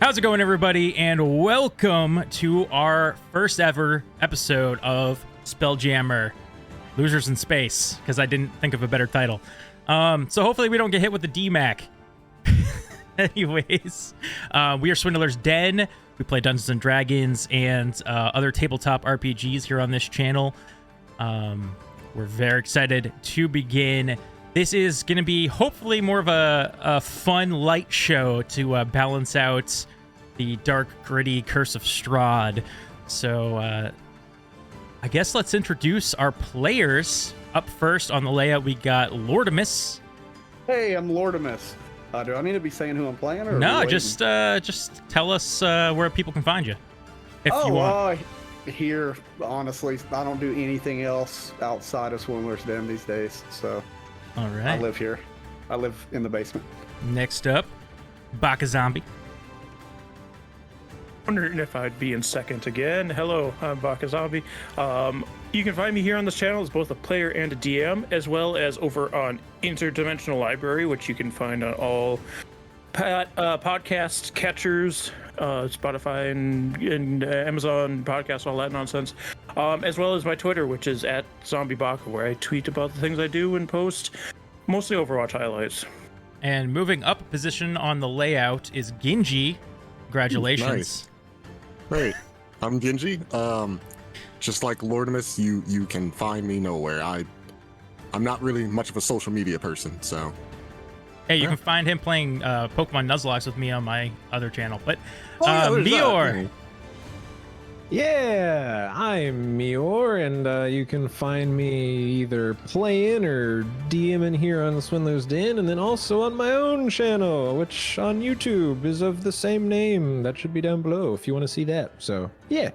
How's it going, everybody? And welcome to our first ever episode of Spelljammer, Losers in Space, because I didn't think of a better title. So hopefully we don't get hit with the DMAC. Anyways, we are Swindler's Den. We play Dungeons and Dragons and other tabletop RPGs here on this channel. We're very excited to begin. This is going to be hopefully more of a fun, light show to balance out the dark, gritty Curse of Strahd. So I guess let's introduce our players. Up first on the layout, we got Lortomas. Hey, I'm Lortomas. Do I need to be saying who I'm playing? Or no, just tell us where people can find you, if you want. Here, honestly, I don't do anything else outside of Swindler's Den these days. So, all right, I live here. I live in the basement. Next up, BakaZombie. Wondering if I'd be in second again. Hello, I'm BakaZombie. You can find me here on this channel as both a player and a DM, as well as over on Interdimensional Library, which you can find on all podcast catchers, Spotify and Amazon podcasts, all that nonsense, as well as my Twitter, which is @ZombieBaka, where I tweet about the things I do and post mostly Overwatch highlights. And moving up a position on the layout is Ginghi. Congratulations. Nice. Great. I'm Ginghi. Just like Lortomas, you can find me nowhere. I'm not really much of a social media person, so. Hey, you can find him playing Pokemon Nuzlocke with me on my other channel. But Meyore. Yeah, I'm Meyore, and you can find me either playing or DMing here on Swindler's Den, and then also on my own channel, which on YouTube is of the same name. That should be down below if you want to see that. So, yeah.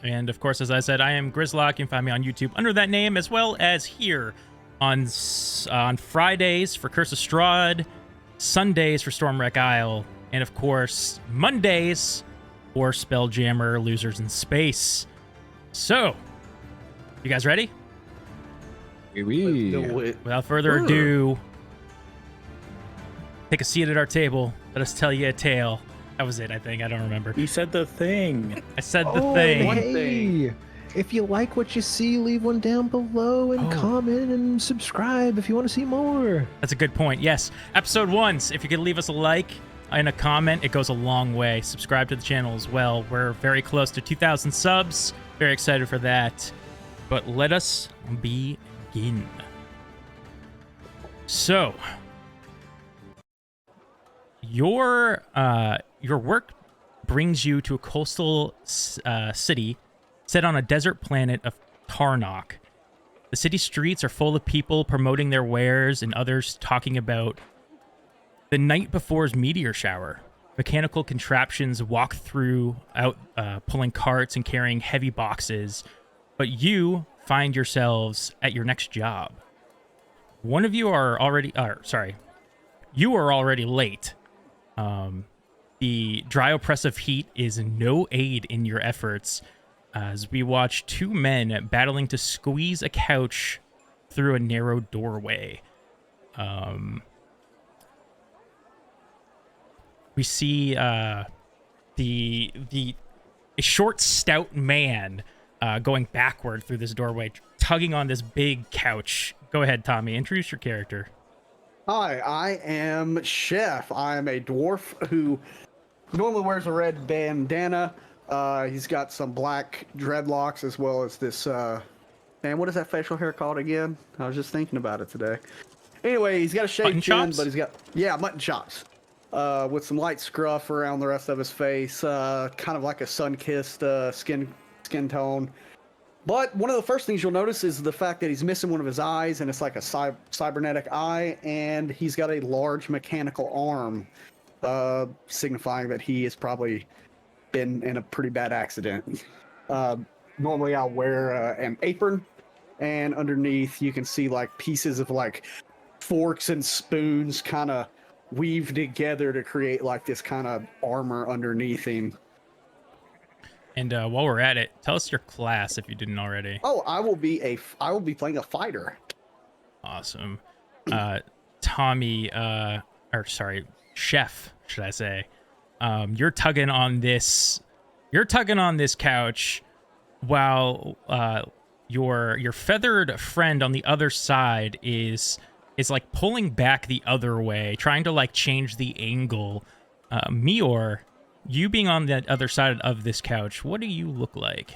And of course, as I said, I am Grizlocke. You can find me on YouTube under that name, as well as here on Fridays for Curse of Strahd, Sundays for Stormwreck Isle, and of course, Mondays for Spelljammer Losers in Space. So, you guys ready? Without further ado, take a seat at our table. Let us tell you a tale. That was it, I think. I don't remember. You said the thing. I said the thing. Hey, if you like what you see, leave one down below and comment and subscribe if you want to see more. That's a good point. Yes. Episode 1. If you could leave us a like and a comment, it goes a long way. Subscribe to the channel as well. We're very close to 2,000 subs. Very excited for that. But let us begin. So, your work brings you to a coastal city set on a desert planet of Tarnok. The city streets are full of people promoting their wares and others talking about the night before's meteor shower. Mechanical contraptions walk pulling carts and carrying heavy boxes, but you find yourselves at your next job. One of you are already, you are already late. The dry oppressive heat is no aid in your efforts as we watch two men battling to squeeze a couch through a narrow doorway. We see a short, stout man going backward through this doorway, tugging on this big couch. Go ahead, Tommy. Introduce your character. Hi, I am Chef. I am a dwarf who normally wears a red bandana. He's got some black dreadlocks as well as this, man, what is that facial hair called again? I was just thinking about it today. Anyway, he's got a shaved chin, but he's got, mutton chops. With some light scruff around the rest of his face, kind of like a sun-kissed skin tone. But one of the first things you'll notice is the fact that he's missing one of his eyes, and it's like a cybernetic eye, and he's got a large mechanical arm, signifying that he has probably been in a pretty bad accident. Normally I'll wear an apron, and underneath you can see like pieces of like forks and spoons kind of weaved together to create like this kind of armor underneath him. And while we're at it, tell us your class if you didn't already. Oh, I will be playing a fighter. Awesome. Tommy, Chef, should I say? You're tugging on this couch while your feathered friend on the other side is like pulling back the other way, trying to like change the angle. Meyore, you being on the other side of this couch, what do you look like?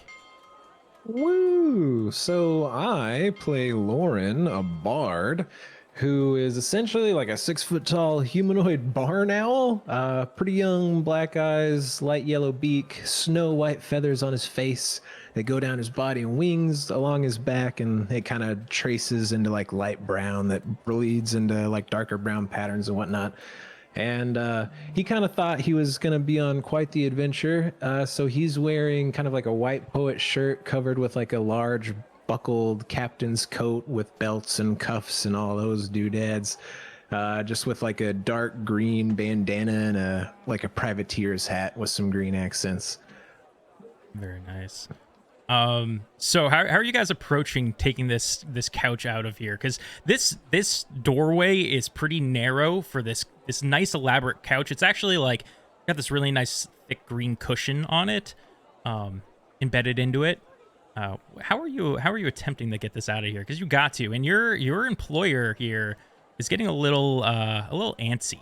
Woo! So I play Lauren, a bard, who is essentially like a 6 foot tall humanoid barn owl. Pretty young, black eyes, light yellow beak, snow white feathers on his face. They go down his body and wings along his back, and it kind of traces into like light brown that bleeds into like darker brown patterns and whatnot. And he kind of thought he was going to be on quite the adventure. So he's wearing kind of like a white poet shirt covered with like a large buckled captain's coat with belts and cuffs and all those doodads. Just with like a dark green bandana and a privateer's hat with some green accents. Very nice. So how are you guys approaching taking this couch out of here? Because this doorway is pretty narrow for this nice elaborate couch. It's actually like got this really nice thick green cushion on it, embedded into it. How are you attempting to get this out of here? Because you got to, and your employer here is getting a little antsy.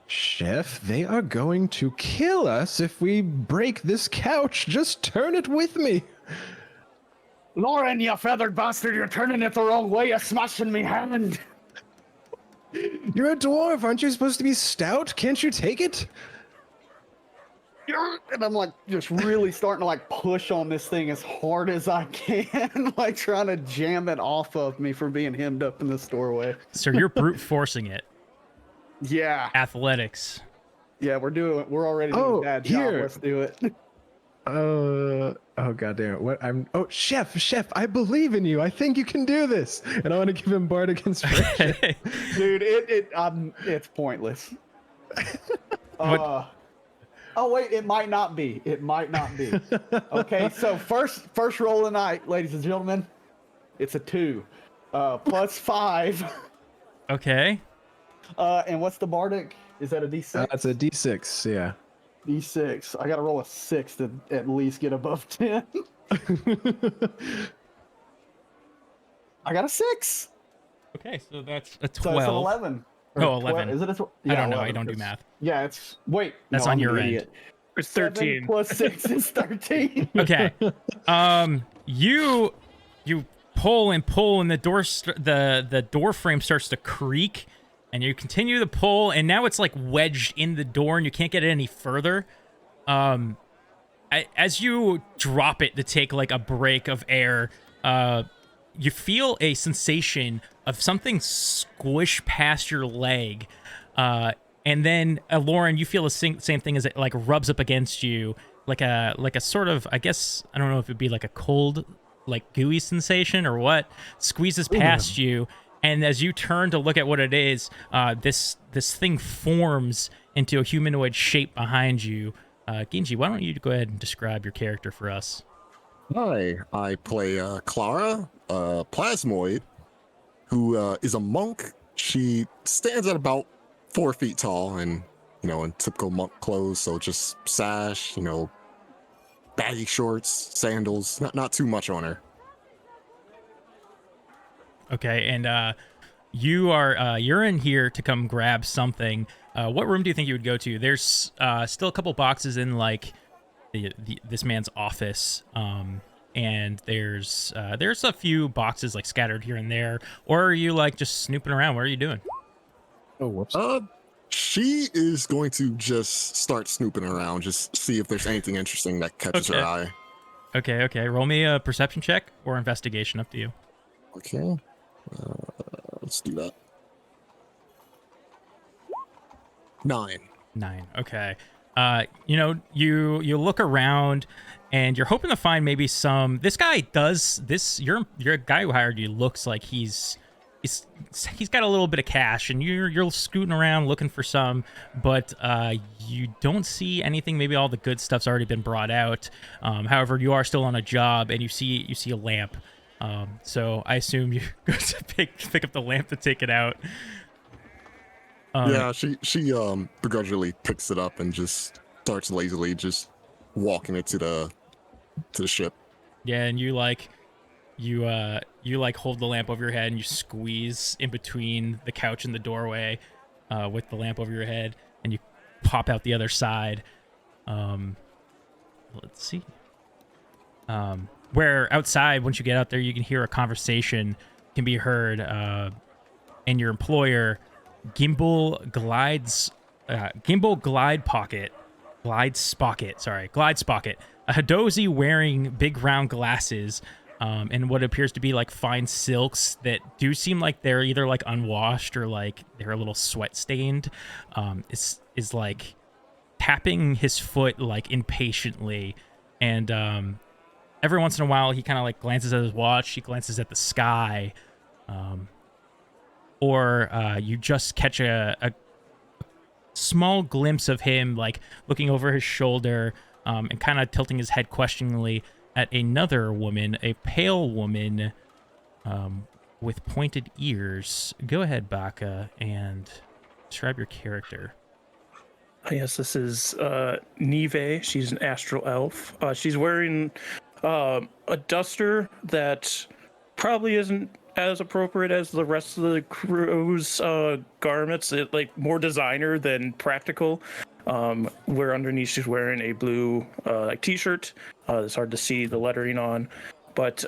Chef, they are going to kill us if we break this couch. Just turn it with me. Lauren, you feathered bastard, you're turning it the wrong way. You're smashing me hand. You're a dwarf. Aren't you supposed to be stout? Can't you take it? And I'm like just really starting to like push on this thing as hard as I can, like trying to jam it off of me for being hemmed up in this doorway. So you're brute forcing it. Yeah. Athletics. Yeah, we're already doing a bad job. Here. Let's do it. Oh goddamn! What Chef, I believe in you. I think you can do this, and I want to give him bardic inspiration. Dude, it's pointless. Oh wait, it might not be. Okay, so first roll of the night, ladies and gentlemen, it's a 2, plus 5. Okay. And what's the bardic? Is that a D6? That's a D6. Yeah. D6. I gotta roll a 6 to at least get above 10. I got a 6. Okay, so that's a 12. So it's an 11. Oh, 11. Is it a 12? Yeah, I don't know. 11. I don't do math. Yeah, it's... Wait. That's no, on I'm your an end. idiot. It's 7 13. plus 6 is 13. Okay. You pull and pull, and the door frame starts to creak, and you continue to pull, and now it's like wedged in the door, and you can't get it any further. As you drop it to take like a break of air, you feel a sensation of something squish past your leg, and then Lauren, you feel the same thing as it like rubs up against you, like a sort of, I guess, I don't know if it'd be like a cold, like gooey sensation or what, squeezes past you, and as you turn to look at what it is, this thing forms into a humanoid shape behind you. Ginghi, why don't you go ahead and describe your character for us? Hi, I play Clara, a plasmoid, who is a monk. She stands at about 4 feet tall and, in typical monk clothes, so just sash, baggy shorts, sandals, not too much on her. Okay, and you're in here to come grab something. What room do you think you would go to? There's still a couple boxes in like this man's office, and there's a few boxes like scattered here and there. Or are you like just snooping around? What are you doing? Oh, whoops. She is going to just start snooping around, just see if there's anything interesting that catches her eye. Okay. Roll me a perception check or investigation, up to you. Okay. Let's do that. 9. Okay. You look around and you're hoping to find maybe some. This guy does this. Your guy who hired you looks like he's got a little bit of cash, and you're scooting around looking for some, but you don't see anything. Maybe all the good stuff's already been brought out. However, you are still on a job, and you see a lamp. So I assume you go to pick up the lamp to take it out. Yeah, she begrudgingly picks it up and just starts lazily just walking it to the ship. Yeah, and you like hold the lamp over your head and you squeeze in between the couch and the doorway with the lamp over your head, and you pop out the other side. Let's see. Where outside, once you get out there, you can hear a conversation can be heard, and your employer, Gimbal Glide Spocket, a Hadozi wearing big round glasses, and what appears to be like fine silks that do seem like they're either like unwashed or like they're a little sweat stained, is like tapping his foot like impatiently, and every once in a while he kind of like glances at his watch, he glances at the sky, or you just catch a small glimpse of him like looking over his shoulder, and kind of tilting his head questioningly at another woman, a pale woman with pointed ears. Go ahead, Baka, and describe your character. Yes, this is Nive. She's an astral elf. She's wearing a duster that probably isn't as appropriate as the rest of the crew's garments. It like more designer than practical. Where underneath she's wearing a blue like t-shirt. It's hard to see the lettering on, but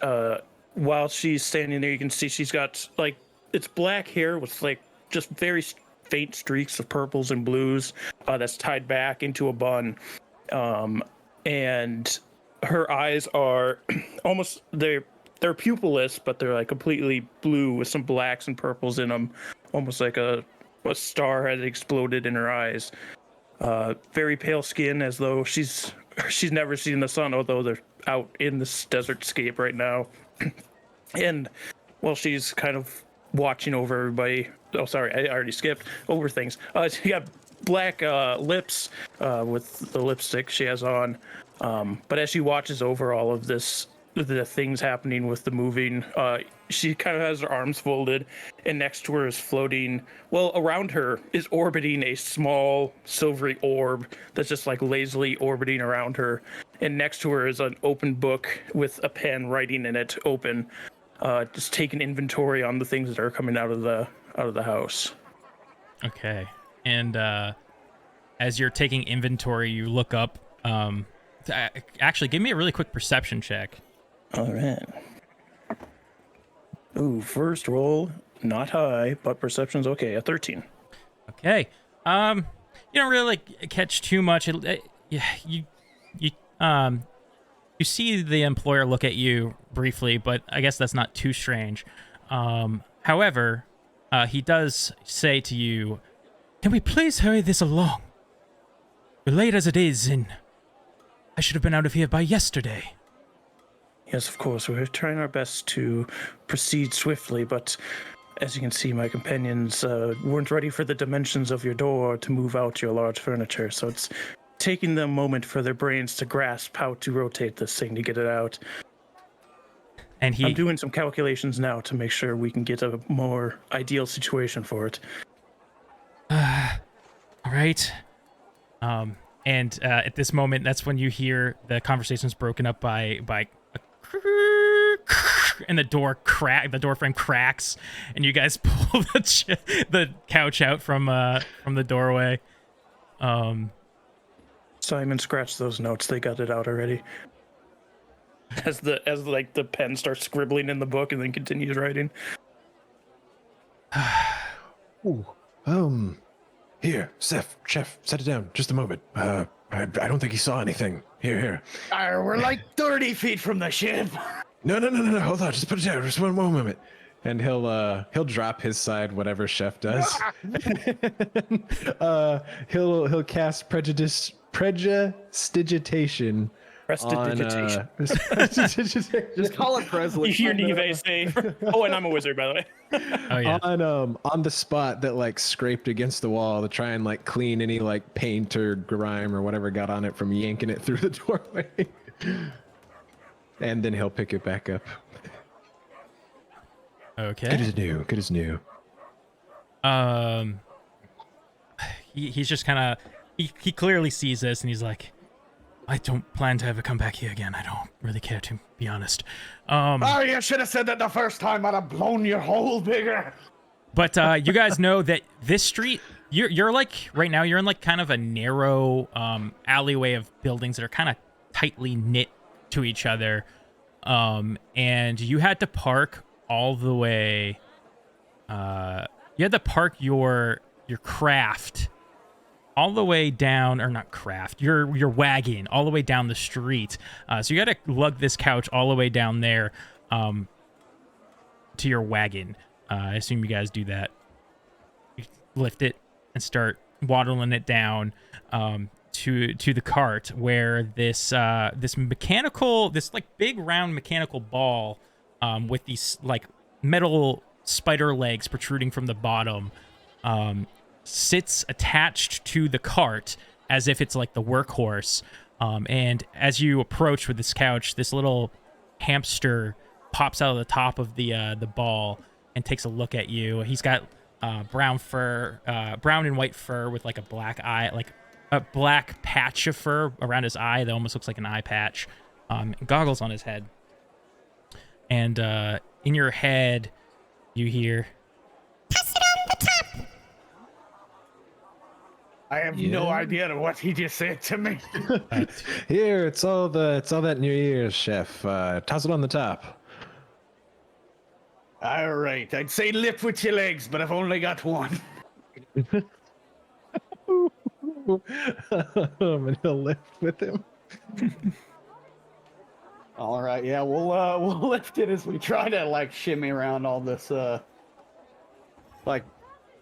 while she's standing there, you can see she's got like it's black hair with like just very faint streaks of purples and blues that's tied back into a bun, and her eyes are almost they're pupilless, but they're like completely blue with some blacks and purples in them, almost like a star had exploded in her eyes. Very pale skin, as though she's never seen the sun, although they're out in this desert scape right now. And while she's kind of watching over everybody, oh sorry, I already skipped over things. She got black lips with the lipstick she has on, but as she watches over all of this, the things happening with the moving, she kind of has her arms folded, and next to her is floating, well, around her is orbiting a small silvery orb that's just like lazily orbiting around her, and next to her is an open book with a pen writing in it open, just taking inventory on the things that are coming out of the house. Okay. And as you're taking inventory, you look up. Actually, give me a really quick perception check. All right. Ooh, first roll, not high, but perception's okay, a 13. Okay. You don't really like catch too much. You see the employer look at you briefly, but I guess that's not too strange. However, he does say to you, "Can we please hurry this along? We're late as it is, and I should have been out of here by yesterday." Yes, of course. We're trying our best to proceed swiftly, but as you can see, my companions weren't ready for the dimensions of your door to move out your large furniture, so it's taking them a moment for their brains to grasp how to rotate this thing to get it out. And I'm doing some calculations now to make sure we can get a more ideal situation for it. All right. And at this moment, that's when you hear the conversation's broken up by and the door frame cracks, and you guys pull the couch out from the doorway. Simon, scratch those notes. They got it out already. As the pen starts scribbling in the book and then continues writing. Ooh, here, chef, set it down. Just a moment. I don't think he saw anything. Here. We're like 30 feet from the ship. No. Hold on. Just put it down. Just one moment. And he'll drop his side, whatever chef does. He'll cast prestidigitation. Prestidigitation. Just call it Presley. You hear Nive say, "Oh, and I'm a wizard, by the way." Oh yeah. On the spot that like scraped against the wall to try and like clean any like paint or grime or whatever got on it from yanking it through the doorway. And then he'll pick it back up. Okay. Good as new. he's just kind of he clearly sees this and he's like, I don't plan to ever come back here again. I don't really care, to be honest. Oh, you should have said that the first time. I'd have blown your hole bigger. But you guys know that this street, you're like, right now, you're in like kind of a narrow alleyway of buildings that are kind of tightly knit to each other. And you had to park all the way, you had to park your craft all the way down, or not craft, your wagon all the way down the street. So you got to lug this couch all the way down there to your wagon. I assume you guys do that. You lift it and start waddling it down to the cart, where this mechanical, this like big round mechanical ball with these like metal spider legs protruding from the bottom sits attached to the cart as if it's like the workhorse. And as you approach with this couch, this little hamster pops out of the top of the ball and takes a look at you. He's got brown and white fur with like a black eye, like a black patch of fur around his eye that almost looks like an eye patch. Goggles on his head. And in your head, you hear, Pass it on the top. I have no idea what he just said to me. Here, it's all that New Year's, chef. Toss it on the top. All right, I'd say lift with your legs, but I've only got one. And he'll lift with him. All right, yeah, we'll lift it as we try to like shimmy around all this like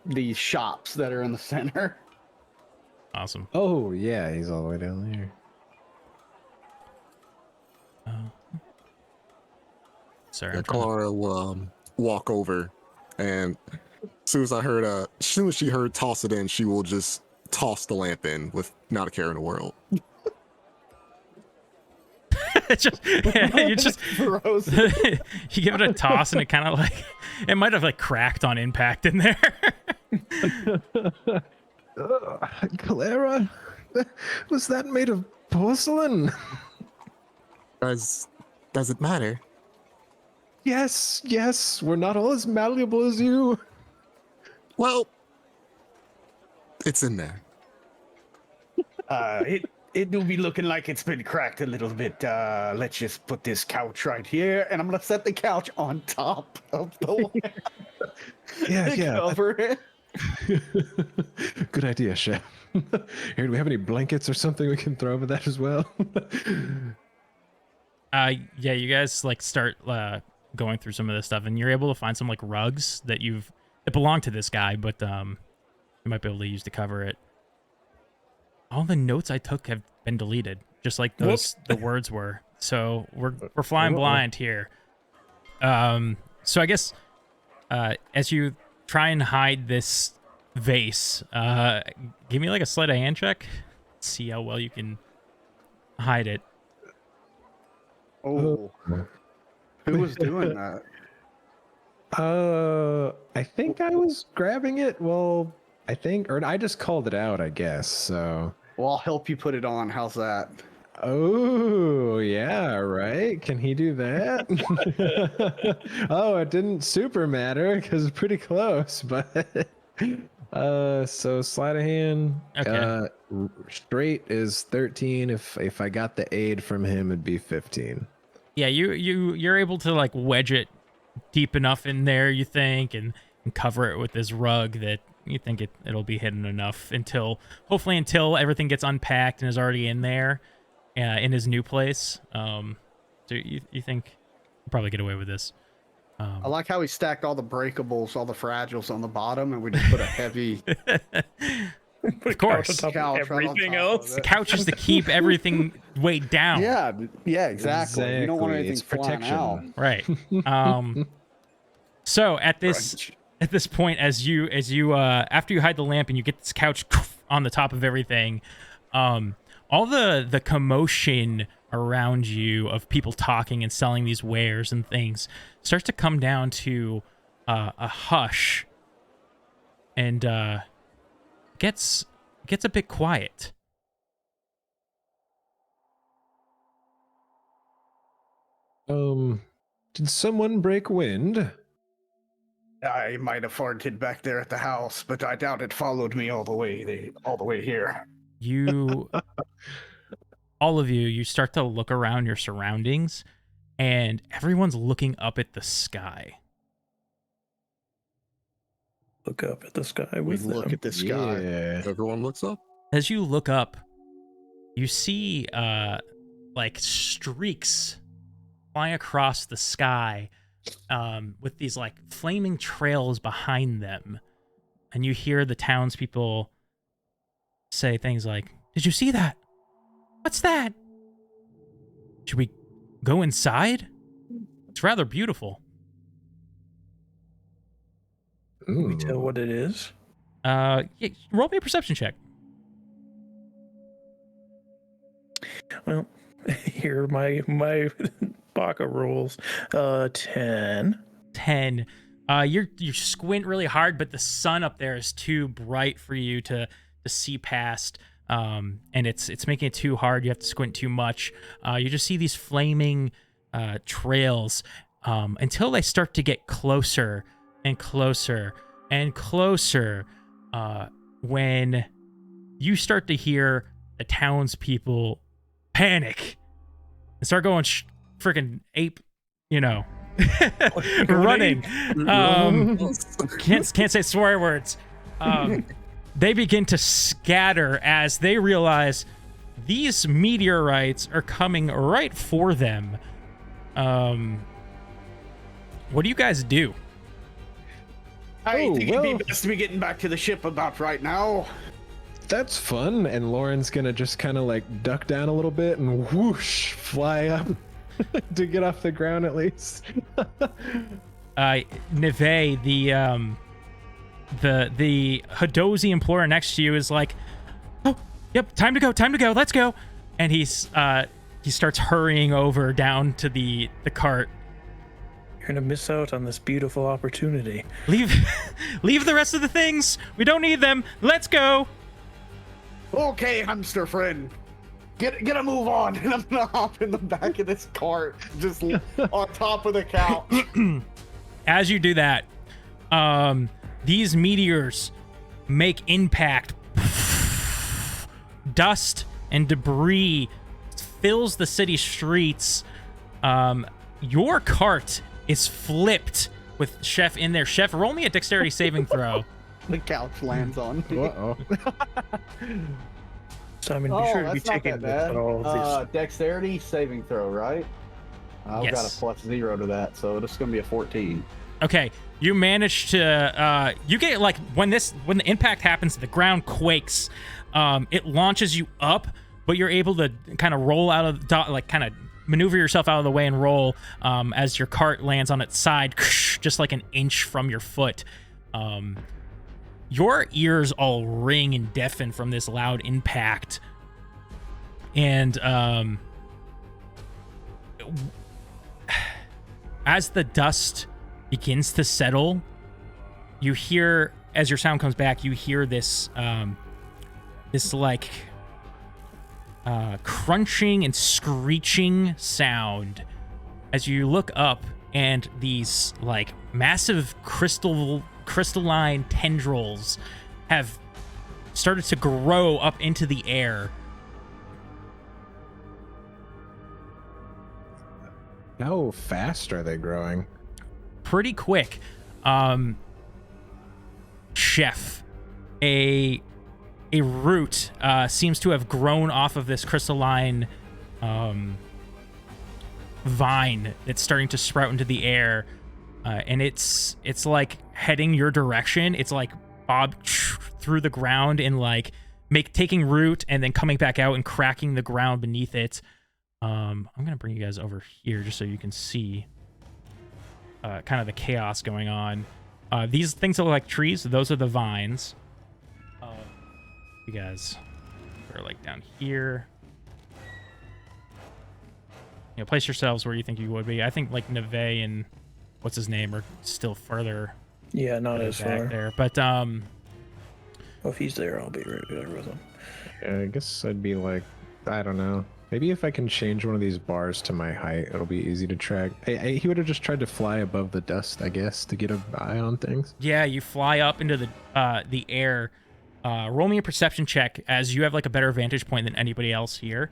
these shops that are in the center. awesome. Oh yeah, he's all the way down there. Sorry. Yeah, I'm trying to- Clara will walk over, and as soon as she heard toss it in, she will just toss the lamp in with not a care in the world. you just Froze. you give it a toss and it kind of like, it might have like cracked on impact in there. Clara, was that made of porcelain? Does it matter? Yes, we're not all as malleable as you. Well, it's in there. It do be looking like it's been cracked a little bit. Let's just put this couch right here, and I'm gonna set the couch on top of the lamp. Yeah. Cover it. Good idea, chef. Here, do we have any blankets or something we can throw over that as well? Yeah, you guys like start going through some of this stuff, and you're able to find some like rugs that belong to this guy, but you might be able to use to cover it. All the notes I took have been deleted, just like the words were. So we're flying blind here. So I guess as you try and hide this vase, give me like a sleight of hand check. See how well you can hide it. Oh, who was doing that? I think I was grabbing it. Well, or I just called it out, I guess. So. Well, I'll help you put it on. How's that? Oh, yeah, right. Can he do that? Oh, it didn't super matter because it's pretty close, but so sleight of hand. Okay. Straight is 13. If I got the aid from him, it'd be 15. Yeah, you're able to like wedge it deep enough in there, you think, and cover it with this rug that you think it'll be hidden enough until everything gets unpacked and is already in there, in his new place. So you think you'll probably get away with this. I like how he stacked all the breakables, all the fragiles on the bottom, and we just put a heavy Of course, On top of everything else. the couch is to keep everything weighed down. Yeah, exactly. You don't want anything It's flying out. Right. So at this point, as you after you hide the lamp and you get this couch on the top of everything, all the commotion around you of people talking and selling these wares and things starts to come down to a hush, and gets it gets a bit quiet. Did someone break wind? I might have farted back there at the house, but I doubt it followed me all the way here. You, all of you, you start to look around your surroundings, and everyone's looking up at the sky. Look up at the sky We with look them. at the sky. Yeah. Everyone looks up. As you look up, you see like streaks flying across the sky, with these like flaming trails behind them, and you hear the townspeople say things like, "Did you see that? What's that? Should we go inside? It's rather beautiful." Can we tell what it is? Yeah, roll me a perception check. Well, here are my Baka rolls. 10. 10. You squint really hard, but the sun up there is too bright for you to see past. And it's making it too hard. You have to squint too much. You just see these flaming trails until they start to get closer and closer and closer. When you start to hear the townspeople panic and start going freaking ape, running. Can't say swear words. They begin to scatter as they realize these meteorites are coming right for them. What do you guys do? I think it'd well. be best to be getting back to the ship about right now. That's fun. And Lauren's gonna just kind of like duck down a little bit and whoosh, fly up to get off the ground at least. Neve, the Hadozi employer next to you is like, "Oh, yep, time to go, let's go." And he starts hurrying over down to the cart. You're gonna miss out on this beautiful opportunity. Leave the rest of the things. We don't need them. Let's go. Okay, hamster friend. Get a move on, and I'm gonna hop in the back of this cart, just on top of the couch. As you do that, these meteors make impact. Dust and debris fills the city streets. Your cart is flipped with Chef in there. Chef, roll me a dexterity saving throw. The couch lands on me. Uh-oh. Simon, be sure to be taking this at all of these. Dexterity saving throw, right? I've got a Yes. +0 to that, so it's gonna be a 14. Okay, you manage to you get like when the impact happens, the ground quakes. It launches you up, but you're able to kind of roll out of kind of maneuver yourself out of the way and roll as your cart lands on its side, just like an inch from your foot. Your ears all ring and deafen from this loud impact, and as the dust begins to settle, you hear, as your sound comes back, you hear this like crunching and screeching sound as you look up, and these like massive crystalline tendrils have started to grow up into the air. How fast are they growing? Pretty quick. Chef, a root seems to have grown off of this crystalline vine that's starting to sprout into the air, and it's like heading your direction. It's like bob through the ground and like taking root and then coming back out and cracking the ground beneath it. I'm gonna bring you guys over here just so you can see kind of the chaos going on. These things that look like trees, those are the vines. You guys are like down here. Place yourselves where you think you would be. I think like Neve and what's his name are still further Yeah, not as back far. there. But Well, if he's there, I'll be right there with him. Yeah, I guess I'd be like, I don't know. Maybe if I can change one of these bars to my height, it'll be easy to track. He would have just tried to fly above the dust, I guess, to get an eye on things. Yeah, you fly up into the air. Roll me a perception check, as you have like a better vantage point than anybody else here.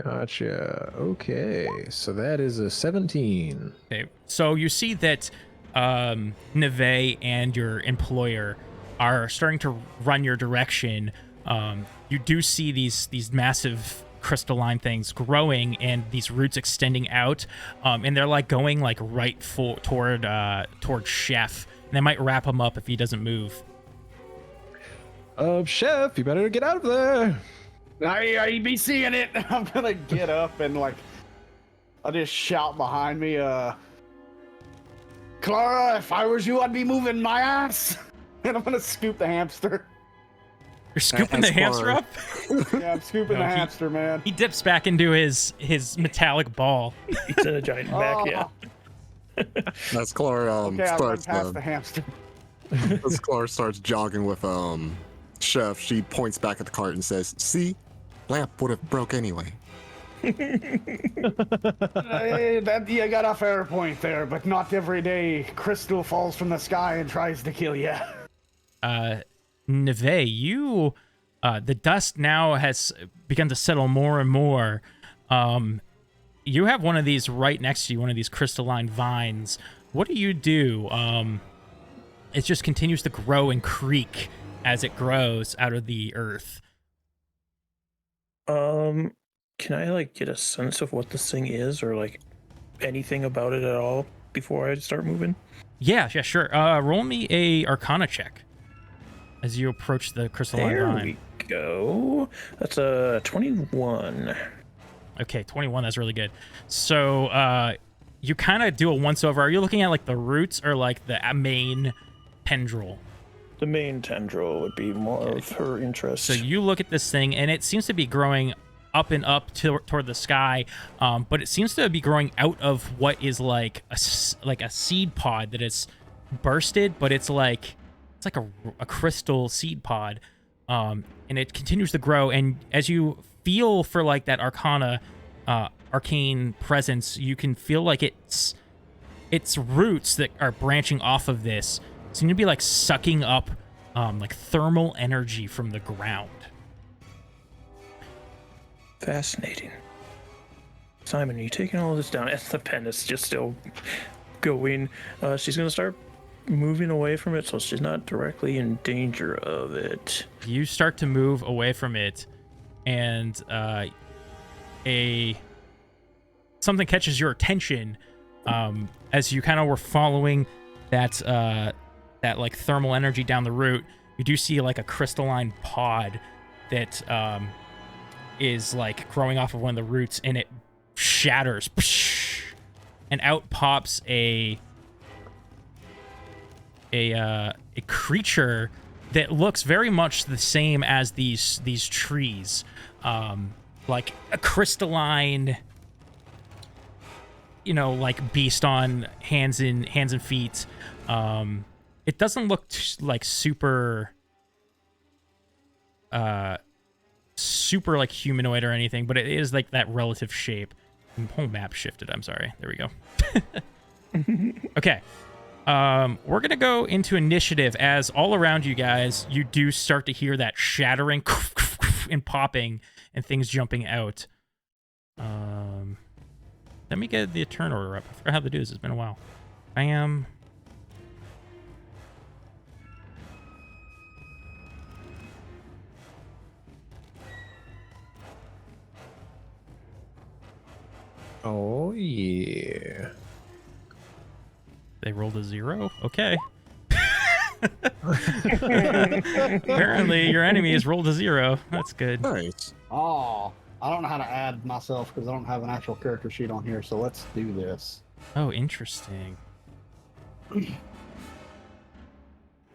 Gotcha. Okay, so that is a 17. Okay, so you see that Neve and your employer are starting to run your direction. You do see these massive crystalline things growing and these roots extending out, and they're like going like right toward Chef. And they might wrap him up if he doesn't move. Chef, you better get out of there. I be seeing it. I'm gonna get up and like, I'll just shout behind me, Clara, if I was you, I'd be moving my ass. And I'm gonna scoop the hamster. You're scooping the hamster up? Yeah, I'm scooping the hamster, man. He dips back into his metallic ball. He's in a giant back, yeah. As Clara Okay, I run starts past the hamster. as Clara starts jogging with Chef, she points back at the cart and says, "See, lamp would have broke anyway." You got a fair point there, but not every day crystal falls from the sky and tries to kill you. Neve, you, the dust now has begun to settle more and more. You have one of these right next to you, one of these crystalline vines. What do? It just continues to grow and creak as it grows out of the earth. Can I like get a sense of what this thing is, or like anything about it at all before I start moving? Yeah, sure. Roll me a Arcana check as you approach the crystalline There vine. we go. That's a 21. Okay, 21. That's really good. So, you kind of do a once-over. Are you looking at like the roots or like the main tendril? The main tendril would be more of her interest. So you look at this thing, and it seems to be growing up and up toward the sky, but it seems to be growing out of what is like a seed pod that is bursted, but it's like a crystal seed pod, and it continues to grow. And as you feel for like that arcane presence, you can feel like its roots that are branching off of this seem to be like sucking up like thermal energy from the ground. Fascinating. Simon, are you taking all this down? As the pen is just still going, she's going to start moving away from it so she's not directly in danger of it. You start to move away from it, and something catches your attention as you kind of were following that like thermal energy down the route. You do see like a crystalline pod that is like growing off of one of the roots, and it shatters, and out pops a creature that looks very much the same as these trees, like a crystalline, like beast on hands and feet. It doesn't look like super like humanoid or anything, but it is like that relative shape. The whole map shifted. I'm sorry. There we go. Okay. We're going to go into initiative as all around you guys, you do start to hear that shattering and popping and things jumping out. Let me get the turn order up. I forgot how to do this. It's been a while. Bam. Oh, yeah. They rolled a 0? Okay. Apparently, your enemy has rolled a 0. That's good. Nice. Oh, I don't know how to add myself because I don't have an actual character sheet on here, so let's do this. Oh, interesting.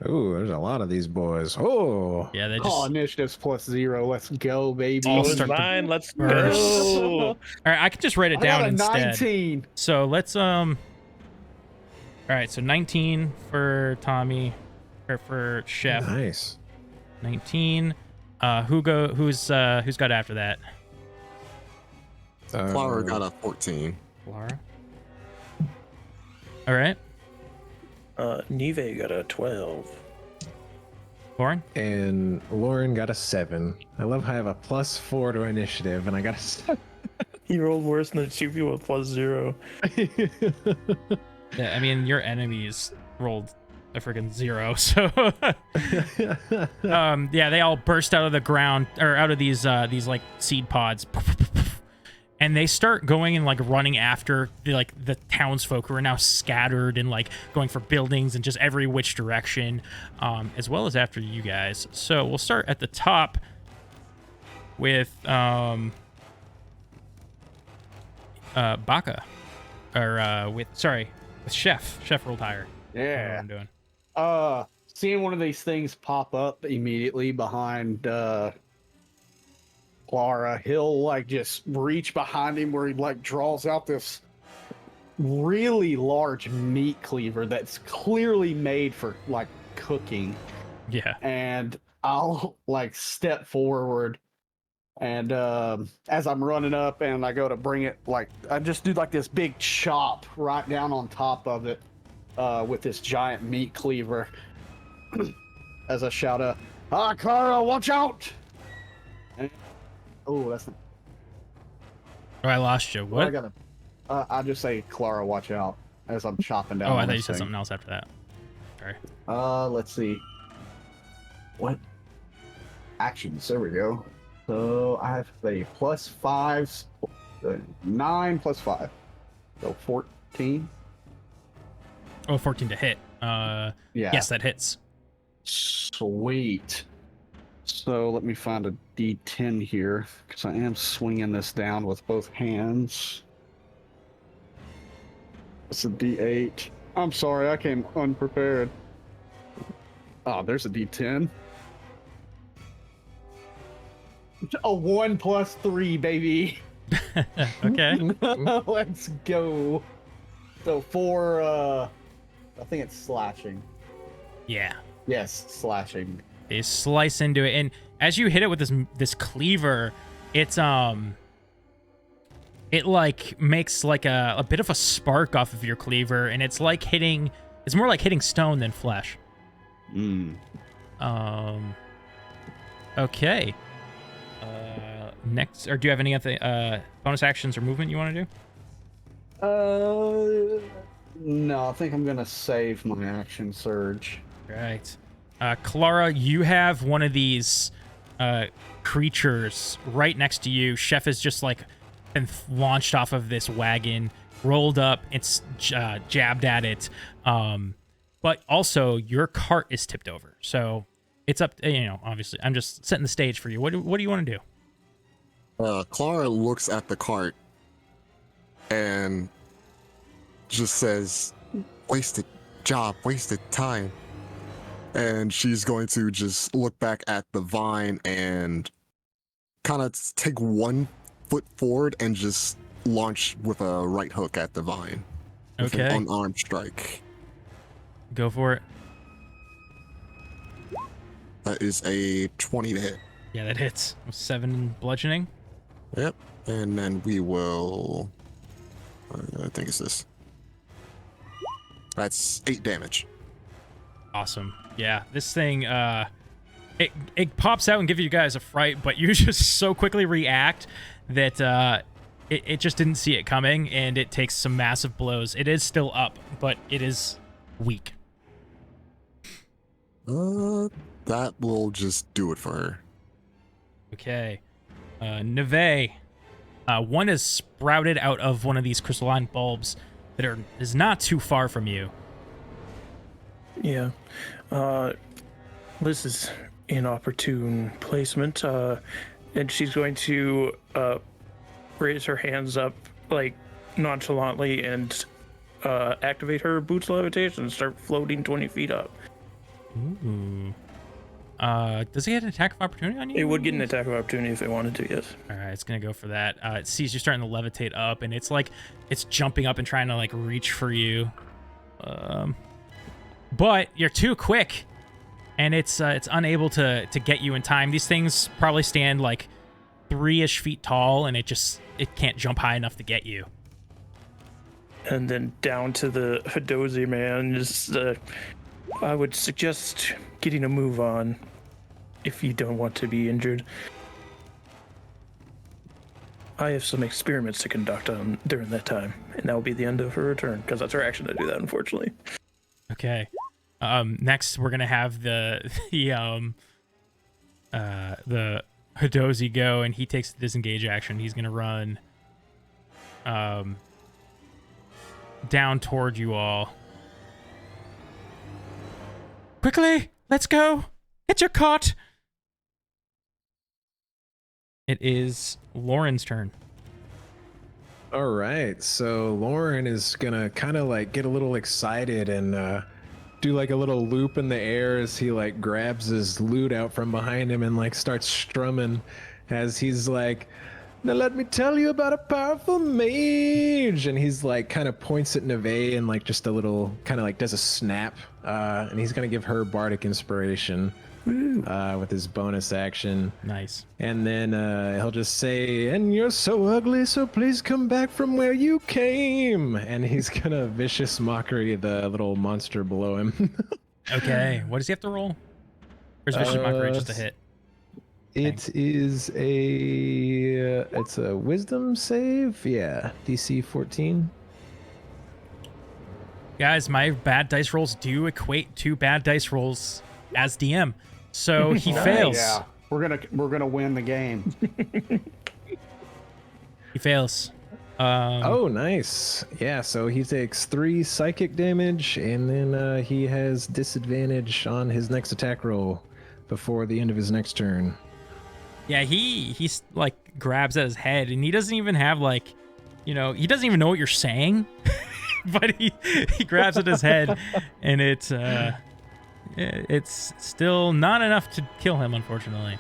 Ooh, there's a lot of these boys. Oh. Yeah, they just... Oh, initiative's +0. Let's go, baby. All Oh, start to mine. Let's burst. go. All right, I can just write it I got down a instead. 19. So let's All right, so 19 for Tommy, or for Chef. Nice. 19. Who's got after that? Clara got a 14. Clara. All right. Neve got a 12. Lauren? And Lauren got a 7. I love how I have a +4 to initiative, and I got a 7. He rolled worse than the 2 people with +0. Yeah, I mean, your enemies rolled a freaking 0, so yeah, they all burst out of the ground, or out of these like seed pods, and they start going and like running after the townsfolk who are now scattered and like going for buildings and just every which direction, as well as after you guys. So we'll start at the top with Baka, or with Chef. Chef rolled higher. I don't know what I'm doing. Seeing one of these things pop up immediately behind Clara, he'll like just reach behind him where he like draws out this really large meat cleaver that's clearly made for like cooking. Yeah. And I'll like step forward, and as I'm running up and I go to bring it, like I just do like this big chop right down on top of it with this giant meat cleaver. As I shout Clara, watch out! And, that's not... Oh, I lost you. What? I just say Clara, watch out as I'm chopping down. Oh, I thought you said something else after that. Sorry. Let's see. What? Actions. There we go. So I have a +5, 9 + 5. So 14. Oh, 14 to hit. Yeah. Yes, that hits. Sweet. So let me find a D10 here, because I am swinging this down with both hands. It's a D8. I'm sorry, I came unprepared. Oh, there's a D10. A 1 + 3, baby. Okay. Let's go. So 4, I think it's slashing. Yeah. Yes, slashing. They slice into it, and as you hit it with this cleaver, it like makes like a bit of a spark off of your cleaver, and it's more like hitting stone than flesh. Okay. Next, or do you have any other bonus actions or movement you want to do? No, I think I'm gonna save my action surge. Right. Clara, you have one of these creatures right next to you. Chef has just like been launched off of this wagon, rolled up, it's jabbed at it. But also your cart is tipped over. So it's up to, obviously I'm just setting the stage for you. What do you want to do? Clara looks at the cart and just says, wasted job, wasted time. And she's going to just look back at the vine and kind of take 1 foot forward and just launch with a right hook at the vine. With Okay. an unarmed strike. Go for it. That is a 20 to hit. Yeah, that hits. 7 bludgeoning. Yep. And then we will... I think it's this. That's 8 damage. Awesome. Yeah, this thing, it pops out and gives you guys a fright, but you just so quickly react that it just didn't see it coming, and it takes some massive blows. It is still up, but it is weak. That will just do it for her. Okay. Neve. One is sprouted out of one of these crystalline bulbs that is not too far from you. Yeah. This is inopportune placement. And she's going to raise her hands up like nonchalantly and activate her boots levitation and start floating 20 feet up. Ooh. Does it get an attack of opportunity on you? It would get an attack of opportunity if it wanted to, yes. All right, it's gonna go for that. It sees you starting to levitate up, and it's like it's jumping up and trying to like reach for you. But you're too quick. and it's unable to get you in time. These things probably stand like 3-ish feet tall, and it can't jump high enough to get you. And then down to the Hadozi man. Just, I would suggest getting a move on if you don't want to be injured. I have some experiments to conduct on during that time, and that will be the end of her return, because that's her action to do that, unfortunately. Okay. Next, we're gonna have the Hadozi go, and he takes the disengage action. He's gonna run down toward you all. Quickly, let's go. Get your cot. It is Lauren's turn. All right, so Lauren is gonna kind of like get a little excited and do like a little loop in the air as he like grabs his lute out from behind him and like starts strumming as he's like, now let me tell you about a powerful mage, and he's like kind of points at Neve and like just a little kind of like does a snap, and he's gonna give her bardic inspiration with his bonus action. Nice. And then he'll just say, and you're so ugly, so please come back from where you came. And he's gonna vicious mockery the little monster below him. Okay. What does he have to roll? Or is vicious mockery just a hit? It is it's a wisdom save. Yeah, DC 14. Guys, my bad dice rolls do equate to bad dice rolls as DM. So he fails. Yeah, we're gonna win the game. He fails. Oh, nice. Yeah, so he takes 3 psychic damage, and then he has disadvantage on his next attack roll before the end of his next turn. Yeah, he's like grabs at his head, and he doesn't even have like, he doesn't even know what you're saying, but he grabs at his head, and it's still not enough to kill him, unfortunately.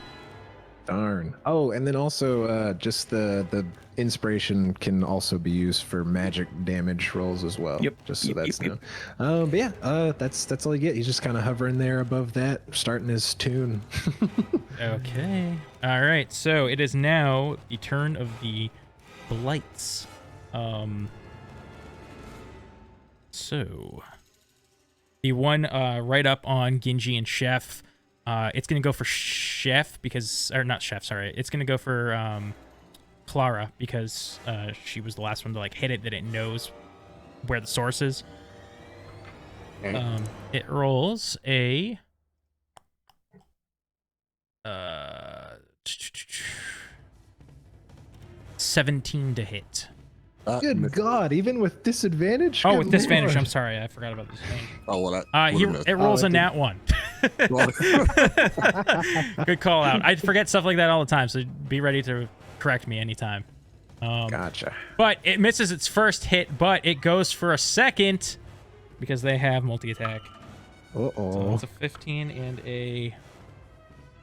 Darn. Oh, and then also just the inspiration can also be used for magic damage rolls as well. Yep. Just so that's known. But yeah, that's all you get. He's just kind of hovering there above that, starting his tune. Okay. All right. So it is now the turn of the blights. So the one right up on Ginghi and Chef. It's gonna go for Chef not Chef. Sorry, it's gonna go for Clara because she was the last one to like hit it. That it knows where the source is. Okay. It rolls a 17 to hit. Good God, even with disadvantage? Oh, Good with disadvantage. Lord. I'm sorry, I forgot about this. Oh, well, that It rolls a nat 1. Good call out. I forget stuff like that all the time, so be ready to correct me anytime. Gotcha. But it misses its first hit, but it goes for a second because they have multi-attack. So Uh-oh. it's a 15 and a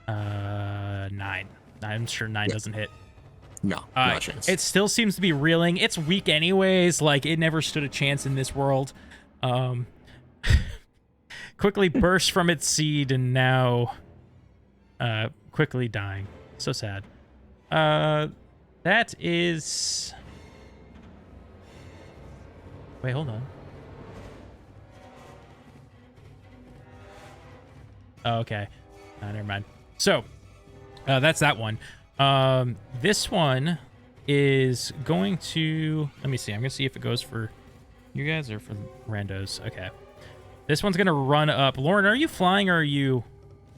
9. I'm sure 9 doesn't hit. No, not a chance. It still seems to be reeling. It's weak anyways. Like, it never stood a chance in this world. Quickly burst from its seed and now quickly dying. So sad. That is... Wait, hold on. Oh, okay. Never mind. So, that's that one. This one is going to... Let me see. I'm going to see if it goes for you guys or for randos. Okay. This one's going to run up. Lauren, are you flying or are you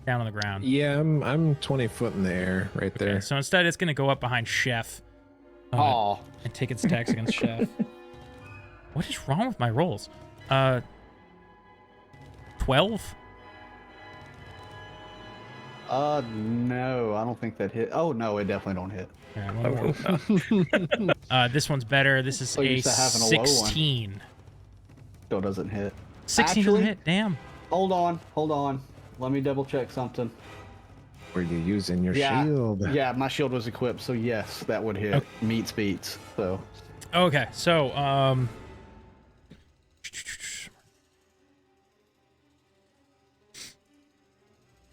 down on the ground? Yeah, I'm 20 foot in the air right there. Okay, so instead, it's going to go up behind Chef and take its attacks against Chef. What is wrong with my rolls? 12? No, I don't think that hit. Oh, no, it definitely don't hit. All right, one more. This one's better. This is So a used to having a low one. 16. Still doesn't hit. 16 doesn't hit? Damn. Hold on. Let me double check something. Were you using your Yeah, shield? yeah, my shield was equipped, so yes, that would hit. Okay. Meets beats. So Okay, so,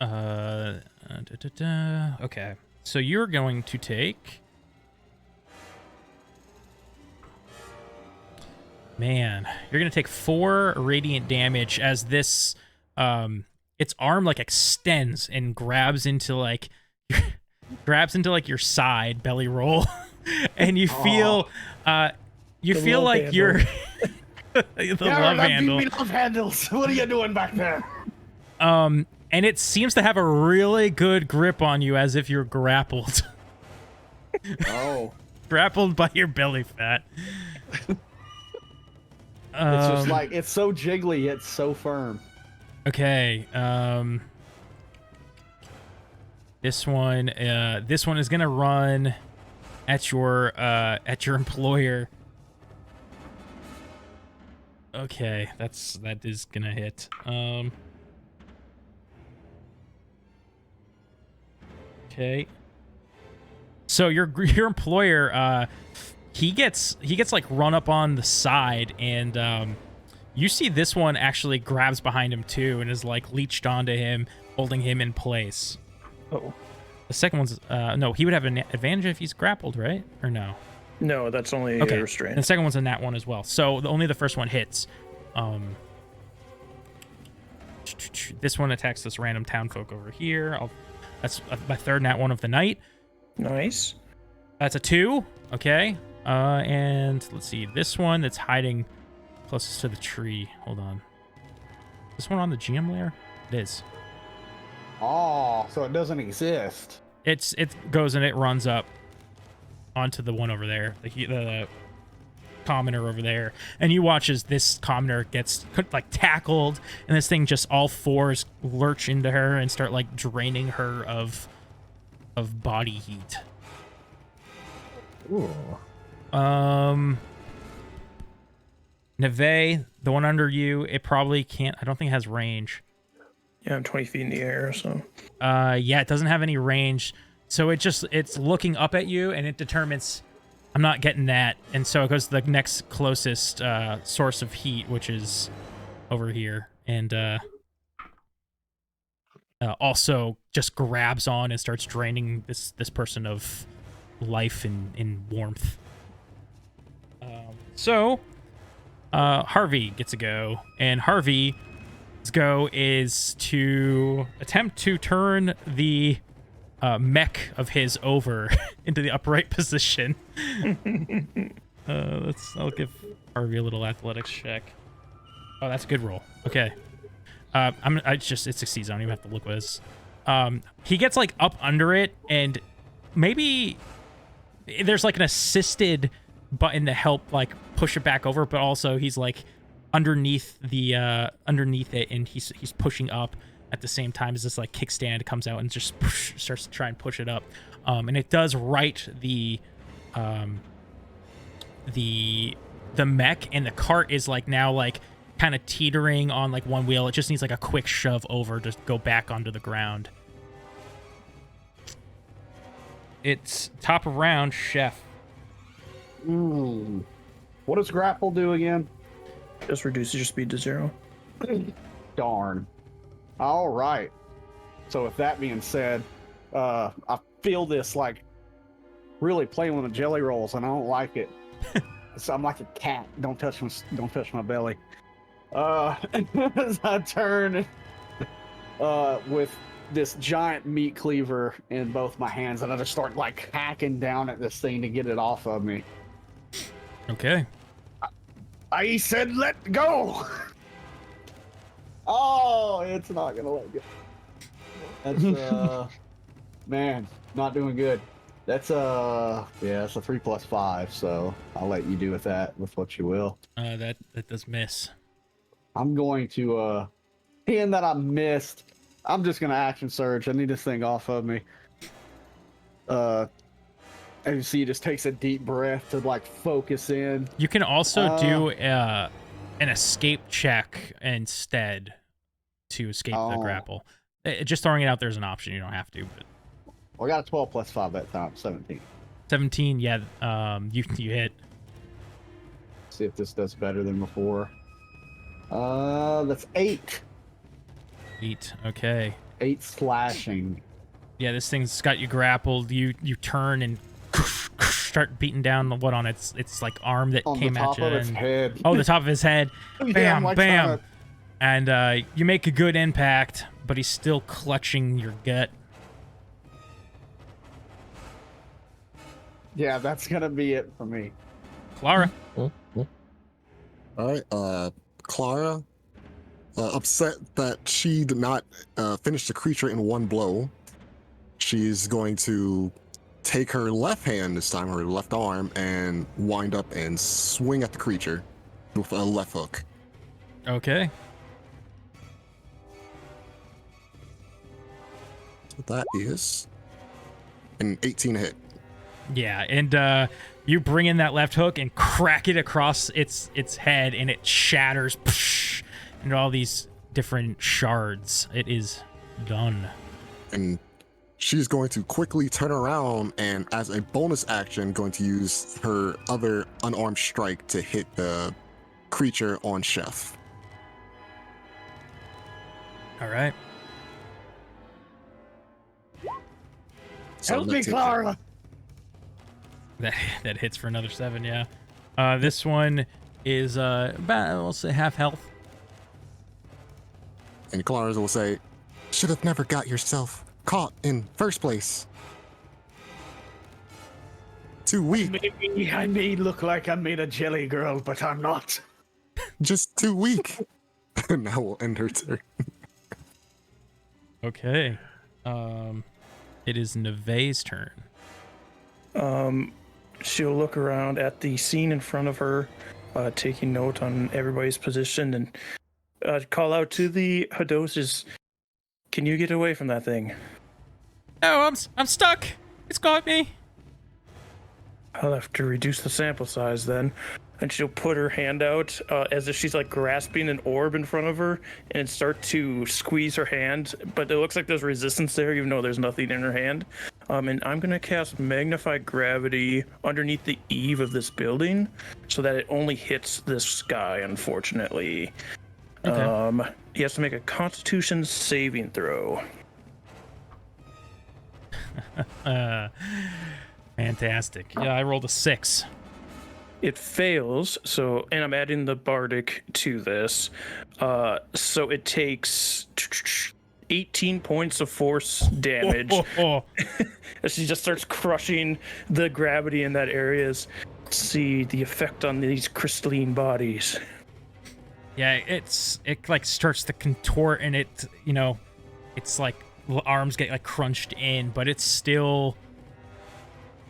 Okay, so you're going to take. Man, you're gonna take 4 radiant damage as this, its arm like extends and grabs into like your side belly roll, and you feel, love like handle. you're the love handle. Me love handles. What are you doing back there? And it seems to have a really good grip on you, as if you're grappled. Oh, Grappled by your belly fat. it's just like it's so jiggly yet so firm. Okay. This one is gonna run at your employer. Okay, that is gonna hit. Okay. So your employer, he gets like run up on the side, and you see this one actually grabs behind him too and is like leeched onto him, holding him in place. Oh. The second one's no, he would have an advantage if he's grappled, right? Or no? No, that's only Okay. a And restraint. the second one's a nat one as well. So only the first one hits. This one attacks this random townfolk over here. That's my third nat one of the night. Nice. That's a 2. Okay. And let's see. This one that's hiding closest to the tree. Hold on. This one on the GM layer? It is. Oh, so it doesn't exist. It goes and it runs up onto the one over there. The commoner over there. And you watch as this commoner gets like tackled, and this thing just all fours lurch into her and start like draining her of body heat. Ooh. Neve, the one under you, it probably can't. I don't think it has range. Yeah, I'm 20 feet in the air, so. Yeah, it doesn't have any range. So it's looking up at you, and it determines, I'm not getting that. And so it goes to the next closest source of heat, which is over here. And also just grabs on and starts draining this person of life and warmth. So Harvey gets a go, and Harvey's go is to attempt to turn the mech of his over into the upright position. I'll give Harvey a little athletics check. Oh, that's a good roll. Okay. It succeeds. I don't even have to look what it is. He gets like up under it, and maybe there's like an assisted button to help like push it back over, but also he's like underneath it, and he's pushing up at the same time as this like kickstand comes out and just starts to try and push it up, and it does right the mech, and the cart is like now like kind of teetering on like one wheel. It just needs like a quick shove over to go back onto the ground. It's top of round, Chef. What does grapple do again? Just reduces your speed to 0. Darn. All right. So with that being said, I feel this like really playing with the jelly rolls, and I don't like it. So I'm like a cat. Don't touch my belly. As I turn with this giant meat cleaver in both my hands, and I just start like hacking down at this thing to get it off of me. Okay. I said let go. Oh, it's not gonna let go. That's man, not doing good. That's it's a 3 + 5, so I'll let you do with what you will. That does miss. I'm going to being that I missed, I'm just gonna action surge. I need this thing off of me. As you see, he just takes a deep breath to like focus in. You can also do an escape check instead to escape the grapple. Just throwing it out there is an option. You don't have to, but I got a 12 + 5 that time, 17. 17, yeah. You hit. See if this does better than before. That's 8. 8. Okay. 8 slashing. Yeah, this thing's got you grappled. You turn and start beating down what on its like arm that On came the at top you. of its head. Oh, the top of his head. Yeah, Bam, I'm like bam. trying to- And you make a good impact, but he's still clutching your gut. Yeah, that's gonna be it for me. Clara. All right, Clara, upset that she did not finish the creature in one blow, she's going to take her left hand this time, her left arm, and wind up and swing at the creature with a left hook. Okay. So that is an 18 hit. Yeah, and you bring in that left hook and crack it across its head, and it shatters into all these different shards. It is done. And she's going to quickly turn around and, as a bonus action, going to use her other unarmed strike to hit the creature on Chef. All right. So Help me, that's it. Clara! That hits for another 7, yeah. This one is about, we'll say, half health. And Clara will say, "Should have never got yourself caught in first place. Too weak, Maybe I may look like I made a jelly girl, but I'm not. just too weak." And that will end her turn. Okay. It is Neve's turn. She'll look around at the scene in front of her, taking note on everybody's position, and call out to the Hadoses. Can you get away from that thing? Oh, I'm stuck. It's got me. I'll have to reduce the sample size then. And she'll put her hand out as if she's like grasping an orb in front of her and start to squeeze her hand. But it looks like there's resistance there, even though there's nothing in her hand. And I'm going to cast Magnify Gravity underneath the eave of this building so that it only hits this guy, unfortunately. Okay. He has to make a Constitution saving throw. Fantastic. Yeah, I rolled a 6. It fails, so, and I'm adding the Bardic to this. So it takes 18 points of force damage as she just starts crushing the gravity in that area. Let's see the effect on these crystalline bodies. Yeah, it like starts to contort, and it, you know, it's like arms get like crunched in, but it's still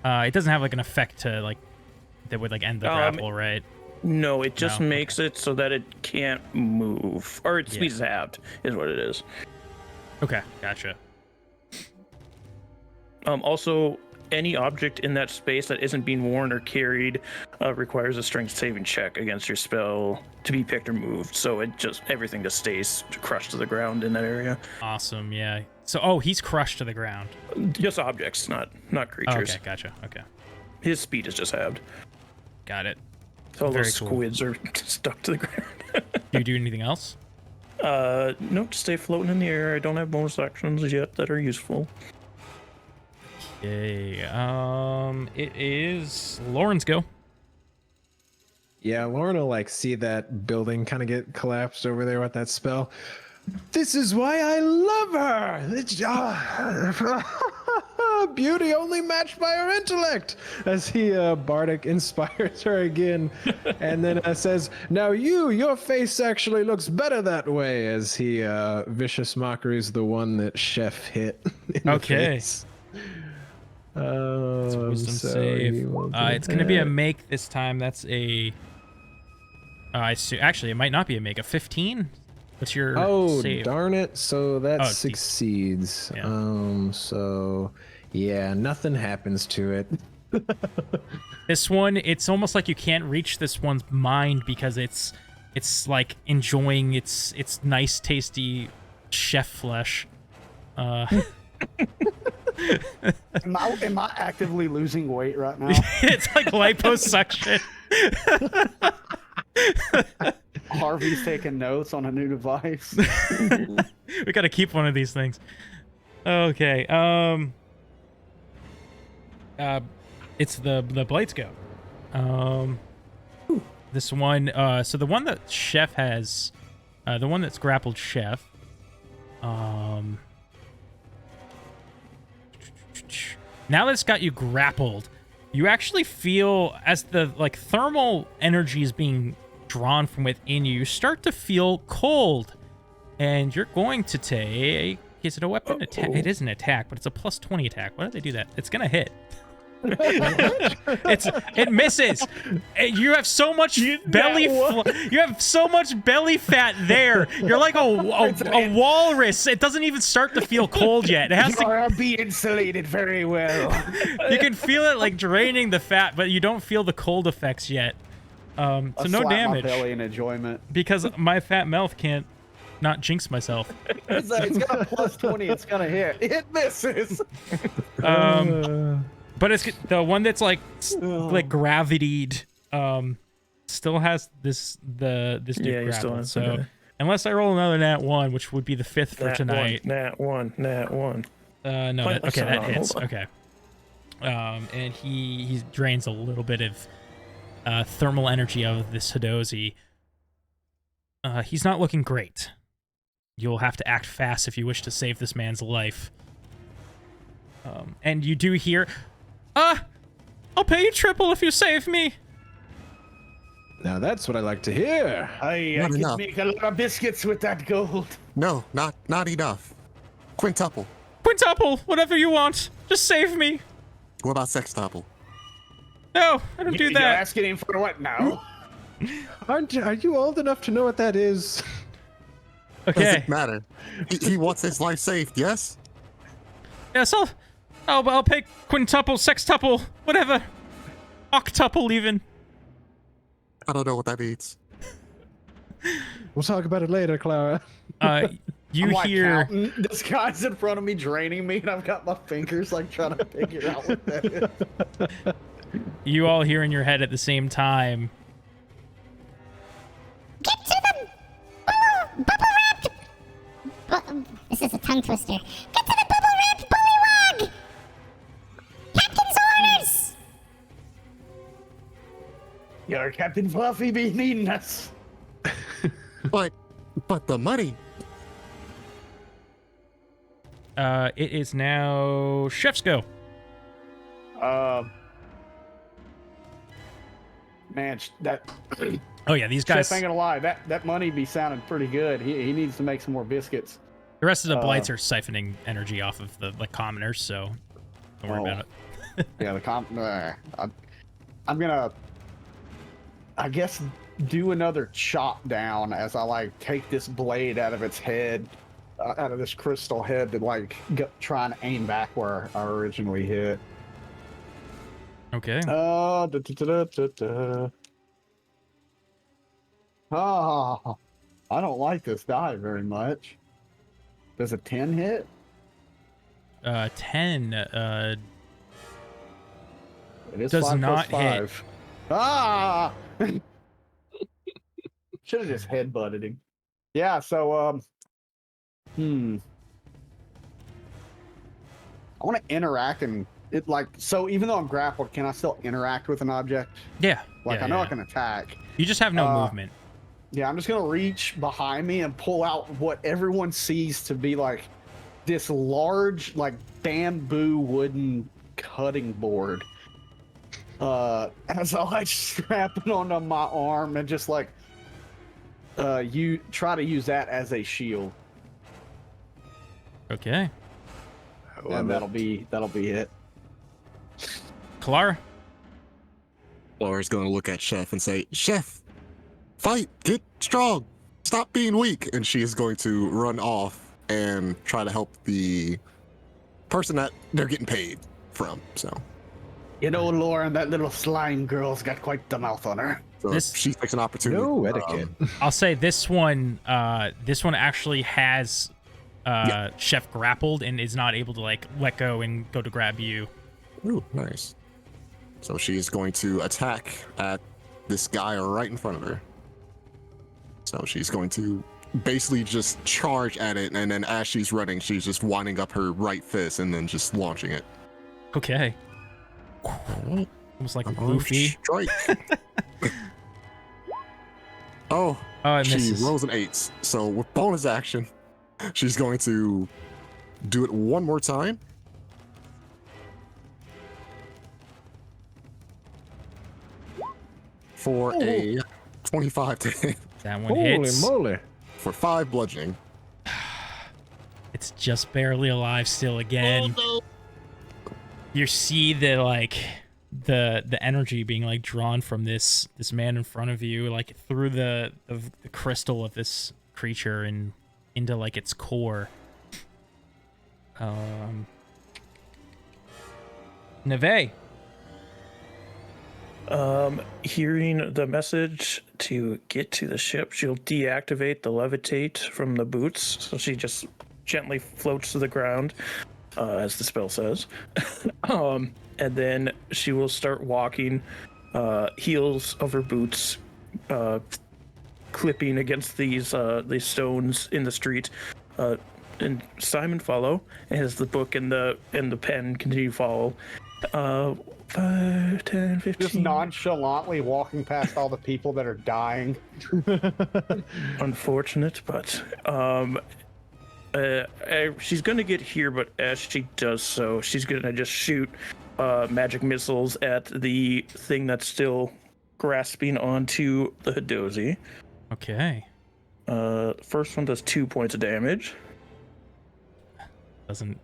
it doesn't have like an effect to like that would like end the grapple, right? No, it just No, makes it so that it can't move, or its Yeah. speed is halved, is what it is. Okay, gotcha. Also, any object in that space that isn't being worn or carried requires a strength saving check against your spell to be picked or moved. So everything just stays crushed to the ground in that area. Awesome, yeah. So, he's crushed to the ground. Just objects, not Oh, creatures. okay, gotcha. Okay, His speed is just halved. got it. So all Very those cool. squids are stuck to the ground. Do you do anything else? No, just stay floating in the air. I don't have bonus actions yet that are useful. Okay, it is Lauren's go. Yeah, Lauren will like see that building kind of get collapsed over there with that spell. This is why I love her. Beauty only matched by her intellect. As he Bardic inspires her again, and then says, "Now your face actually looks better that way." As he vicious mockeries the one that Chef hit. In the Okay. face. It's a wisdom so save. he will do It's going to be a that. make this time. That's a. Actually, it might not be a make. A 15. What's your Oh, save? darn it. So that Oh, it's succeeds. Yeah. So yeah, nothing happens to it. This one, it's almost like you can't reach this one's mind because it's like enjoying its nice, tasty chef flesh. Am I actively losing weight right now? It's like liposuction. Harvey's taking notes on a new device. We gotta keep one of these things. Okay. It's the blights go. This one. So the one that Chef has, the one that's grappled Chef. Now that it's got you grappled, you actually feel as the thermal energy is being drawn from within you. You start to feel cold, and you're going to take. Is it a weapon attack? It is an attack, but it's a plus 20 attack. Why did they do that? It's gonna hit. It misses. You have so much belly. You have so much belly fat there. You're like a walrus. It doesn't even start to feel cold yet. It has to be insulated very well. You can feel it like draining the fat, but you don't feel the cold effects yet. So no damage. My belly in enjoyment. Because my fat mouth can't not jinx myself. It's got a plus 20. It's gonna hit. It misses. But it's the one that's like gravitied. Still has this dude grappled. So okay. Unless I roll another nat 1, which would be the 5th for tonight. Nat one. No, that hits. Okay. And he drains a little bit of thermal energy out of this Hidozi. He's not looking great. You'll have to act fast if you wish to save this man's life. And you do hear, I'll pay you triple if you save me. Now that's what I like to hear. I can make a lot of biscuits with that gold. No, not enough. Quintuple. Quintuple, whatever you want. Just save me. What about sextuple? No, I don't do You're that. asking him for what now? Are you old enough to know what that is? Okay. Doesn't matter. He wants his life saved, yes? Yes, I'll pay quintuple, sextuple, whatever. Octuple even. I don't know what that means. We'll talk about it later, Clara. You I'm hear counting. This guy's in front of me draining me, and I've got my fingers trying to figure out what that is. You all hear in your head at the same time. Get to the bubble wrap. This is a tongue twister. Get to the bubble wrap bullywog. Captain's orders. Your Captain Fluffy be needing us. But the money. It is now Chef's go. Man, that. Oh yeah, these guys. Chef ain't gonna lie, that money be sounding pretty good. He needs to make some more biscuits. The rest of the blights are siphoning energy off of the commoners, so don't worry about it. Yeah, I'm gonna, I guess, do another chop down as I take this blade out of its head, out of this crystal head to try and aim back where I originally hit. Okay. I don't like this die very much. Does a 10 hit? 10 It is does 5 not plus hit. 5. Should have just headbutted him. Yeah, so I want to interact and so even though I'm grappled, can I still interact with an object? Yeah. I know I can attack. You just have no movement. Yeah, I'm just gonna reach behind me and pull out what everyone sees to be this large bamboo wooden cutting board. As I strap it onto my arm and just you try to use that as a shield. Okay. And that'll be it. Clara? Laura's going to look at Chef and say, Chef, fight, get strong, stop being weak. And she is going to run off and try to help the person that they're getting paid from. So, Lauren, that little slime girl's got quite the mouth on her. so she takes an opportunity. No etiquette. I'll say this one actually has Chef grappled and is not able to let go and go to grab you. Ooh, nice. So she's going to attack at this guy right in front of her. So she's going to basically just charge at it, and then as she's running, she's just winding up her right fist and then just launching it. Okay. Almost like a goofy. Strike. Oh, it she misses. rolls an 8. So with bonus action, she's going to do it one more time. For a 25 to hit. That one Holy hits. moly. For 5 bludgeoning. It's just barely alive still again. Oh, You see the energy being like drawn from this man in front of you, like through the crystal of this creature and into like its core. Neve. Hearing the message to get to the ship, she'll deactivate the levitate from the boots, so she just gently floats to the ground, as the spell says. And then she will start walking, heels of her boots, clipping against these stones in the street. And Simon follow, as the book and the pen continue to follow. 5, 10, 15. Just nonchalantly walking past all the people that are dying. Unfortunate, but she's gonna get here, but as she does so, she's gonna just shoot magic missiles at the thing that's still grasping onto the Hidozi. Okay. First one does 2 points of damage.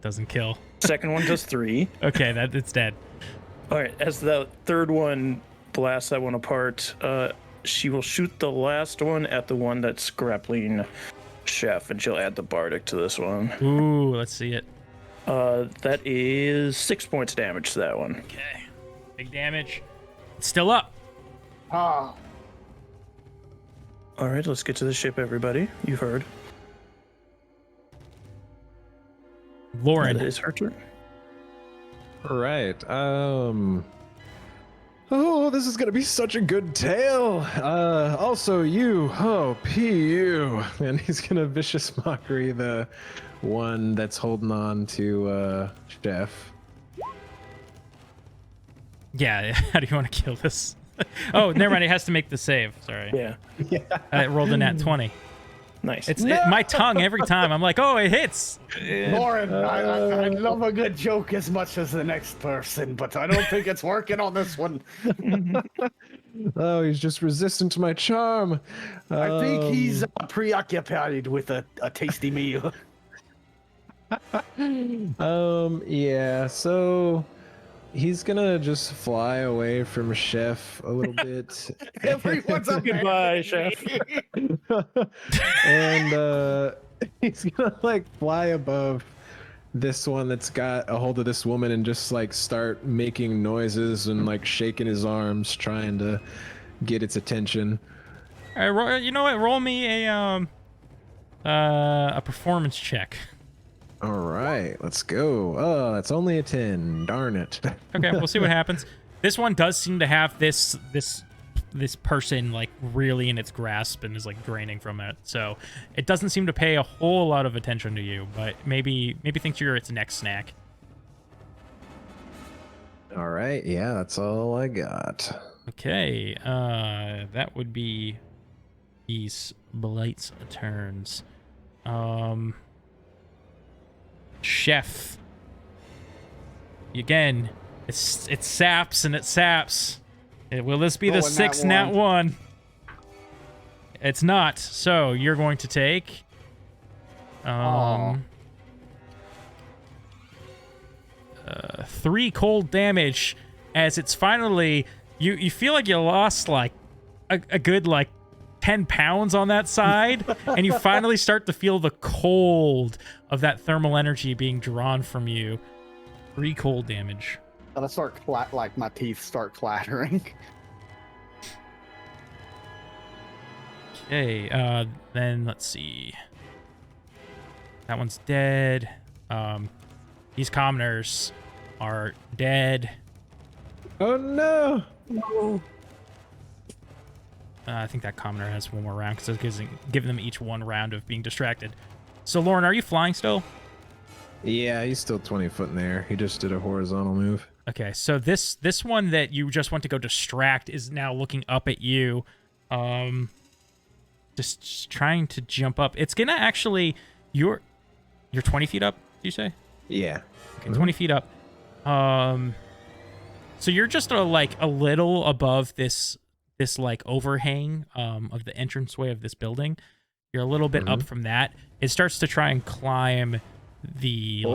Doesn't kill. Second one does 3. Okay, it's dead. All right, as the third one blasts that one apart, she will shoot the last one at the one that's grappling Chef, and she'll add the Bardic to this one. Ooh, let's see it. That is 6 points of damage to that one. Okay. Big damage. It's still up. Ah, All right, let's get to the ship, everybody. You've heard. Lauren. That is her turn. All right. Oh, this is gonna be such a good tale. Also you, PU, and he's gonna vicious mockery the one that's holding on to Chef. Yeah, how do you want to kill this? Oh, never mind. It has to make the save. Sorry. Yeah. I rolled a nat 20. Nice. It's my tongue every time. I'm like, oh, it hits. Lauren, I love a good joke as much as the next person, but I don't think it's working on this one. Oh, he's just resistant to my charm. I think he's preoccupied with a tasty meal. Yeah, so he's gonna just fly away from Chef a little bit. Everyone's a Goodbye, Chef. And he's gonna like fly above this one that's got a hold of this woman and just like start making noises and like shaking his arms, trying to get its attention. All right, you know what? Roll me a performance check. All right, let's go. Oh, that's only a 10. Darn it. Okay, we'll see what happens. This one does seem to have this person like really in its grasp and is like draining from it. So it doesn't seem to pay a whole lot of attention to you, but maybe thinks you're its next snack. All right, yeah, that's all I got. Okay, that would be these blights turns. Chef. Again, it saps and it saps. Will this be the Rolling sixth nat nat one? It's not. So you're going to take 3 cold damage as it's finally you feel like you lost like a good like 10 pounds on that side, and you finally start to feel the cold of that thermal energy being drawn from you. 3 cold damage. I start like my teeth start clattering. Okay, then let's see. That one's dead. These commoners are dead. Oh no! I think that commoner has one more round because it's giving them each 1 round of being distracted. So, Lauren, are you flying still? Yeah, he's still 20 foot in the air. He just did a horizontal move. Okay, so this one that you just went to go distract is now looking up at you, just trying to jump up. It's gonna actually you're 20 feet up. Did you say? Yeah. Okay, 20 feet up. So you're just a little above this like overhang of the entranceway of this building. You're a little bit up from that. It starts to try and climb the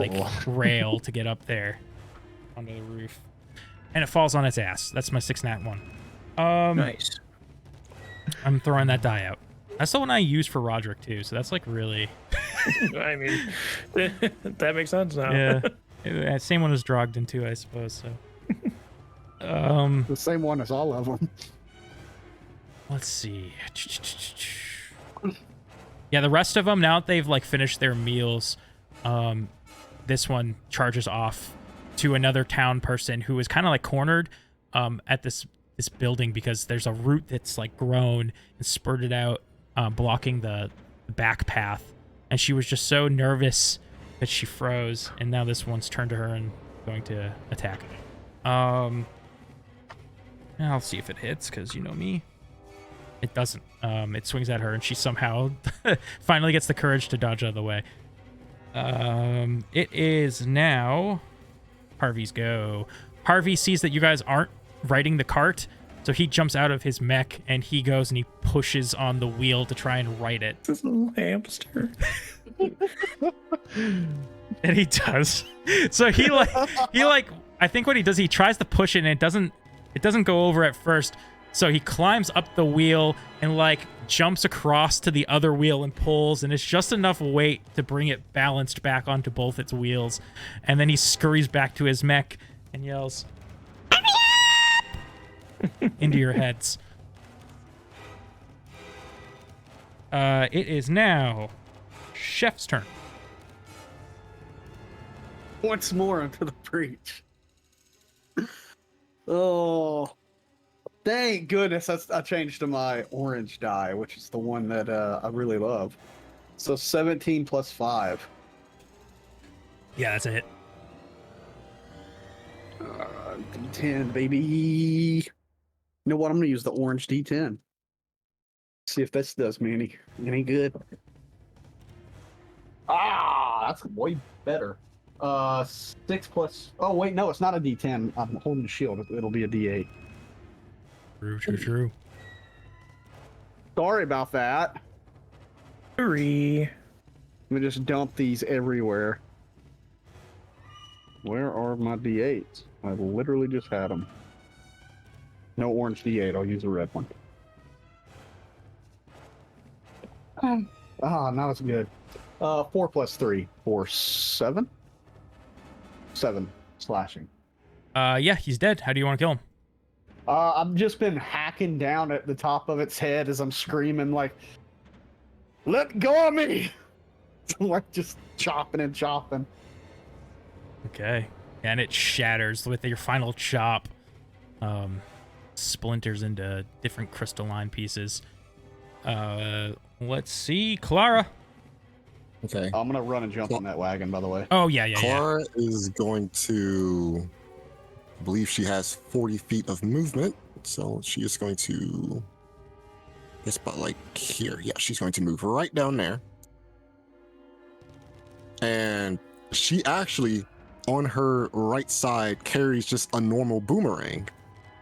rail to get up there onto the roof, and it falls on its ass. That's my 6 nat 1. Nice. I'm throwing that die out. That's the one I use for Roderick too, so that's like really I mean, that makes sense now. yeah. Same one as Drogden too, I suppose. So The same one as all of them. let's see. Yeah, the rest of them, now that they've like finished their meals, this one charges off to another town person who is kind of like cornered at this building because there's a root that's like grown and spurted out, blocking the back path, and she was just so nervous that she froze, and now this one's turned to her and going to attack. I'll see if it hits, because you know me. It doesn't. It swings at her, and she somehow finally gets the courage to dodge out of the way. It is now Harvey's go. Harvey sees that you guys aren't riding the cart, so he jumps out of his mech, and he goes and he pushes on the wheel to try and right it. This little hamster. And he does. So he I think what he does, he tries to push it, and it doesn't go over at first. So he climbs up the wheel and like jumps across to the other wheel and pulls, and it's just enough weight to bring it balanced back onto both its wheels. And then he scurries back to his mech and yells, into your heads. It is now Chef's turn. Once more into the breach. Oh, thank goodness I changed to my orange die, which is the one that I really love. So 17 plus 5. Yeah, that's a hit. D10, baby. You know what? I'm going to use the orange D10. See if this does me any good. Ah, that's way better. 6 plus... Oh, wait, no, it's not a D10. I'm holding the shield. It'll be a D8. True. Sorry about that. 3. Let me just dump these everywhere. Where are my D8s? I literally just had them. No orange D8. I'll use a red one. Now it's good. 4 plus 3. 4, 7? 7 slashing. Yeah, he's dead. How do you want to kill him? I've just been hacking down at the top of its head as I'm screaming like, "Let go of me!" I'm like just chopping and chopping. Okay. And it shatters with your final chop. Splinters into different crystalline pieces. Let's see. Clara. Okay. I'm gonna run and jump on that wagon, by the way. Oh, yeah. Clara is going to... I believe she has 40 feet of movement, so she is going to... It's about like here. Yeah, she's going to move right down there. And she actually, on her right side, carries just a normal boomerang.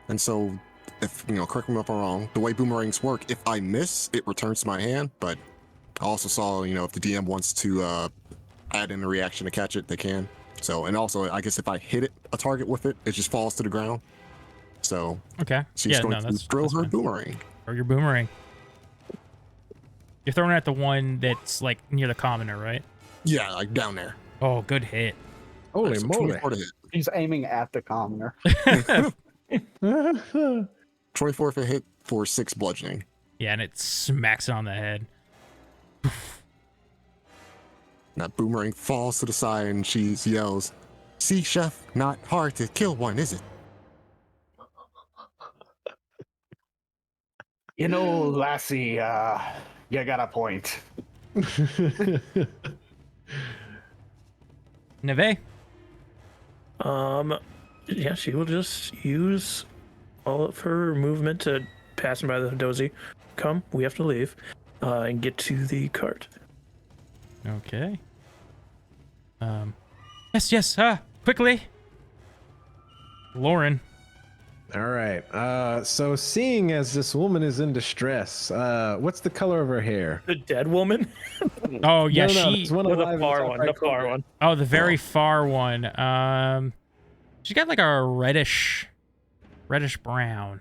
And so, if, correct me if I'm wrong, the way boomerangs work, if I miss, it returns to my hand. But I also saw, if the DM wants to add in a reaction to catch it, they can. So, and also, I guess if I hit a target with it, it just falls to the ground. So, Okay. she's going to throw her fine. boomerang. Or your boomerang. You're throwing it at the one that's like near the commoner, right? Yeah, like down there. Oh, good hit. Holy So moly. 24 to hit. He's aiming at the commoner. 24 for hit for 6 bludgeoning. Yeah, and it smacks it on the head. That boomerang falls to the side and she yells, "See, chef, not hard to kill one, is it?" You know, lassie, you got a point. Neve? Yeah, she will just use all of her movement to pass him by the dozy. Come, we have to leave, and get to the cart. Okay. Yes, quickly. Lauren. All right. So seeing as this woman is in distress, what's the color of her hair? The dead woman? Oh, yeah, No, she... there's one Or the alive in far top one, right the far corner. one. Oh, the very far one. She's got like a reddish brown.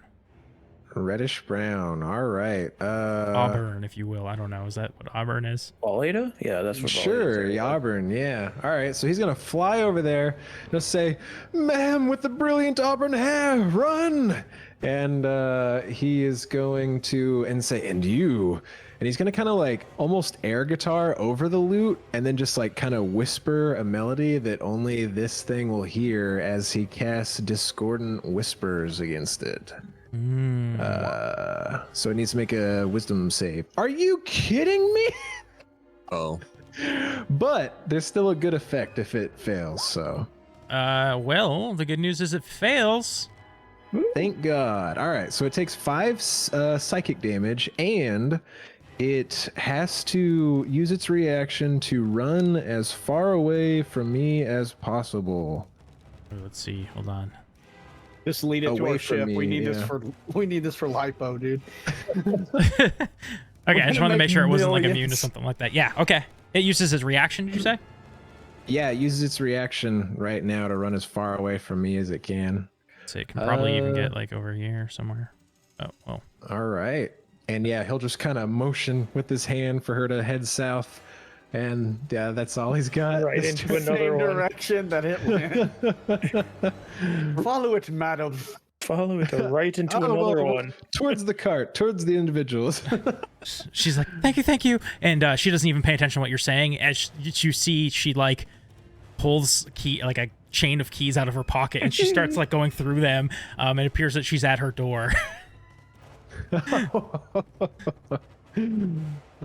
Reddish brown. All right. Auburn, if you will. I don't know. Is that what auburn is? Balada? Yeah, that's what Sure, Balada is. Auburn, yeah. All right, so he's gonna fly over there and he'll say, "Ma'am with the brilliant auburn hair, run!" And he is going to say, "And you," and he's gonna kind of like almost air guitar over the lute, and then just like kind of whisper a melody that only this thing will hear as he casts discordant whispers against it. So it needs to make a wisdom save. Are you kidding me? Oh. But there's still a good effect if it fails, so. Well, the good news is it fails. Thank God. All right, so it takes 5 psychic damage, and it has to use its reaction to run as far away from me as possible. Let's see. Hold on. Just lead it to Away our from ship. me, we need this yeah. for lipo, dude. Okay, I just wanted to make sure it wasn't like immune to millions. something like that. Yeah, okay. It uses its reaction, did you say? Yeah, it uses its reaction right now to run as far away from me as it can. So it can probably even get like over here somewhere. Oh, well. All right. And yeah, he'll just kind of motion with his hand for her to head south. And yeah, that's all he's got. Right This into another Same one. direction that it went. Follow it, madam. Follow it right into Oh, another well, one. towards the cart, towards the individuals. She's like, thank you. And she doesn't even pay attention to what you're saying. As you see, she like pulls like a chain of keys out of her pocket and she starts like going through them. It appears that she's at her door.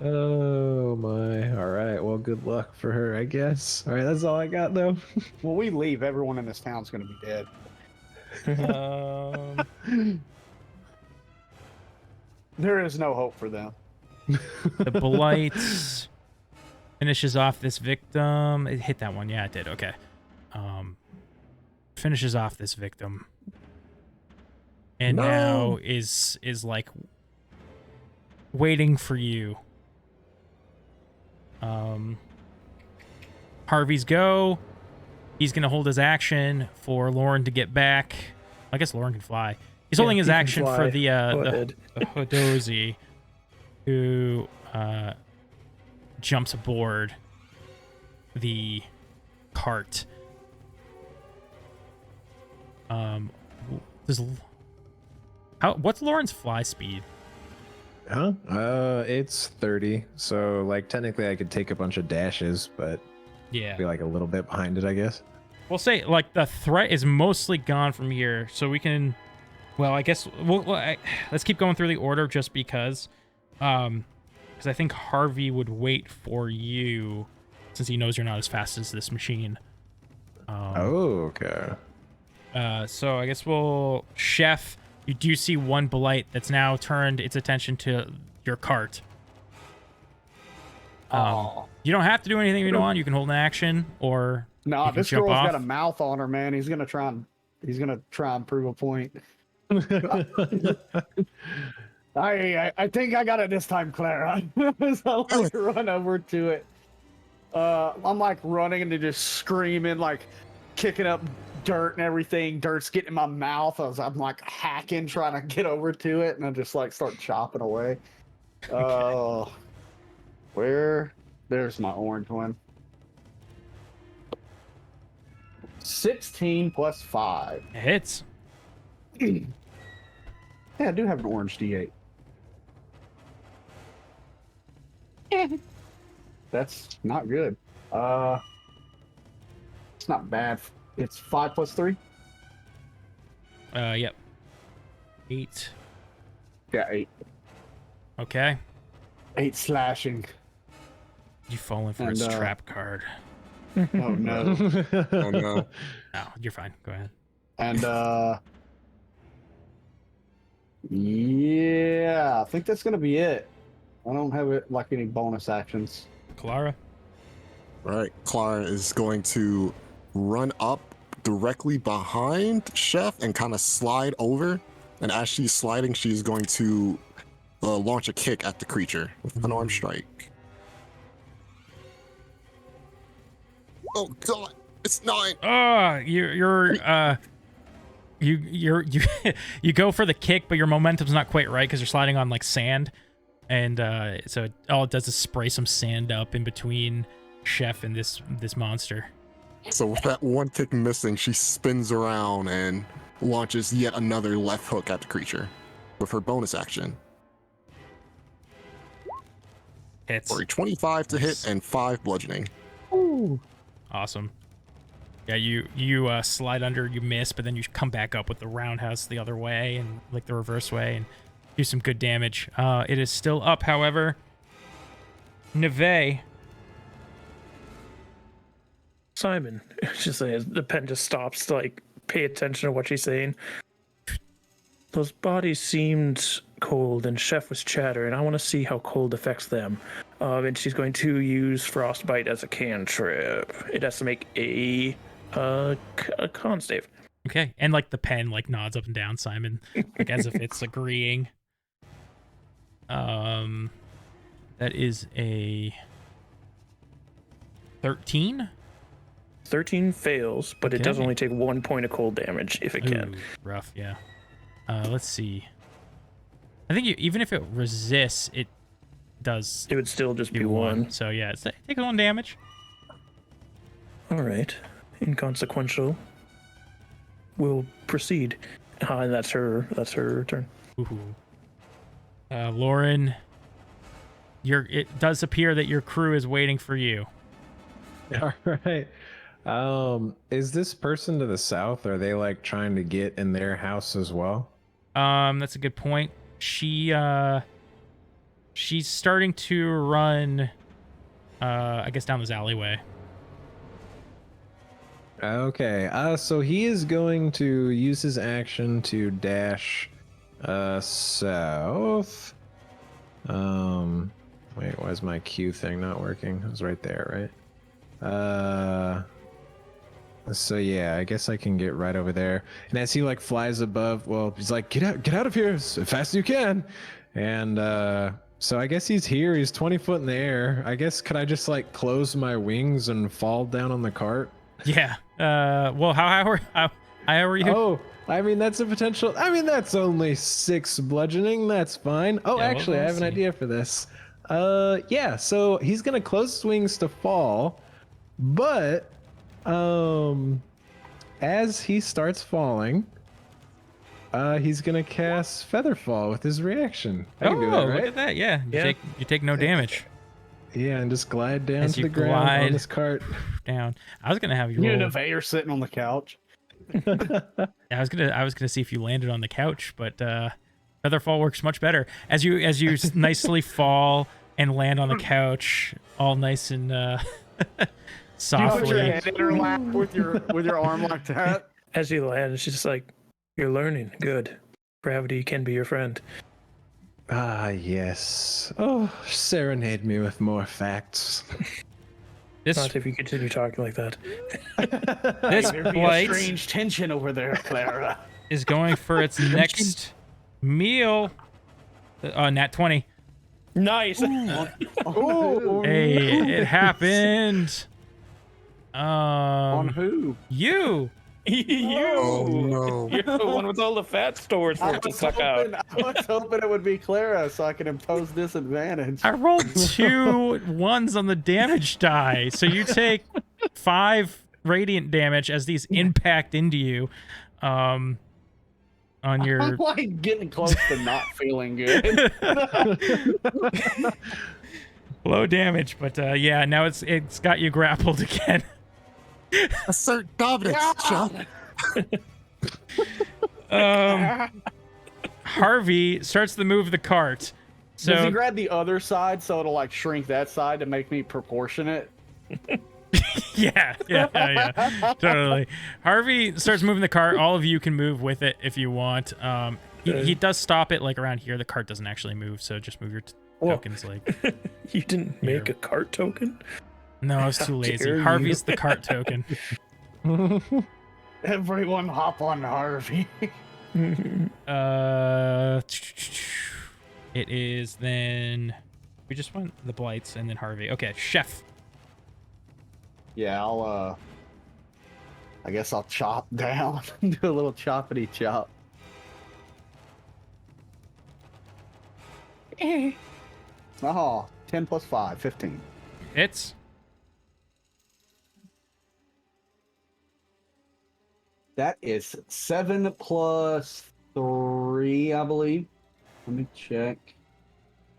Oh my. All right. Well, good luck for her, I guess. All right. That's all I got, though. When we leave, everyone in this town's gonna be dead. There is no hope for them. The blights finishes off this victim. It hit that one. Yeah, it did. Okay. Finishes off this victim. And now is like waiting for you. Harvey's go. He's going to hold his action for Lauren to get back. I guess Lauren can fly. He's holding his he can action fly. for the Go ahead. Hodozi, who jumps aboard the cart. What's Lauren's fly speed? Huh? It's 30. So, like, technically I could take a bunch of dashes, but Yeah. be like a little bit behind it, I guess. We'll say, like, the threat is mostly gone from here, so we can... Well, I guess... let's keep going through the order just because. Because I think Harvey would wait for you, since he knows you're not as fast as this machine. Oh, okay. So I guess we'll... Chef, you do see one blight that's now turned its attention to your cart. You don't have to do anything if you don't want. You can hold an action, or Nah, you can this jump girl's off. got a mouth on her, man. He's gonna try and prove a point. I think I got it this time, Clara. So I like run over to it. I'm like running and just screaming, like kicking up dirt and everything. Dirt's getting in my mouth as I'm like hacking, trying to get over to it, and I just like start chopping away. There's my orange one. 16 plus 5. It hits. Yeah, I do have an orange D8. That's not good. It's not bad. It's 5 plus 3? Yep. 8. Yeah, 8. Okay. 8 slashing. You fallen for its trap card. Oh no. Oh no. No, you're fine. Go ahead. And yeah, I think that's gonna be it. I don't have it like any bonus actions. Clara? All right, Clara is going to run up directly behind Chef and kind of slide over. And as she's sliding, she's going to launch a kick at the creature with an arm strike. Oh God, it's 9. Oh, you go for the kick, but your momentum's not quite right because you're sliding on like sand, and so all it does is spray some sand up in between Chef and this monster. So with that one kick missing, she spins around and launches yet another left hook at the creature with her bonus action. Hits. For a 25 to hit and 5 bludgeoning. Ooh. Awesome. Yeah, you slide under, you miss, but then you come back up with the roundhouse the other way and like the reverse way and do some good damage. It is still up, however. Neve. Simon, just saying, the pen just stops to like pay attention to what she's saying. Those bodies seemed cold, and Chef was chattering. I want to see how cold affects them. And she's going to use Frostbite as a cantrip. It has to make a con save. Okay, and like the pen like nods up and down, Simon, like as if it's agreeing. That is a 13. 13 fails, but it does only take 1 point of cold damage if it can. Ooh, rough, yeah. Let's see. I think even if it resists, it does. It would still just be do 1. So yeah, it takes 1 damage. All right, inconsequential. We'll proceed. And that's her turn. Ooh. Lauren, it does appear that your crew is waiting for you. All right. Is this person to the south? Are they like trying to get in their house as well? That's a good point. She's starting to run, I guess down this alleyway. Okay. So he is going to use his action to dash south. Wait, why is my Q thing not working? It was right there, right? So yeah, I guess I can get right over there. And as he like flies above, well, he's like, get out of here as fast as you can. And so I guess he's here. He's 20 foot in the air. I guess could I just like close my wings and fall down on the cart? Yeah. Well, how are you? Oh, I mean that's a potential. I mean that's only 6 bludgeoning. That's fine. Oh, Yeah, actually, we'll I have an see. idea for this. Yeah. So he's gonna close his wings to fall, but as he starts falling, he's gonna cast Featherfall with his reaction. I can do that, right? Look at that. Yeah. You take no damage. Yeah, and just glide down As to you the ground glide on this cart. down. I was gonna have you You roll. and Nevaeh are sitting on the couch. I was gonna see if you landed on the couch, but Featherfall works much better. As you nicely fall and land on the couch, all nice and You softly. put your head in her lap with your arm like that. As you land, she's just like, "You're learning. Good. Gravity can be your friend." Ah, yes. Oh, serenade me with more facts. This Not if you continue talking like that. this There'd be a blight strange tension over there, Clara. is going for its next meal. Nat 20. Nice. Oh, Hey, it happened. on who? You. Oh no. You're the one with all the fat stores for it to suck out. I was hoping it would be Clara so I could impose disadvantage. I rolled 2 1s on the damage die, so you take 5 radiant damage as these impact into you. On your I'm like getting close to not feeling good. low damage, but yeah, now it's got you grappled again. Assert dominance, Chef. Harvey starts to move the cart, Does he So grab the other side so it'll like shrink that side to make me proportionate? yeah, totally. Harvey starts moving the cart. All of you can move with it if you want. He does stop it like around here. The cart doesn't actually move, so just move your tokens like. You didn't make a cart token? No, I was too lazy. dare Harvey's the cart token. Everyone hop on Harvey. It is then. We just went the blights and then Harvey. Okay, chef. Yeah, I guess I'll chop down. Do a little choppity chop. Oh, 10 plus 5, 15. It's. That is 7 plus 3, I believe. Let me check.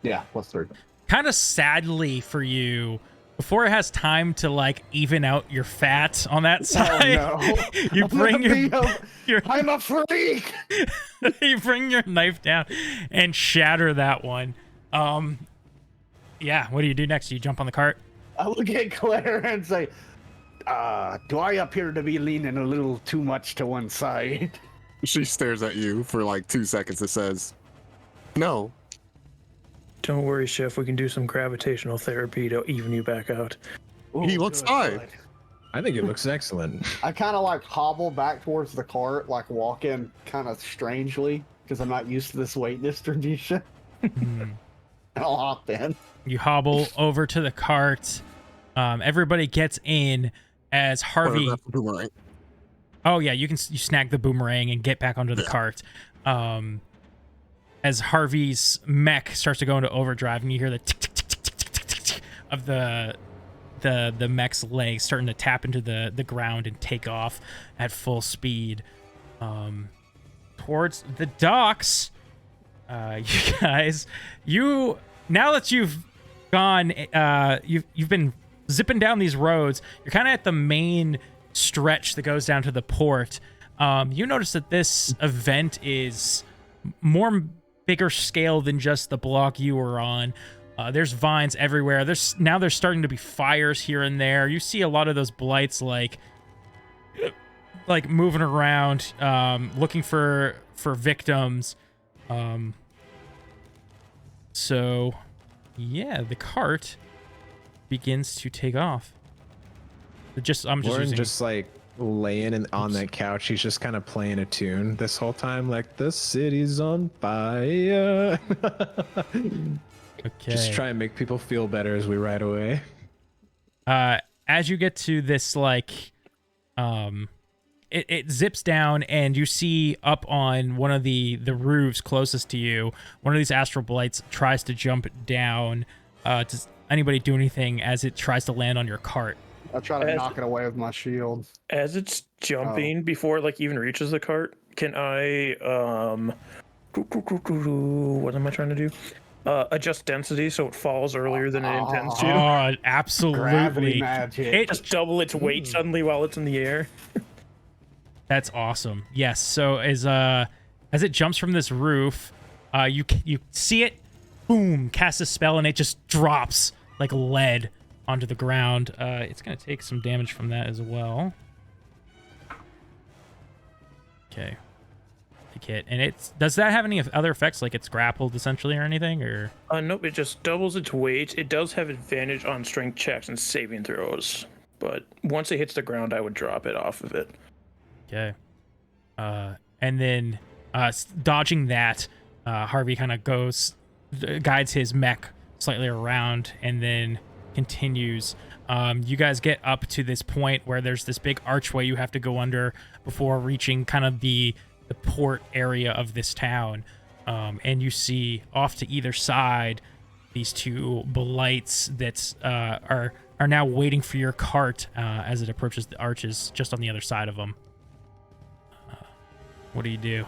Yeah, plus 3. Kind of sadly for you, before it has time to like even out your fat on that side, no. you bring your I'm a freak! you bring your knife down and shatter that one. Yeah, what do you do next? Do you jump on the cart? I look at Claire and say, do I appear to be leaning a little too much to one side? She stares at you for like 2 seconds and says, "No." Don't worry, Chef. We can do some gravitational therapy to even you back out. Ooh, He looks good, fine. good. I think it looks excellent. I kind of like hobble back towards the cart, like walking kind of strangely because I'm not used to this weight distribution. And I'll hop in. You hobble over to the cart. Everybody gets in as Harvey. Boomerang. Oh yeah, you snag the boomerang and get back onto the cart. As Harvey's mech starts to go into overdrive, and you hear the tick tick tick tick tick tick tick tick of the mech's legs starting to tap into the ground and take off at full speed towards the docks. You guys, now that you've gone, you've been zipping down these roads. You're kind of at the main stretch that goes down to the port. You notice that this event is more bigger scale than just the block you were on. There's vines everywhere. There's starting to be fires here and there. You see a lot of those blights like moving around, looking for victims. So yeah, the cart begins to take off. I'm just Lauren using just like laying on that couch. He's just kind of playing a tune this whole time, like the city's on fire. okay. Just try and make people feel better as we ride away. As you get to this, like, it zips down, and you see up on one of the roofs closest to you, one of these astral blights tries to jump down. Does anybody do anything as it tries to land on your cart? I'll try to knock it away with my shield. As it's jumping, before it like even reaches the cart, can I what am I trying to do? Adjust density so it falls earlier than it intends to. Oh, absolutely. Gravity magic. Just double its weight suddenly while it's in the air. That's awesome. Yes. So as it jumps from this roof, you see it, boom, cast a spell, and it just drops like lead onto the ground. It's gonna take some damage from that as well. Okay. Take it. And does that have any other effects, like it's grappled essentially or anything, or? Nope, it just doubles its weight. It does have advantage on strength checks and saving throws, but once it hits the ground, I would drop it off of it. Okay. And then dodging that, Harvey kind of guides his mech slightly around and then continues. You guys get up to this point where there's this big archway you have to go under before reaching kind of the port area of this town. And you see off to either side these two blights that are now waiting for your cart as it approaches the arches just on the other side of them. What do you do?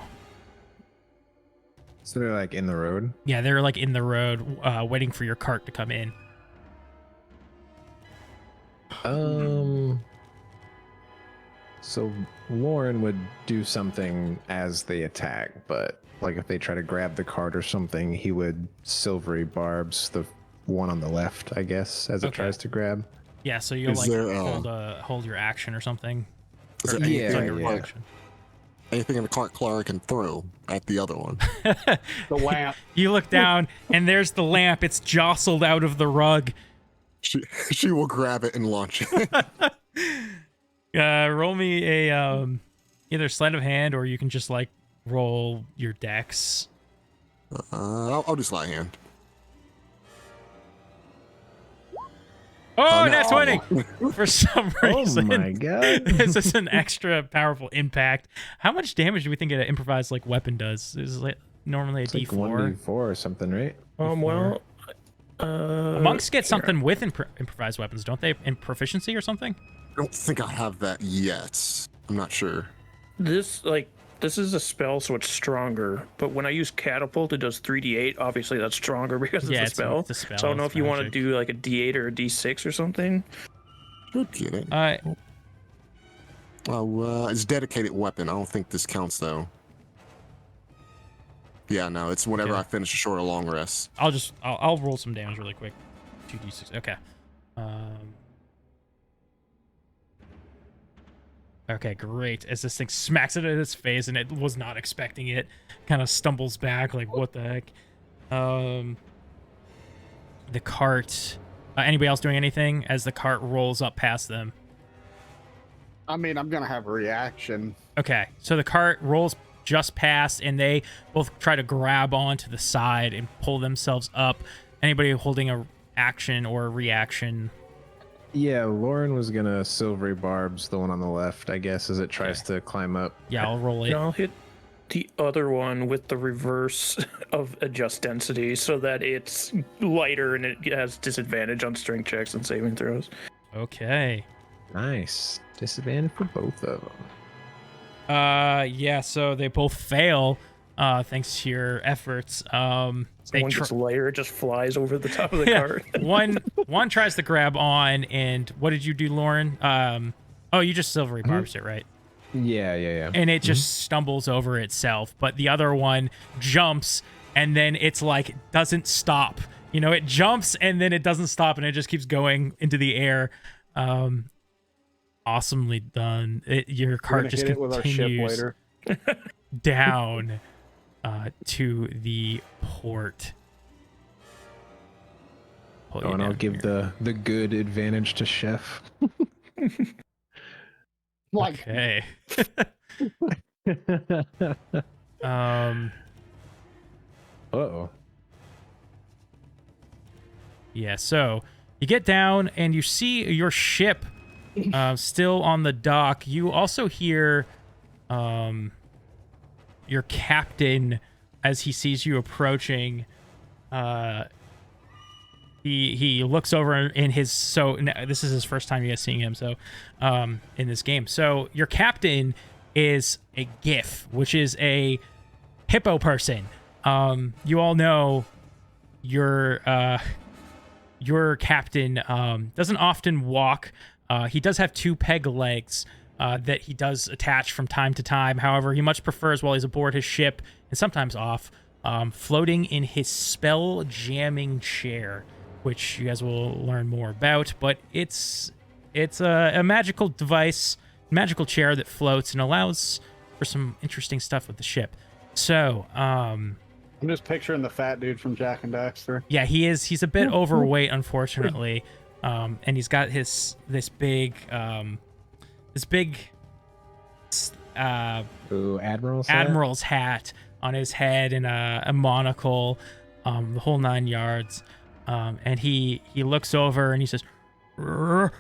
So they're like in the road? Yeah, they're like in the road, waiting for your cart to come in. So Lauren would do something as they attack, but like if they try to grab the cart or something, he would silvery barbs the one on the left, I guess, as it Okay. tries to grab. Yeah, so you'll Is like there, hold your action or something. Is Or there Yeah, it's like a anything, yeah. reaction. anything in the cart Clara can throw at the other one? The lamp. You look down and there's the lamp. It's jostled out of the rug. She will grab it and launch it. Roll me a either sleight of hand or you can just like roll your dex. I'll do sleight of hand. Oh, no. that's 20 for some reason. Oh my god. This is an extra powerful impact. How much damage do we think an improvised like weapon does? Is it normally a It's like D4? 1d4 or something, right? Well, Monks get something with improvised weapons, don't they? In proficiency or something? I don't think I have that yet. I'm not sure. this is a spell, so it's stronger. But when I use catapult, it does 3d8. Obviously, that's stronger because it's Yeah, a it's spell. a spell, So I don't know it's if you want to magic. do like a d8 or a d6 or something. Should get it. It's dedicated weapon. I don't think this counts though. Yeah, no, it's whenever Okay. I finish a short or long rest. I'll roll some damage really quick. 2d6. Okay. Okay, great. As this thing smacks it in its face and it was not expecting it, kind of stumbles back like, what the heck? The cart. Anybody else doing anything as the cart rolls up past them? I mean, I'm gonna have a reaction. Okay, so the cart rolls just past and they both try to grab onto the side and pull themselves up. Anybody holding a action or a reaction? Yeah, Lauren was gonna silvery barbs the one on the left, I guess, as it tries to climb up. Yeah, I'll roll it. And I'll hit the other one with the reverse of adjust density so that it's lighter and it has disadvantage on strength checks and saving throws. Okay. Nice. Disadvantage for both of them. Yeah, so they both fail, thanks to your efforts. They One gets lighter, it just flies over the top of the cart. one tries to grab on, and what did you do, Lauren? Oh, you just silvery barbs it, right? Yeah. And it just stumbles over itself, but the other one jumps, and then it's like doesn't stop. You know, it jumps and then it doesn't stop, and it just keeps going into the air. Awesomely done. Your We're cart gonna just hit it with our ship continues later. down to the port. Pull you Oh, and I'll down give here. the good advantage to Chef. Like, Okay. Uh-oh. Yeah, so you get down and you see your ship still on the dock. You also hear your captain as he sees you approaching. He looks over in his this is his first time you guys seeing him in this game. So your captain is a GIF, which is a hippo person. You all know your captain doesn't often walk. He does have two peg legs that he does attach from time to time. However, he much prefers while he's aboard his ship and sometimes off, floating in his spell jamming chair, which you guys will learn more about. But it's a magical device, magical chair that floats and allows for some interesting stuff with the ship. So, I'm just picturing the fat dude from Jack and Daxter. yeah, he's a bit overweight, unfortunately, and he's got this big Ooh, Admiral's hat? admiral's hat on his head and a monocle, the whole 9 yards. And he looks over and he says, We're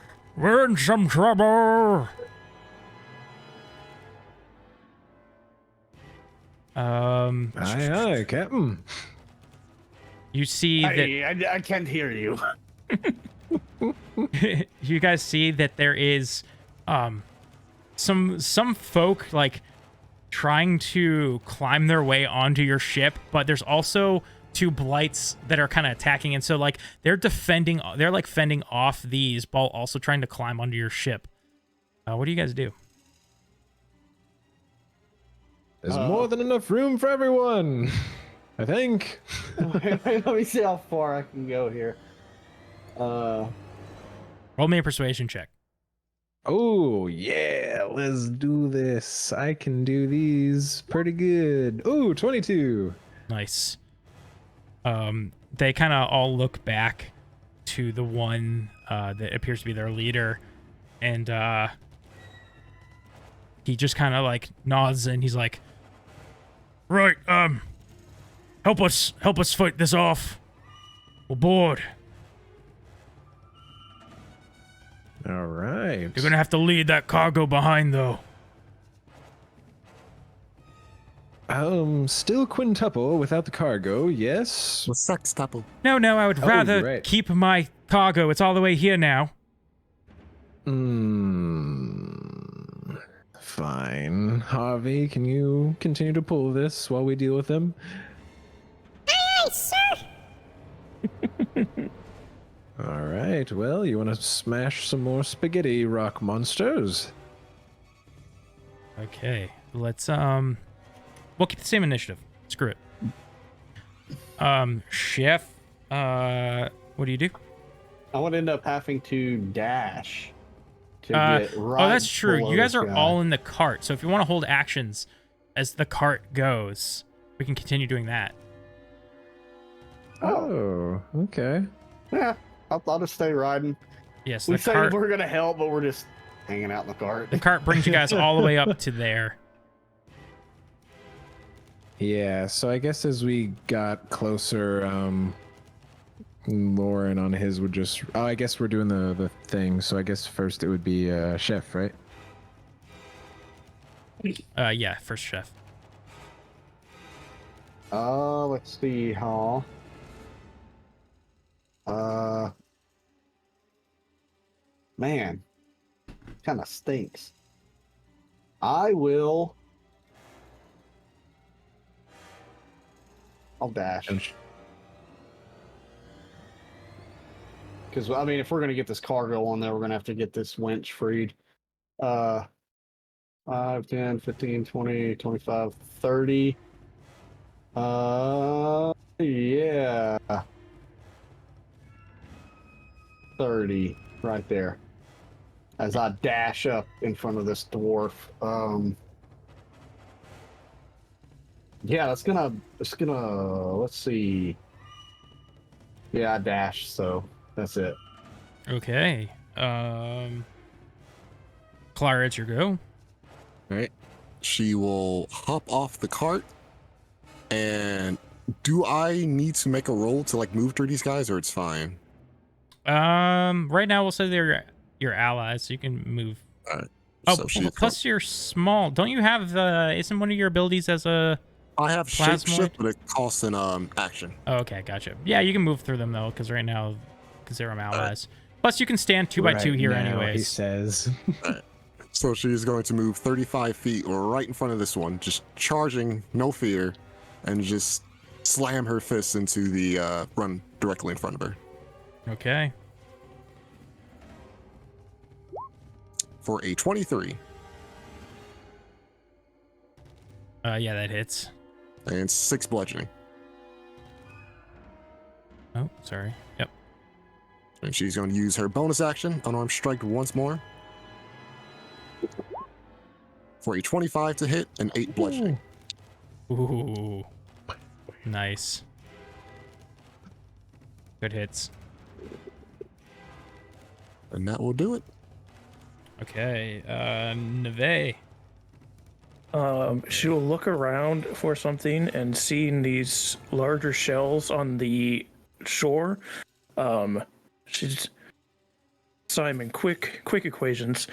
in some trouble. Aye, Captain. You see that I can't hear you. you guys see that there is some folk like trying to climb their way onto your ship, but there's also two blights that are kind of attacking, and so like they're fending off these while also trying to climb onto your ship. What do you guys do? There's more than enough room for everyone, I think. Let me see how far I can go here. Roll me a persuasion check. Oh, yeah, let's do this. I can do these pretty good. Oh, 22. Nice. They kind of all look back to the one that appears to be their leader, and he just kind of like nods and he's like, "Right, help us fight this off. We're bored. All right. You're gonna have to lead that cargo behind, though." Still quintuple without the cargo, yes. The sextuple. No, I would rather right. keep my cargo. It's all the way here now. Fine. Harvey, can you continue to pull this while we deal with them? Aye, sir. All right, well, you want to smash some more spaghetti rock monsters? Okay, let's we'll keep the same initiative. Screw it. Chef, what do you do? I would end up having to dash to get right. Oh, that's true. below You guys this are guy. all in the cart, so if you want to hold actions as the cart goes, we can continue doing that. Oh, okay. Yeah, I'll just stay riding. Yes, We the say cart. we're gonna help, but we're just hanging out in the cart. The cart brings you guys all the way up to there. Yeah, so I guess as we got closer, Lauren on his would just... Oh, I guess we're doing the thing, so I guess first it would be Chef, right? Yeah, first Chef. Let's see, huh? Man, kind of stinks. I'll dash. Because, I mean, if we're going to get this cargo on there, we're going to have to get this winch freed. 5, 10, 15, 20, 25, 30. Yeah. 30 right there. As I dash up in front of this dwarf. Yeah, it's gonna, let's see. Yeah, I dashed, so that's it. Okay. Clara, it's your go. All right. She will hop off the cart. And do I need to make a roll to like move through these guys, or it's fine? Right now we'll say they're your allies, so you can move. All right. Oh, So she- plus you're small. Don't you have? Isn't one of your abilities as a? I have Plasmoid? shapeshift, but it costs an action. Oh, okay, gotcha. Yeah, you can move through them though, because right now, consider them allies. Plus, you can stand 2 by 2 here, Right now, he anyways. says. So she's going to move 35 feet right in front of this one, just charging, no fear, and just slam her fists into the run directly in front of her Okay. for a 23 Yeah, that hits. and 6 bludgeoning. Oh, sorry. Yep. And she's going to use her bonus action, unarmed strike once more for a 25 to hit and 8 bludgeoning. Ooh. Nice. Good hits. And that will do it. Okay. Neve. She'll look around for something and seeing these larger shells on the shore. She's Simon, quick equations.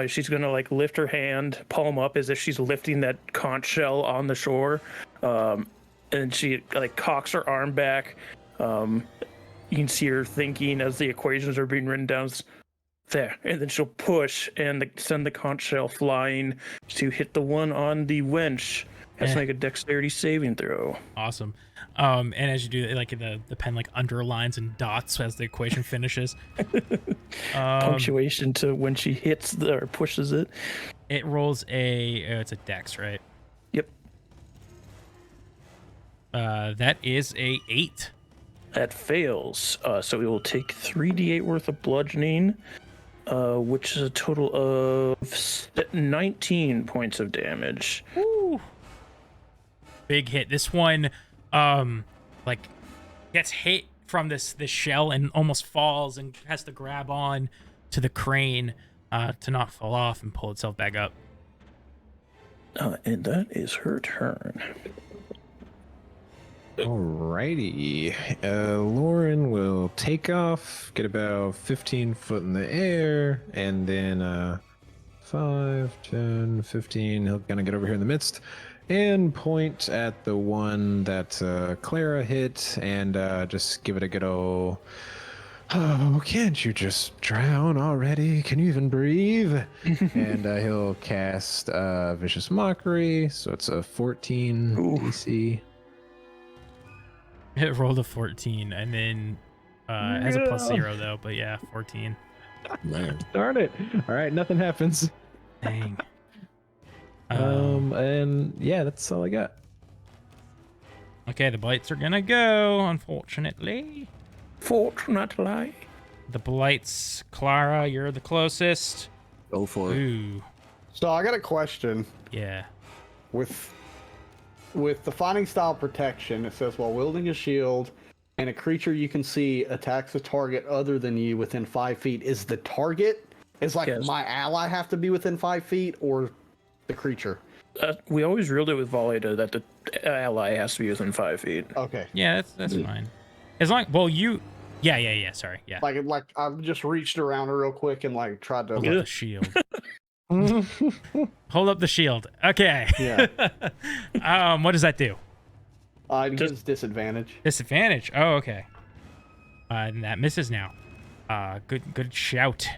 She's gonna like lift her hand, palm up as if she's lifting that conch shell on the shore. And she like cocks her arm back. You can see her thinking as the equations are being written down. There, and then she'll push and send the conch shell flying to hit the one on the winch. Has to make a dexterity saving throw. Awesome. And as you do that, like the pen like underlines and dots as the equation finishes. Punctuation to when she hits or pushes it. It rolls it's a dex, right? Yep. That is a 8. That fails. So we will take 3d8 worth of bludgeoning, which is a total of 19 points of damage. Woo. Big hit. This one, like, gets hit from this shell and almost falls and has to grab on to the crane to not fall off and pull itself back up. And that is her turn. Alrighty. Lauren will take off, get about 15 foot in the air, and then 5, 10, 15. He'll kind of get over here in the midst and point at the one that Clara hit and just give it a good old, oh, can't you just drown already? Can you even breathe? And he'll cast Vicious Mockery, so it's a 14 DC. It rolled a 14, and then it has a +0 though, but yeah, 14. Man. Darn it. All right, nothing happens. Dang. And yeah, that's all I got. Okay, the blights are gonna go, unfortunately. Fortunately. The blights, Clara, you're the closest. Go for it. Ooh, So I got a question. yeah. With the fighting style protection, it says while wielding a shield and a creature you can see attacks a target other than you within 5 feet, is the target, is like Yes. my ally have to be within 5 feet or the creature? We always ruled it with Voleda that the ally has to be within 5 feet. Okay. Yeah, that's fine. As long, well, you, yeah, sorry, yeah. Like I've just reached around real quick and like tried to. Hold up the shield. Hold up the shield. Okay. Yeah. What does that do? It gives disadvantage. Disadvantage. Oh, okay. And that misses now. Good shout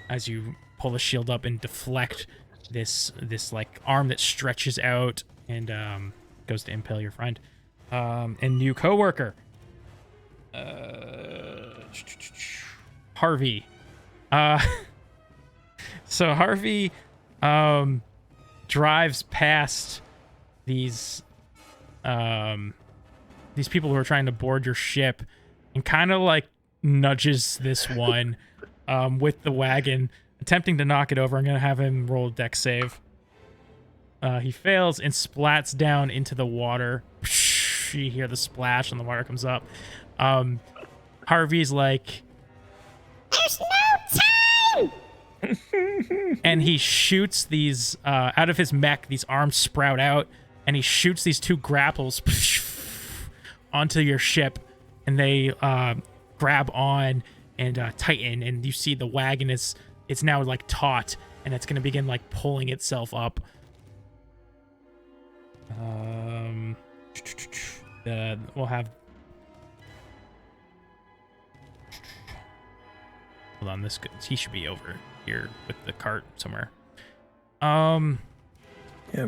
as you pull the shield up and deflect this like arm that stretches out and goes to impale your friend. And new coworker. Harvey. So Harvey drives past these people who are trying to board your ship and kind of like nudges this one with the wagon, attempting to knock it over. I'm going to have him roll a dex save. He fails and splats down into the water. You hear the splash and the water comes up. Harvey's like, There's no time! and he shoots these out of his mech. These arms sprout out, and he shoots these 2 grapples onto your ship, and they grab on and tighten. And you see the wagon it's now like taut, and it's gonna begin like pulling itself up. We'll have. Hold on, he should be over here with the cart somewhere. Yeah, I'm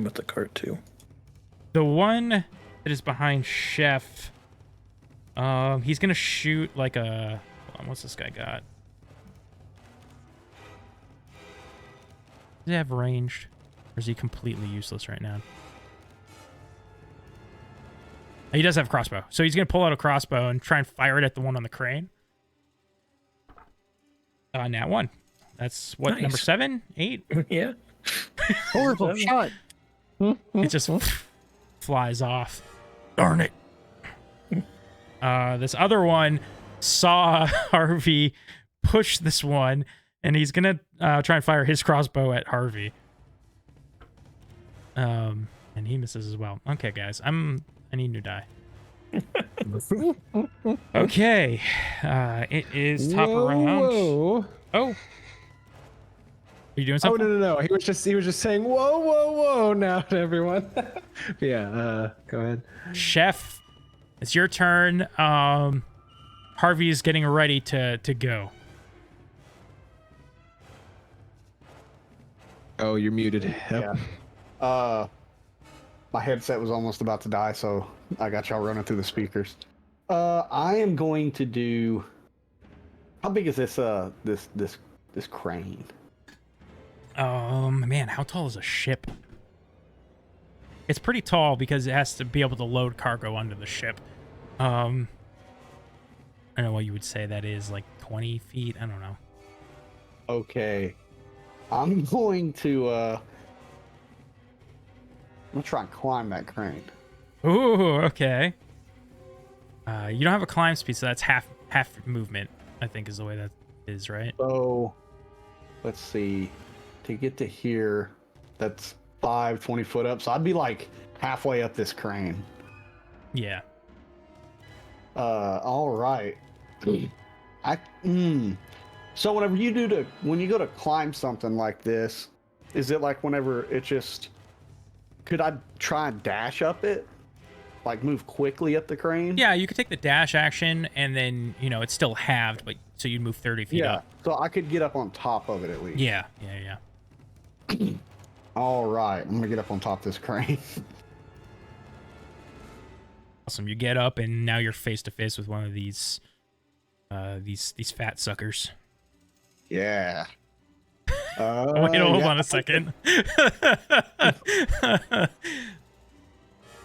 with the cart too. The one that is behind Chef, he's gonna shoot like a. Hold on, what's this guy got? Does he have ranged, or is he completely useless right now? He does have a crossbow, so he's gonna pull out a crossbow and try and fire it at the one on the crane. Nat 1. That's what, Nice. number 7, 8? Yeah. Horrible shot. It just flies off. Darn it. This other one saw Harvey push this one, and he's gonna try and fire his crossbow at Harvey. And he misses as well. Okay, guys, I need a new die. Okay, it is top round. Whoa. Oh, are you doing Oh something? no. He was just saying whoa now to everyone. Yeah, go ahead. Chef, it's your turn. Harvey is getting ready to go. Oh, you're muted. Yep. Yeah. My headset was almost about to die, so I got y'all running through the speakers. I am going to do. How big is this this crane? Man, how tall is a ship? It's pretty tall because it has to be able to load cargo onto the ship. I don't know what you would say that is, like 20 feet. I don't know. Okay. I'm going to try and climb that crane. Ooh, okay. You don't have a climb speed, so that's half movement, I think is the way that is, right? So, let's see. To get to here, that's 20 foot up. So I'd be like halfway up this crane. Yeah. All right. So whenever when you go to climb something like this, is it like whenever it just, could I try and dash up it? Like move quickly up the crane? Yeah, you could take the dash action, and then, it's still halved, but so you'd move 30 feet up. So I could get up on top of it at least. Yeah. All right, I'm gonna get up on top of this crane. Awesome. You get up, and now you're face to face with one of these fat suckers. Yeah. Wait, hold on a second.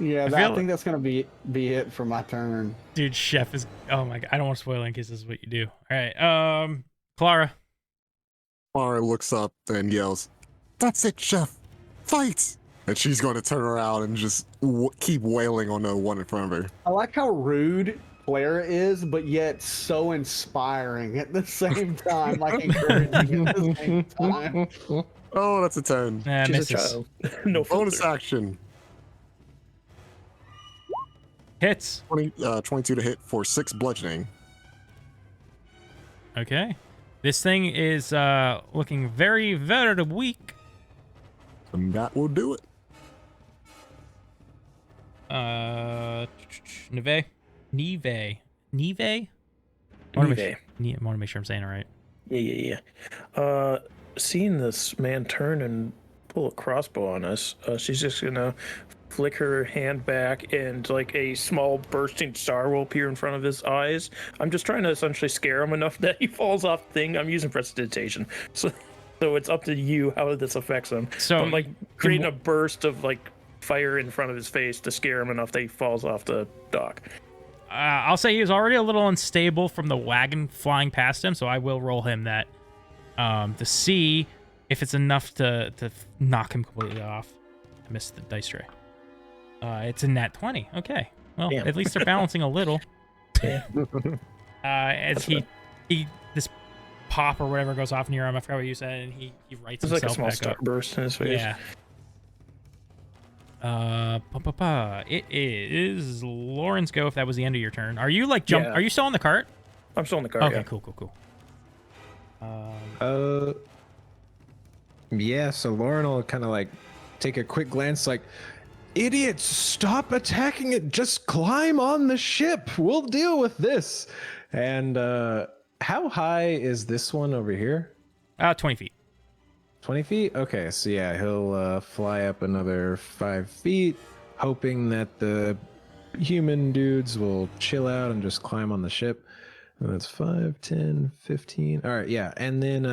Yeah, I think that's gonna be it for my turn. Dude, Chef is. Oh my god, I don't want to spoil it in case this is what you do. All right, Clara. Clara looks up and yells, "That's it, Chef! Fight!" And she's going to turn around and just keep wailing on the one in front of her. I like how rude Clara is, but yet so inspiring at the same time, like encouraging at the same time. Oh, that's a 10. Nah, She's misses. a child. No Bonus filter. action. Hits. 22 to hit for 6 bludgeoning. Okay. This thing is looking very, very weak. And that will do it. Neve. I want to make sure I'm saying it right. Yeah. Seeing this man turn and pull a crossbow on us, she's just gonna flick her hand back, and like a small bursting star will appear in front of his eyes. I'm just trying to essentially scare him enough that he falls off the thing. I'm using prestidigitation, so it's up to you how this affects him. So I'm like creating a burst of like fire in front of his face to scare him enough that he falls off the dock. I'll say he was already a little unstable from the wagon flying past him, so I will roll him that to see if it's enough to knock him completely off. I missed the dice tray. It's a nat 20. Okay. Well, Damn. at least they're balancing a little. Yeah. As he this pop or whatever goes off near him, I forgot what you said, and he writes It's himself like a small back up. starburst in his face. Yeah. It is Lauren's go if that was the end of your turn. Are you like Yeah. Are you still on the cart? I'm still in the car. Okay, yeah. cool. Yeah, so Lauren will kind of like take a quick glance like, idiots, stop attacking it. Just climb on the ship. We'll deal with this. And how high is this one over here? 20 feet. 20 feet? Okay, so yeah, he'll fly up another 5 feet, hoping that the human dudes will chill out and just climb on the ship. And that's 5, 10, 15. All right, yeah. And then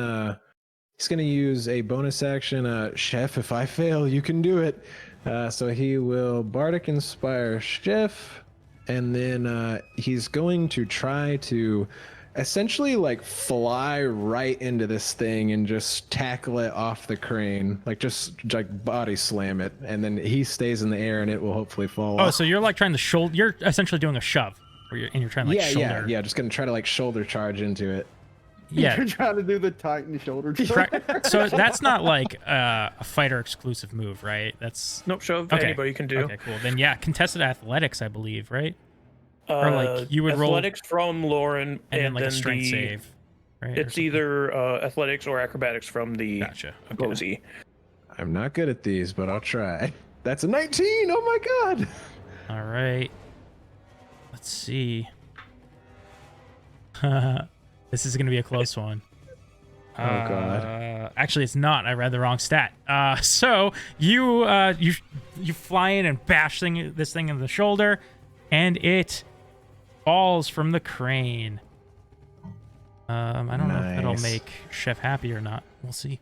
he's going to use a bonus action. Chef, if I fail, you can do it. So he will Bardic Inspire Chef, and then he's going to try to essentially like fly right into this thing and just tackle it off the crane, like just like body slam it, and then he stays in the air and it will hopefully fall off. So you're like trying to shoulder. You're essentially doing a shove, where you're trying to like shoulder. Yeah, just gonna try to like shoulder charge into it. Yeah. You're trying to do the Titan shoulder. So that's not like a fighter exclusive move, right? That's Nope, shove. okay. Anybody can do. Okay, cool. Then yeah, contested athletics, I believe, right? Or like you would athletics from Lauren, and then like a then strength save, right? or It's something? either athletics or acrobatics from the Gotcha. Okay. Posey. I'm not good at these, but I'll try. That's a 19. Oh my god. All right. Let's see. This is gonna be a close one. Oh god. Actually, it's not. I read the wrong stat. So you fly in and bash this thing in the shoulder, and it falls from the crane. I don't know if it'll Nice. make Chef happy or not. We'll see.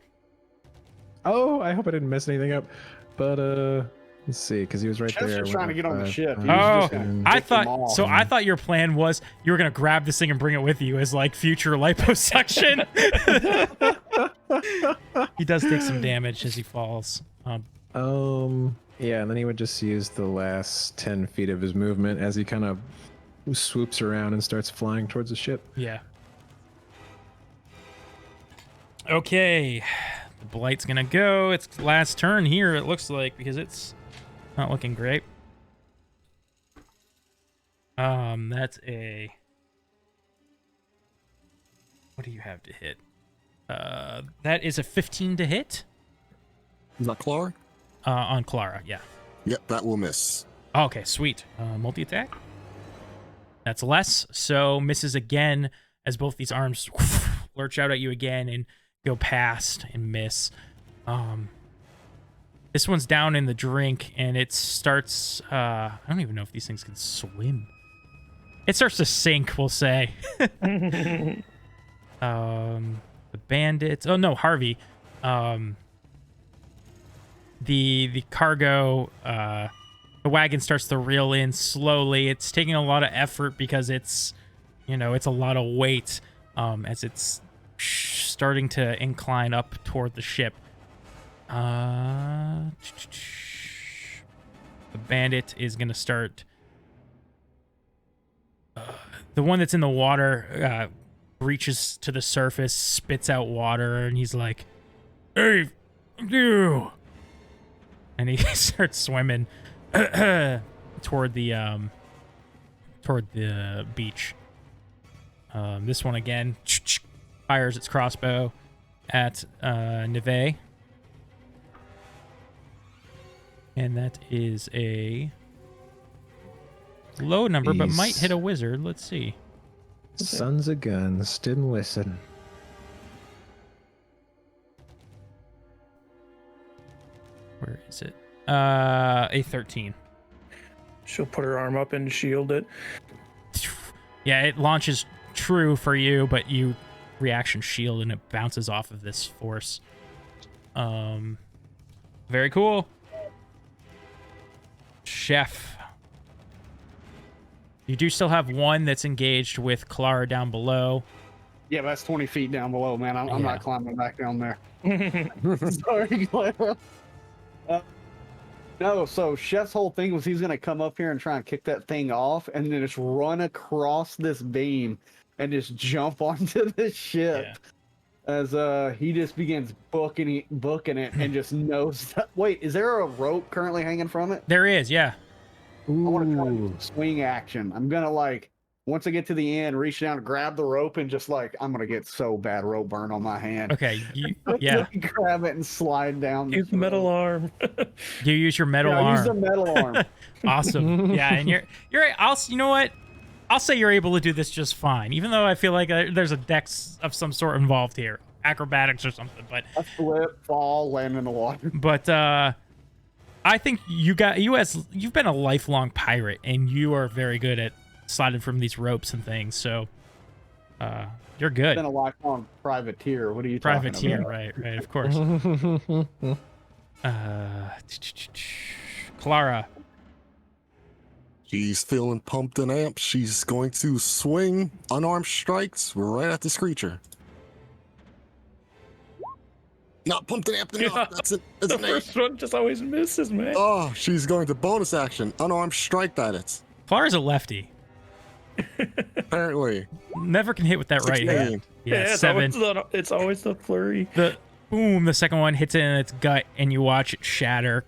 Oh, I hope I didn't mess anything up. But Let's see, because he was right Chef's there. just trying to get on the 5, ship. He 5, was Oh, just gonna I pick them thought off. so. I thought your plan was you were gonna grab this thing and bring it with you as like future liposuction. He does take some damage as he falls. Yeah, and then he would just use the last 10 feet of his movement as he kind of swoops around and starts flying towards the ship. Yeah. Okay, the blight's gonna go. It's last turn here. It looks like because it's not looking great. That's a. What do you have to hit? That is a 15 to hit. Is that Clara? On Clara, yeah. Yep, that will miss. Okay, sweet. Multi-attack. That's less, so misses again as both these arms lurch out at you again and go past and miss. This one's down in the drink and it starts. I don't even know if these things can swim. It starts to sink, we'll say. The bandits. Oh no, Harvey. The cargo. The wagon starts to reel in slowly. It's taking a lot of effort because it's, it's a lot of weight as it's starting to incline up toward the ship. The bandit is going to start. The one that's in the water reaches to the surface, spits out water, and he's like, "Hey, you!" And he starts swimming toward the beach. This one again fires its crossbow at Neve. And that is a low number, but might hit a wizard. Let's see. Sons of guns, didn't listen. Where is it? A 13. She'll put her arm up and shield it. Yeah, it launches true for you, but you reaction shield and it bounces off of this force. Very cool. Chef. You do still have one that's engaged with Clara down below. Yeah, that's 20 feet down below, man. I'm Yeah. not climbing back down there. Sorry, Clara. No, so Chef's whole thing was he's going to come up here and try and kick that thing off and then just run across this beam and just jump onto the ship. As he just begins booking it and just knows that. Wait, is there a rope currently hanging from it? There is, yeah. I want to try to swing action. I'm gonna once I get to the end, reach down, grab the rope, and just I'm gonna get so bad rope burn on my hand. Okay, yeah. Grab it and slide down. Use metal arm. You use your metal arm. Use the metal arm. Awesome. Yeah, and you're. You know what? I'll say you're able to do this just fine, even though I feel like there's a dex of some sort involved here, acrobatics or something. But a flip, fall, land in the water. But I think you've been a lifelong pirate, and you are very good at sliding from these ropes and things. So you're good. Been a lifelong privateer. What are you talking Privateer, about? right, of course. Clara. She's feeling pumped and amped. She's going to swing unarmed strikes right at this creature. Not pumped and amped enough. That's it. That's The first one just always misses, man. Oh, she's going to bonus action. Unarmed strike at it. Clara's a lefty. Apparently. Never can hit with that right 16. hand. Yeah, it's 7. It's always the flurry. The second one hits it in its gut, and you watch it shatter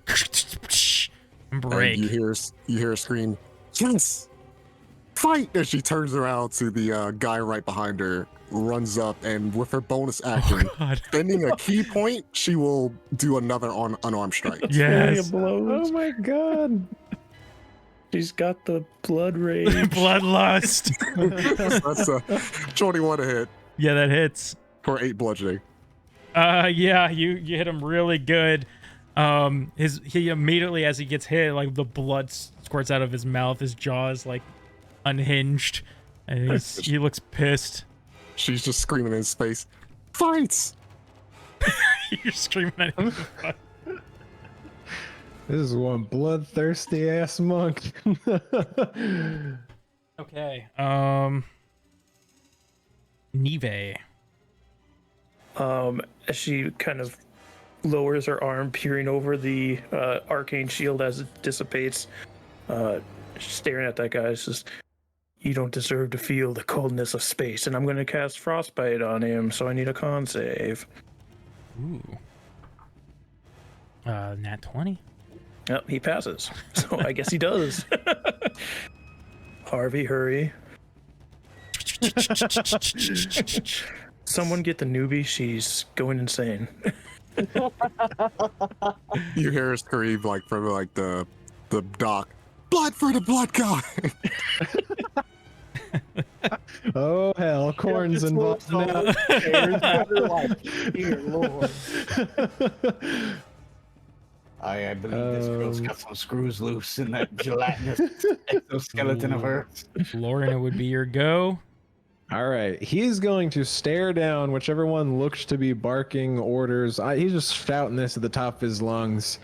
and break. And you hear a scream, "Yes! Fight!" As she turns around to the guy right behind her, runs up, and with her bonus action, God. spending a key point, she will do another unarmed strike. Yes. Blows. Oh my god. She's got the blood rage. Bloodlust. That's a 21 to hit Yeah, that hits. for 8 bludgeoning. Yeah, you hit him really good. He immediately, as he gets hit, the blood squirts out of his mouth. His jaw is unhinged, and he looks pissed. She's just screaming in space, "Fights!" You're screaming at him. This is one bloodthirsty ass monk. Okay. Nive. As she kind of lowers her arm, peering over the arcane shield as it dissipates, staring at that guy, says, "You don't deserve to feel the coldness of space, and I'm going to cast Frostbite on him, so I need a con save." Ooh. Nat 20. Yep, he passes. So I guess he does. Harvey, hurry. Someone get the newbie. She's going insane. You hear her scream like from like the dock. Blood for the blood god. Oh hell, corn's involved now. Dear Lord. I believe this girl's got some screws loose in that gelatinous exoskeleton of hers. Lauren, it would be your go. All right, he's going to stare down whichever one looks to be barking orders. He's just shouting this at the top of his lungs.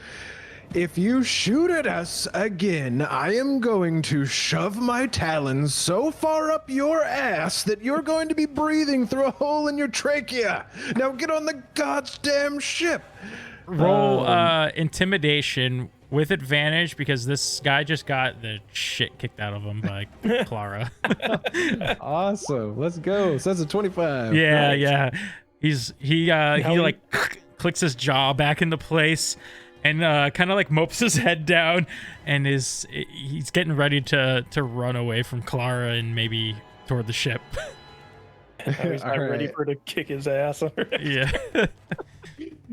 If you shoot at us again, I am going to shove my talons so far up your ass that you're going to be breathing through a hole in your trachea. Now get on the goddamn ship. Roll intimidation with advantage because this guy just got the shit kicked out of him by Clara. Awesome. Let's go. Says a 25. Yeah, Nice. yeah. He like clicks his jaw back into place and kind of like mopes his head down and he's getting ready to run away from Clara and maybe toward the ship. He's not ready for her to kick his ass. Yeah.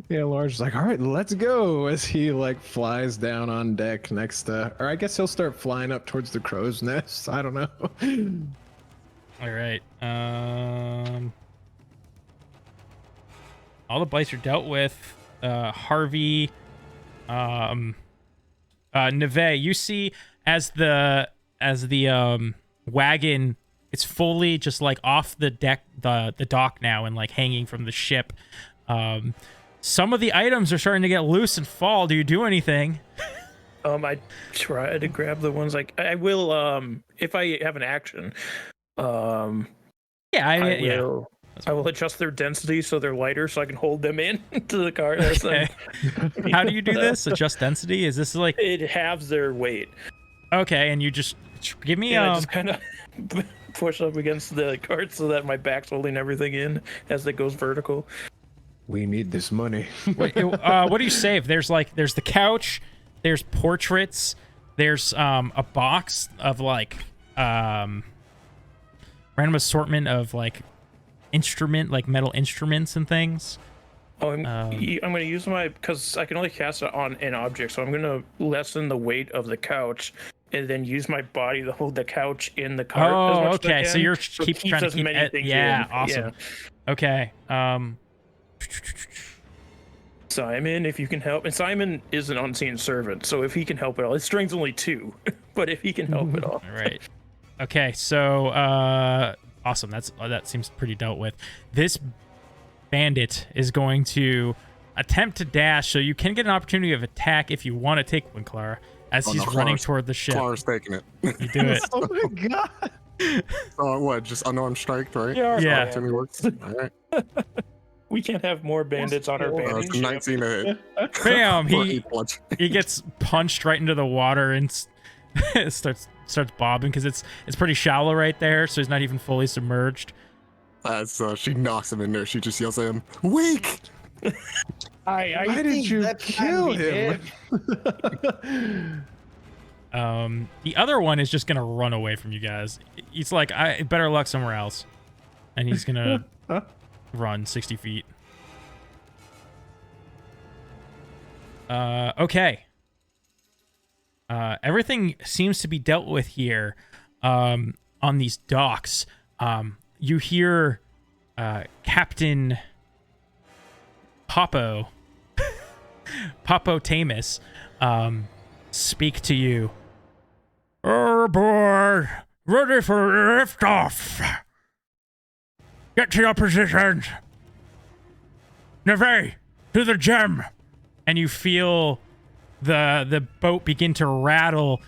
Yeah, Large's like, all right, let's go. As he like flies down on deck next to, or I guess he'll start flying up towards the crow's nest. I don't know. All right. All the blights are dealt with. Harvey, Neve, you see as the wagon, it's fully just like off the deck, the dock now, and like hanging from the ship. Some of the items are starting to get loose and fall. Do you do anything? I try to grab the ones like I will if I have an action. Yeah, I will adjust their density so they're lighter so I can hold them in to the car. Okay. How do you do this? Adjust density? Is this like it halves their weight? Okay, and you just give me I just kind of push up against the cart so that my back's holding everything in as it goes vertical. We need this money. Wait, what do you save? There's the couch, there's portraits, there's a box of like random assortment of like metal instruments and things. Oh, I'm gonna use because I can only cast it on an object, so I'm gonna lessen the weight of the couch and then use my body to hold the couch in the cart. Oh, as much okay. As I So you're can. keep trying to as keep many it. things Yeah, in. awesome. Yeah. Okay. Simon, if you can help, and Simon is an unseen servant, so if he can help at all, his strength's only 2, but if he can help at all. All right. Okay, so awesome. That seems pretty dealt with. This bandit is going to attempt to dash, so you can get an opportunity of attack if you want to take one, Clara, as he's running toward the ship. Clara's taking it. You do it. Oh my god. What? Just unarmed strike, right? Yeah. To me works. All right. We can't have more bandits on our bandit It's ship. 19 to hit. Bam! Lucky punch. He gets punched right into the water and starts bobbing because it's pretty shallow right there, so he's not even fully submerged. As she knocks him in there, she just yells at him, "Weak!" Why did you kill him? The other one is just gonna run away from you guys. He's like, I better luck somewhere else, and he's gonna run 60 feet. Okay. Everything seems to be dealt with here on these docks. You hear Captain Popotamus speak to you. Aboard! Ready for liftoff! Get to your positions! Neve, to the gem! And you feel the boat begin to rattle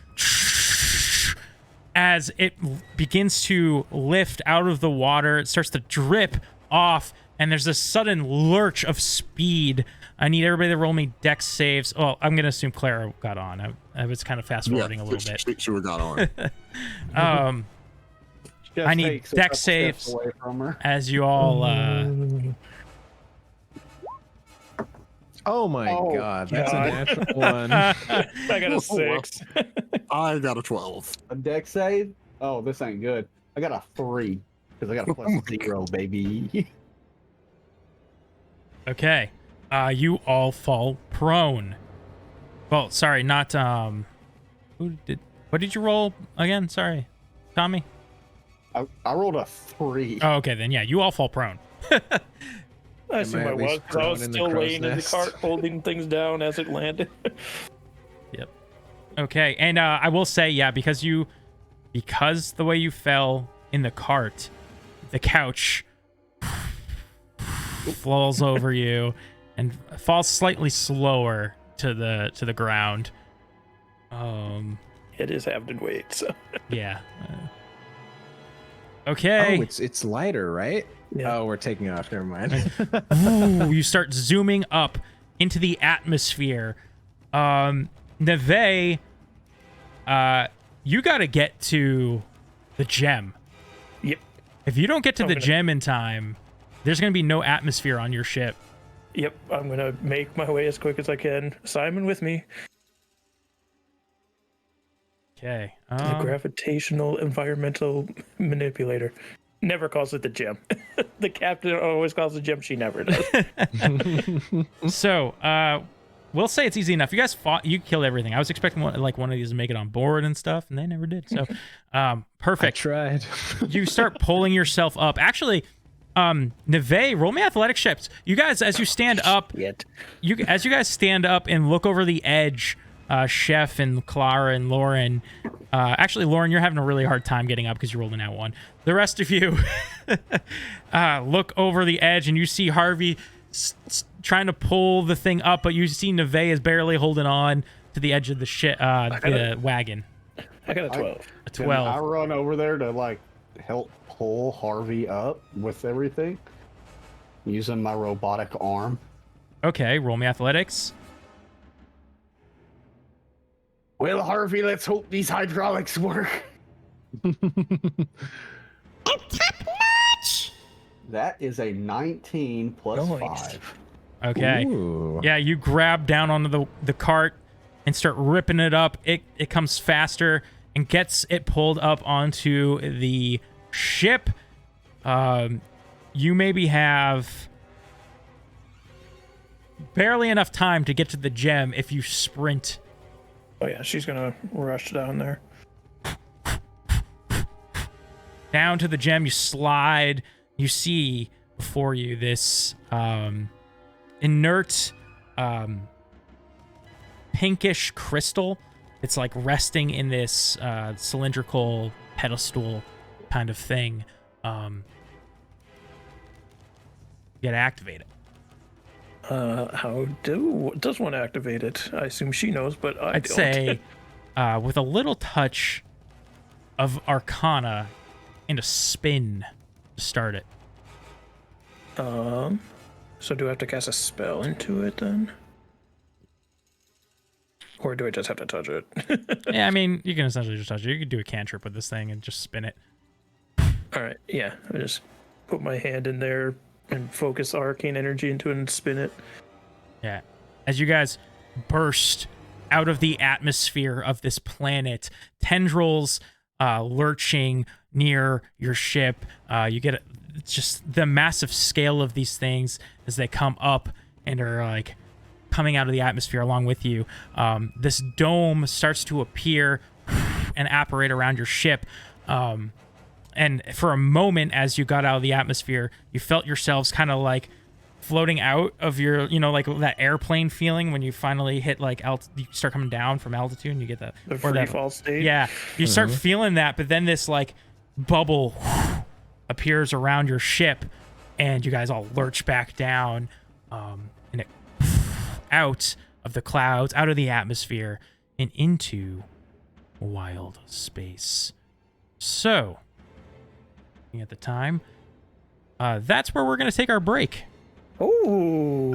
as it begins to lift out of the water. It starts to drip off, and there's this sudden lurch of speed. I need everybody to roll me dex saves. Well, I'm going to assume Clara got on. I was kind of fast-forwarding a little bit. Sure got on. I need dex saves away from her. as you all... Oh my god, that's a natural one. I got a 6. I got a 12. A deck save? Oh, this ain't good. I got a 3 because I got a +0, baby. Okay. You all fall prone. Well, sorry, not what did you roll again? Sorry. Tommy? I rolled a 3. Oh, okay, then yeah, you all fall prone. I assume I I at was, least 'cause I was prone in the still crow's laying in the nest? cart, holding things down as it landed. Yep. Okay, and I will say, yeah, because the way you fell in the cart, the couch falls over you and falls slightly slower to the ground. It is having weight, so Yeah. Okay. Oh, it's lighter, right? Yeah. Oh, we're taking off. Never mind. Ooh, you start zooming up into the atmosphere. Neve, you got to get to the gem. Yep. If you don't get to I'm the gonna- gem in time, there's going to be no atmosphere on your ship. Yep, I'm gonna make my way as quick as I can. Simon with me. Okay. The gravitational environmental manipulator. Never calls it the gem. The captain always calls it gem. She never does. So, we'll say it's easy enough. You guys fought. You killed everything. I was expecting one of these to make it on board and stuff, and they never did. So, I perfect. tried. You start pulling yourself up. Actually, Neve, roll me athletics checks. You guys, as you stand up, as you guys stand up and look over the edge, Chef and Clara and Lauren. Actually, Lauren, you're having a really hard time getting up because you rolled an out one. The rest of you look over the edge and you see Harvey trying to pull the thing up, but you see Neve is barely holding on to the edge of the wagon. I got a 12. A Can 12. I run over there to help pull Harvey up with everything using my robotic arm? Okay, roll me athletics. Well, Harvey, let's hope these hydraulics work. Top notch! That is a 19 plus Nice. 5. Okay. Ooh. Yeah, you grab down onto the cart and start ripping it up. It comes faster and gets it pulled up onto the ship. You maybe have barely enough time to get to the gem if you sprint. Oh yeah, she's gonna rush down there. Down to the gem, you slide. You see before you this inert pinkish crystal. It's like resting in this cylindrical pedestal kind of thing. You gotta activate it. How does one activate it? I assume she knows, but I'd don't. say with a little touch of Arcana and a spin to start it. So do I have to cast a spell into it then? Or do I just have to touch it? Yeah, I mean, you can essentially just touch it. You could do a cantrip with this thing and just spin it. Alright, yeah. I just put my hand in there and focus arcane energy into it and spin it. Yeah. As you guys burst out of the atmosphere of this planet, tendrils lurching near your ship. You get just the massive scale of these things as they come up and are like coming out of the atmosphere along with you. This dome starts to appear and apparate around your ship. And for a moment, as you got out of the atmosphere, you felt yourselves kind of like floating out of your, like that airplane feeling when you finally hit you start coming down from altitude and you get that. The or free that- fall state. Yeah, you start feeling that, but then this bubble appears around your ship, and you guys all lurch back down, and it out of the clouds, out of the atmosphere, and into wild space. So, looking at the time, that's where we're going to take our break. Oh.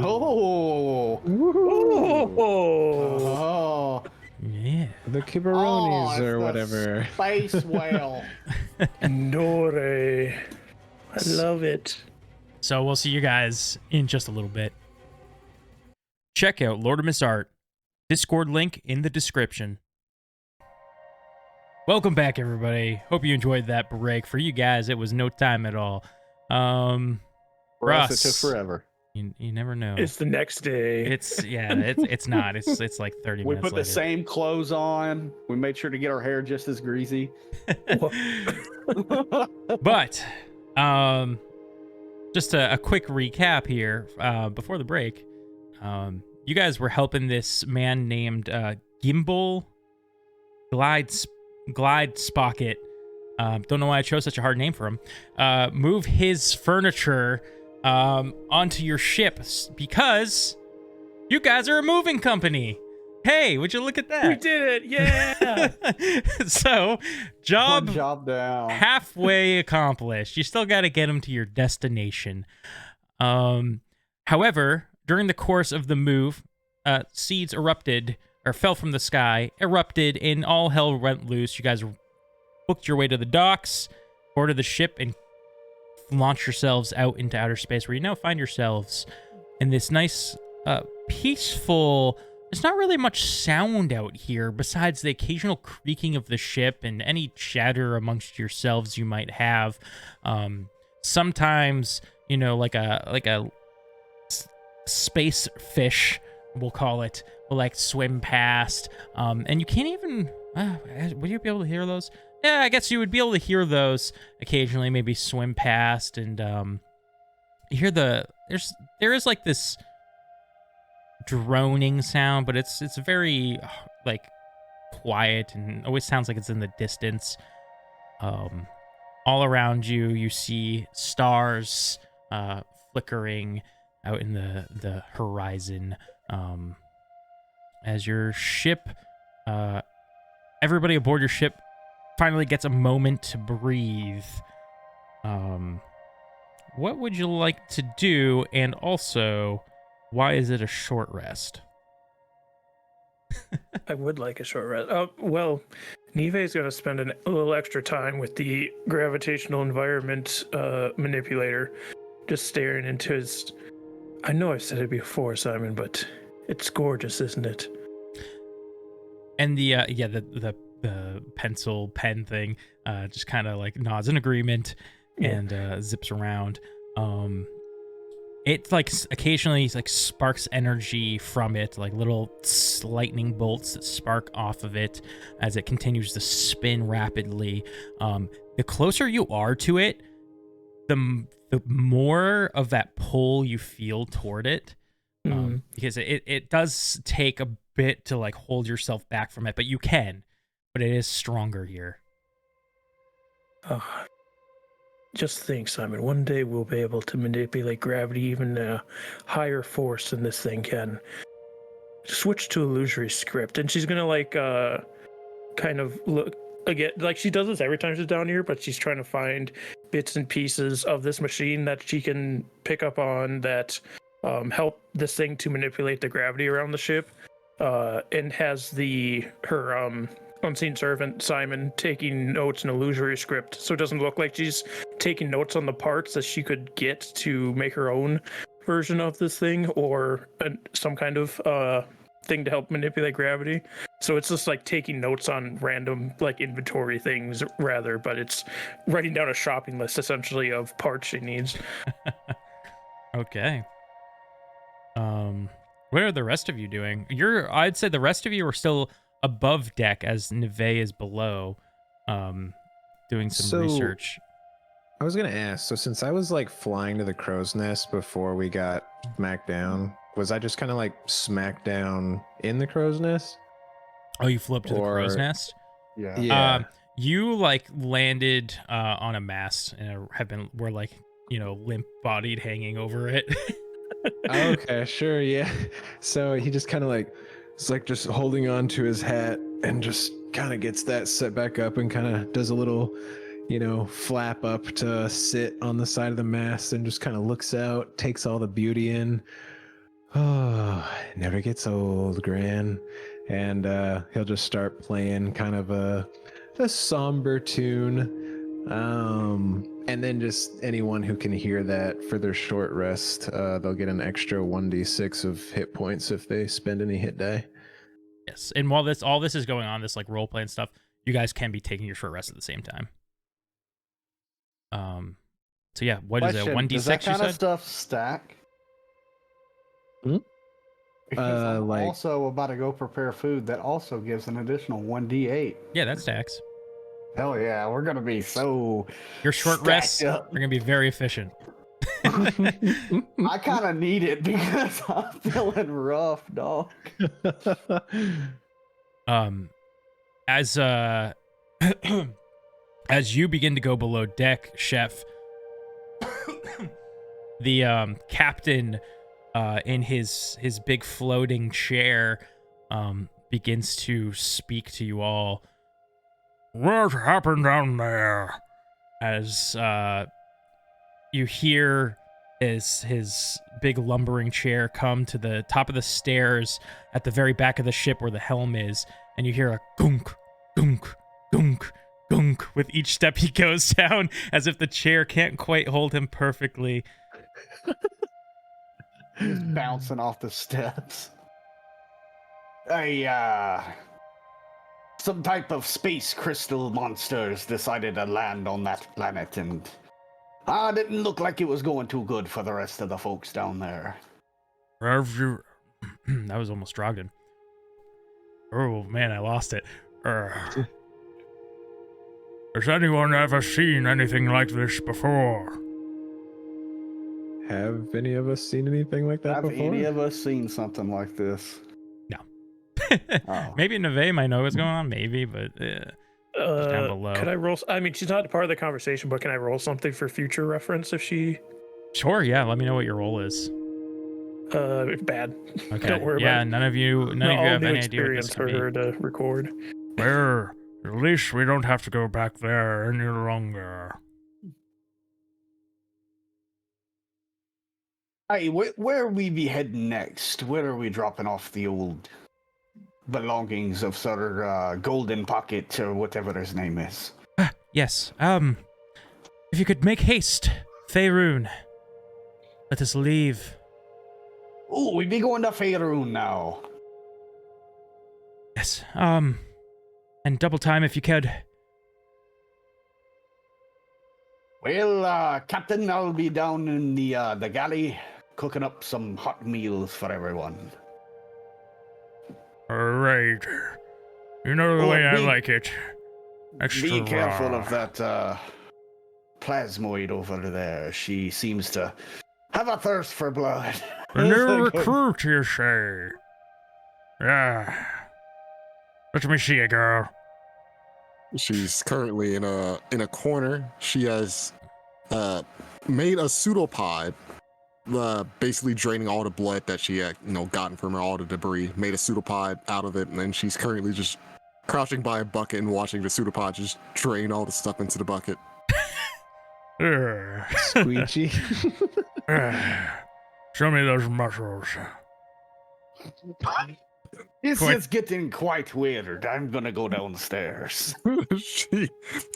Oh. Yeah. The Kibaronis it's or the whatever. Space whale. Nore. I love it. So we'll see you guys in just a little bit. Check out Lortomas art. Discord link in the description. Welcome back, everybody. Hope you enjoyed that break. For you guys, it was no time at all. For us, it took Russ, forever. you never know. It's the next day. It's not. It's like 30 We minutes put later. the same clothes on. We made sure to get our hair just as greasy. But just a quick recap here before the break. You guys were helping this man named Gimbal Glide Spocket. Don't know why I chose such a hard name for him. Move his furniture onto your ship because you guys are a moving company. Hey, would you look at that? We did it! Yeah! So, One job down. halfway accomplished. You still got to get him to your destination. However, during the course of the move, seeds erupted or fell from the sky, erupted, and all hell went loose. You guys booked your way to the docks, boarded the ship, and launched yourselves out into outer space, where you now find yourselves in this nice, peaceful. There's not really much sound out here besides the occasional creaking of the ship and any chatter amongst yourselves you might have. Sometimes, like a space fish, we'll call it, will like swim past. And you can't even. Would you be able to hear those? Yeah, I guess you would be able to hear those occasionally. Maybe swim past, and you hear there is like this droning sound, but it's very like quiet and always sounds like it's in the distance. All around you see stars flickering out in the horizon as your ship, everybody aboard your ship finally gets a moment to breathe. What would you like to do? And also, why is it a short rest? I would like a short rest. Well, Nive is going to spend a little extra time with the gravitational environment manipulator, just staring into his. I know I've said it before, Simon, but it's gorgeous, isn't it? And the pencil pen thing just kind of like nods in agreement and zips around. It like occasionally like sparks energy from it, like little lightning bolts that spark off of it as it continues to spin rapidly. The closer you are to it, the more of that pull you feel toward it, because it does take a bit to like hold yourself back from it, but you can. But it is stronger here. Just think, Simon, one day we'll be able to manipulate gravity even a higher force than this thing can. Switch to illusory script, and she's gonna like kind of look again, like she does this every time she's down here, but she's trying to find bits and pieces of this machine that she can pick up on that help this thing to manipulate the gravity around the ship, and has her unseen servant Simon taking notes in illusory script, so it doesn't look like she's taking notes on the parts that she could get to make her own version of this thing, or some kind of thing to help manipulate gravity. So it's just like taking notes on random like inventory things rather, but it's writing down a shopping list essentially of parts she needs. Okay. What are the rest of you doing? I'd say the rest of you are still above deck as Nive is below, doing some research. I was gonna ask, so since I was like flying to the crow's nest before we got smacked down, was I just kind of like smacked down in the crow's nest? Oh, you flew up to the crow's nest? Yeah. You like landed on a mast and were like, limp bodied hanging over it. Okay, sure, yeah. So he just kind of like, it's like just holding on to his hat and just kind of gets that set back up and kind of does a little, flap up to sit on the side of the mast and just kind of looks out, takes all the beauty in. Oh, it never gets old, Gran. And he'll just start playing kind of a somber tune. And then just anyone who can hear that for their short rest, they'll get an extra 1d6 of hit points if they spend any hit die. Yes. And while all this is going on, this like role playing stuff, you guys can be taking your short rest at the same time. So yeah, what is it? Question, 1d6 does that you kind of said? stuff stack? Hmm? Because I'm Like- also about to go prepare food that also gives an additional 1d8. Yeah, that stacks. Hell yeah, we're gonna be so Your short stacked rests are up. going to be very efficient. I kind of need it because I'm feeling rough, dog. As as you begin to go below deck, Chef, the captain in his big floating chair begins to speak to you all. What happened down there? As you hear his big lumbering chair come to the top of the stairs at the very back of the ship where the helm is, and you hear a gunk, gunk, gunk, gunk with each step he goes down, as if the chair can't quite hold him perfectly. He's bouncing off the steps. Some type of space crystal monsters decided to land on that planet, and didn't look like it was going too good for the rest of the folks down there. Have you... that was almost Drogden. Oh man, I lost it. Has anyone ever seen anything like this before? Have any of us seen anything like that Have before? any of us seen something like this? No. Oh. Maybe Neve might know what's going on, maybe, but down below. Could I roll? I mean, she's not part of the conversation, but can I roll something for future reference if she? Sure, yeah. Let me know what your role is. Bad. Okay. Don't worry yeah, about it. none of you All have new any idea what this experience can for be. her to record. Well, at least we don't have to go back there any longer. Hey, where are we be heading next? Where are we dropping off the old belongings of Sir Golden Pocket or whatever his name is? Yes. If you could make haste, Faerun. Let us leave. Oh, we be going to Faerun now. Yes. And double time if you could. Well, Captain, I'll be down in the galley cooking up some hot meals for everyone. All right. You know the Oh, way I be- like it. Extra Be careful raw. of that plasmoid over there. She seems to have a thirst for blood. A new recruit, you say? Yeah. Let me see it, girl. She's currently in a corner. She has made a pseudopod, basically draining all the blood that she had, gotten from her, all the debris. Made a pseudopod out of it, and then she's currently just crouching by a bucket and watching the pseudopod just drain all the stuff into the bucket. Squeegee. Show me those muscles. This Quite- is getting quite weird. I'm gonna go downstairs.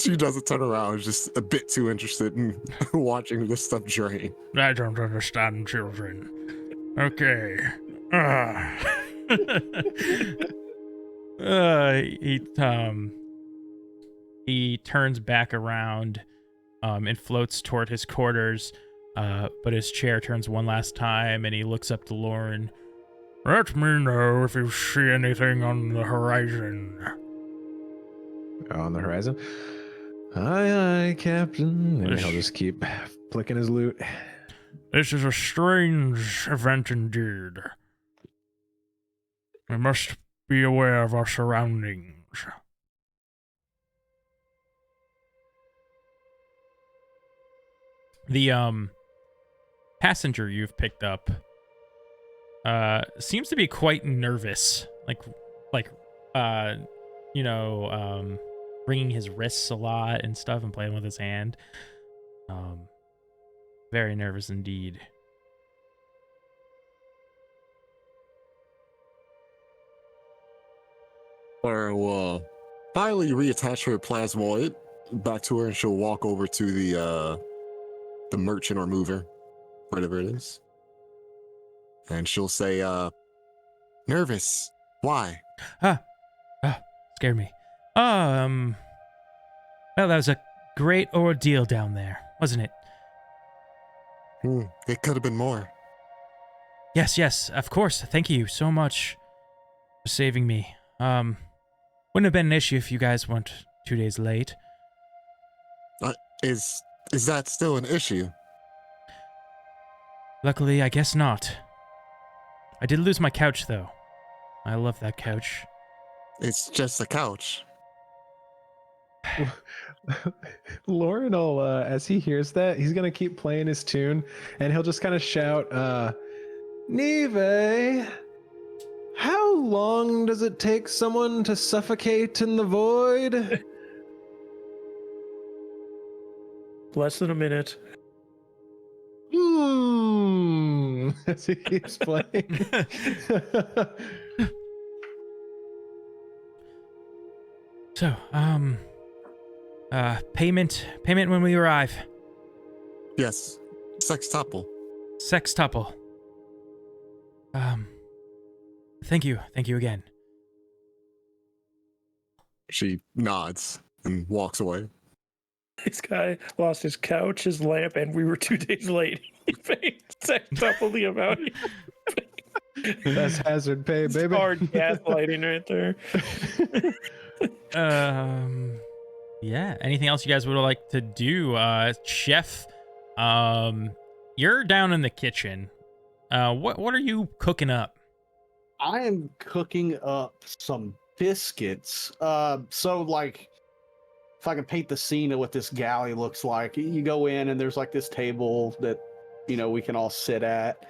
she doesn't turn around. Is just a bit too interested in watching this stuff drain. I don't understand children. Okay. He turns back around and floats toward his quarters, but his chair turns one last time and he looks up to Lauren. Let me know if you see anything on the horizon. On the horizon. Aye, aye, Captain. And he'll just keep flicking his loot. This is a strange event indeed. We must be aware of our surroundings. The passenger you've picked up seems to be quite nervous, wringing his wrists a lot and stuff and playing with his hand. Very nervous indeed. Or will finally reattach her plasmoid back to her, and she'll walk over to the merchant or mover, whatever it is, and she'll say, "Nervous? Why?" Scared me. Well, that was a great ordeal down there, wasn't it? It could have been more. Yes, of course. Thank you so much for saving me. Wouldn't have been an issue if you guys weren't 2 days late. Is that still an issue? Luckily, I guess not. I did lose my couch, though. I love that couch. It's just a couch. Lauren will, as he hears that, he's gonna keep playing his tune, and he'll just kind of shout, Neve, how long does it take someone to suffocate in the void? Less than a minute. As he keeps playing. So, payment when we arrive. Yes, sextuple. Sextuple. Thank you again. She nods and walks away. This guy lost his couch, his lamp, and we were 2 days late. He paid sextuple the amount. That's hazard pay, baby. Hard gaslighting right there. Yeah. Anything else you guys would like to do? Chef, you're down in the kitchen. What are you cooking up? I am cooking up some biscuits. So like, if I can paint the scene of what this galley looks like, you go in and there's like this table that, we can all sit at.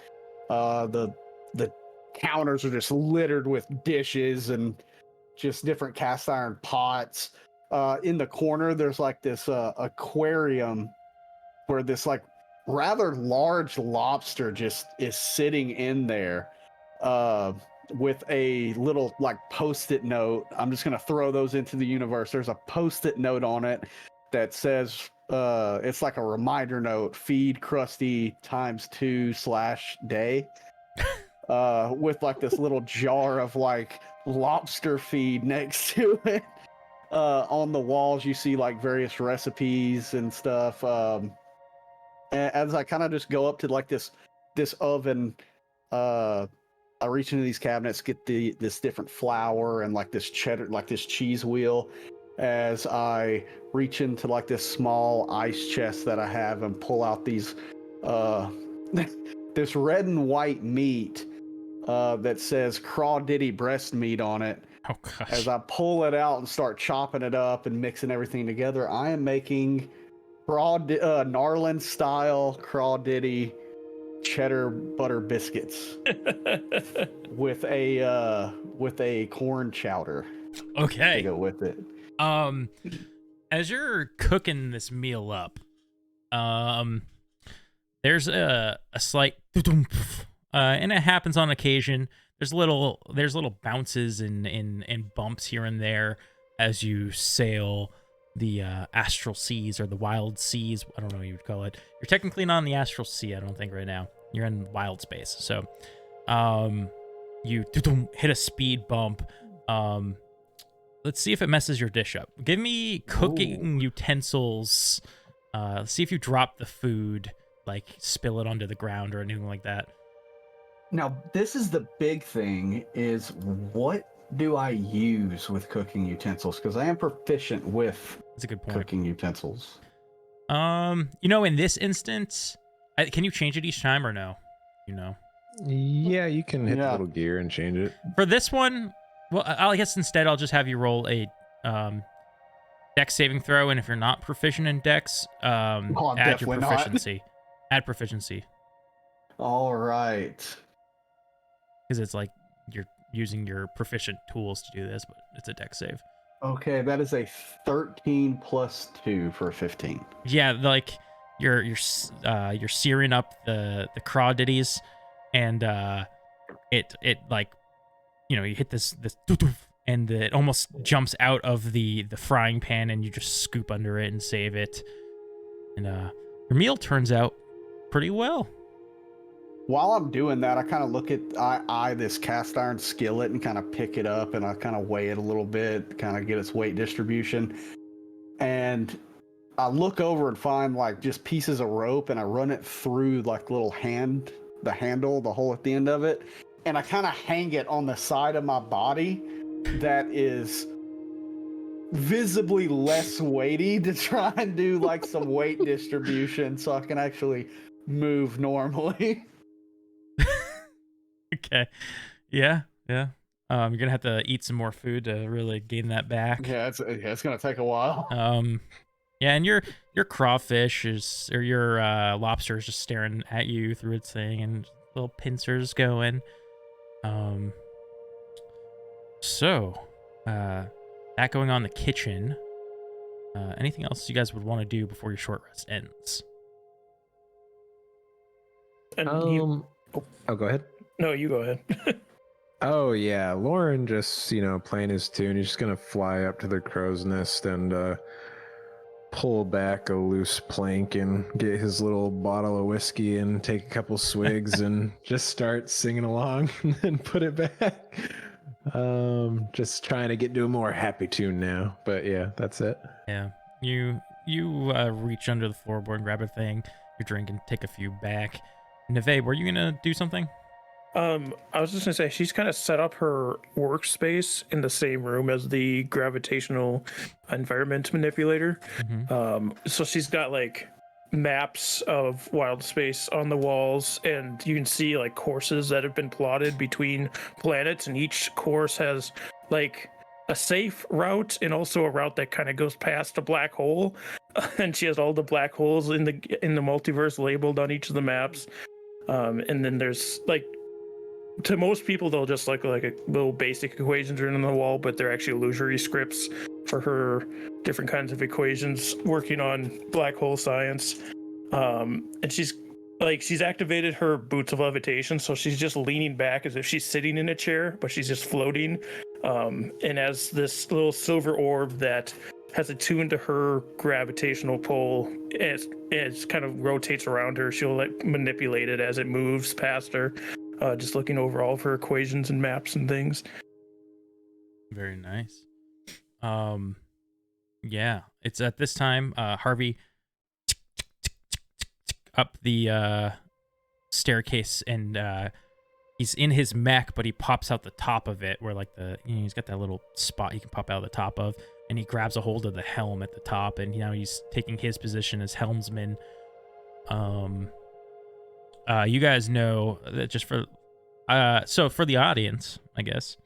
The counters are just littered with dishes and just different cast iron pots. In the corner, there's like this aquarium where this like rather large lobster just is sitting in there. With a little like post-it note. I'm just gonna throw those into the universe. There's a post-it note on it that says it's like a reminder note, feed Krusty ×2/day. With like this little jar of like lobster feed next to it. On the walls you see like various recipes and stuff. As I kind of just go up to like this oven, I reach into these cabinets, get this different flour and like this cheddar, like this cheese wheel, as I reach into like this small ice chest that I have and pull out these, this red and white meat that says crawdaddy breast meat on it. Oh gosh. As I pull it out and start chopping it up and mixing everything together, I am making Narland style crawdaddy cheddar butter biscuits with a corn chowder. Okay. To go with it. As you're cooking this meal up, there's a slight and it happens on occasion. There's little bounces and bumps here and there as you sail the astral seas or the wild seas. I don't know what you would call it. You're technically not in the astral sea, I don't think, right now. You're in Wildspace. So you hit a speed bump. Let's see if it messes your dish up. Give me cooking utensils. See if you drop the food, like spill it onto the ground or anything like that. Now, this is the big thing, is what do I use with cooking utensils? Because I am proficient with That's a good point. cooking utensils. In this instance, can you change it each time or no? Yeah, you can hit the little gear and change it. For this one, well, I guess instead I'll just have you roll a dex saving throw, and if you're not proficient in dex, add your proficiency. Add proficiency. All right. because it's like you're using your proficient tools to do this, but it's a dex save. Okay, that is a 13 plus 2 for a 15. Yeah, like you're searing up the crawdaddies, and it like, you know, you hit this and it almost jumps out of the frying pan, and you just scoop under it and save it, and your meal turns out pretty well. While I'm doing that, I kind of look at I this cast iron skillet and kind of pick it up, and I kind of weigh it a little bit, kind of get its weight distribution. And I look over and find like just pieces of rope, and I run it through like the handle, the hole at the end of it. And I kind of hang it on the side of my body that is visibly less weighty to try and do like some weight distribution so I can actually move normally. Okay. Yeah. You're gonna have to eat some more food to really gain that back. Yeah, it's gonna take a while. Yeah, and your crawfish or your lobster is just staring at you through its thing, and little pincers going. So, that going on in the kitchen. Anything else you guys would want to do before your short rest ends? And Oh, go ahead. No, you go ahead. Oh yeah, Lauren just, playing his tune. He's just gonna fly up to the crow's nest and pull back a loose plank and get his little bottle of whiskey and take a couple swigs and just start singing along and then put it back. Just trying to get to a more happy tune now. But yeah, that's it. Yeah, you reach under the floorboard and grab a thing, your drink, and take a few back. Neve, were you gonna do something? I was just gonna say she's kind of set up her workspace in the same room as the gravitational environment manipulator. So she's got like maps of Wildspace on the walls, and you can see like courses that have been plotted between planets, and each course has like a safe route and also a route that kind of goes past a black hole. And she has all the black holes in the multiverse labeled on each of the maps. And then there's like, to most people they'll just like a little basic equations written on the wall, but they're actually illusory scripts for her different kinds of equations working on black hole science. And she's activated her boots of levitation, so she's just leaning back as if she's sitting in a chair, but she's just floating. And as this little silver orb that has attuned to her gravitational pull, it kind of rotates around her. She'll like manipulate it as it moves past her, just looking over all of her equations and maps and things. Very nice. Yeah, it's at this time Harvey up the staircase, and he's in his mech, but he pops out the top of it, where like he's got that little spot he can pop out of the top of, and he grabs a hold of the helm at the top, and now he's taking his position as helmsman. You guys know that just for so for the audience, I guess,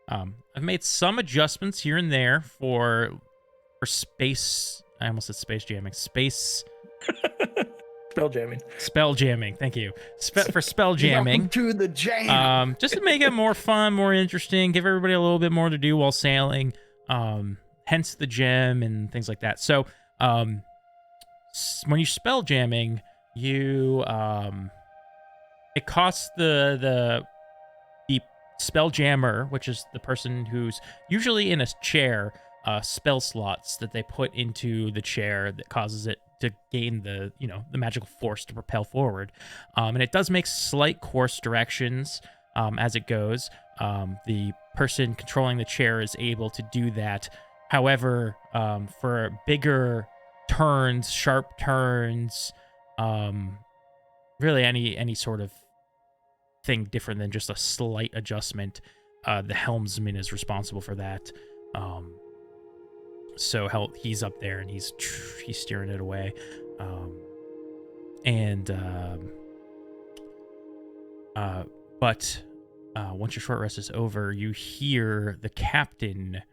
I've made some adjustments here and there for space. I almost said space jamming. Spell jamming. Thank you. For spell jamming. Welcome to the jam. Just to make it more fun, more interesting, give everybody a little bit more to do while sailing. Hence the gem and things like that. So, when you spell jamming, you it costs the spell jammer, which is the person who's usually in a chair, spell slots that they put into the chair that causes it to gain the magical force to propel forward. And it does make slight course directions as it goes. The person controlling the chair is able to do that. However, for bigger turns, sharp turns, really any sort of thing different than just a slight adjustment, the helmsman is responsible for that. So he's up there and he's steering it away. But once your short rest is over, you hear the captain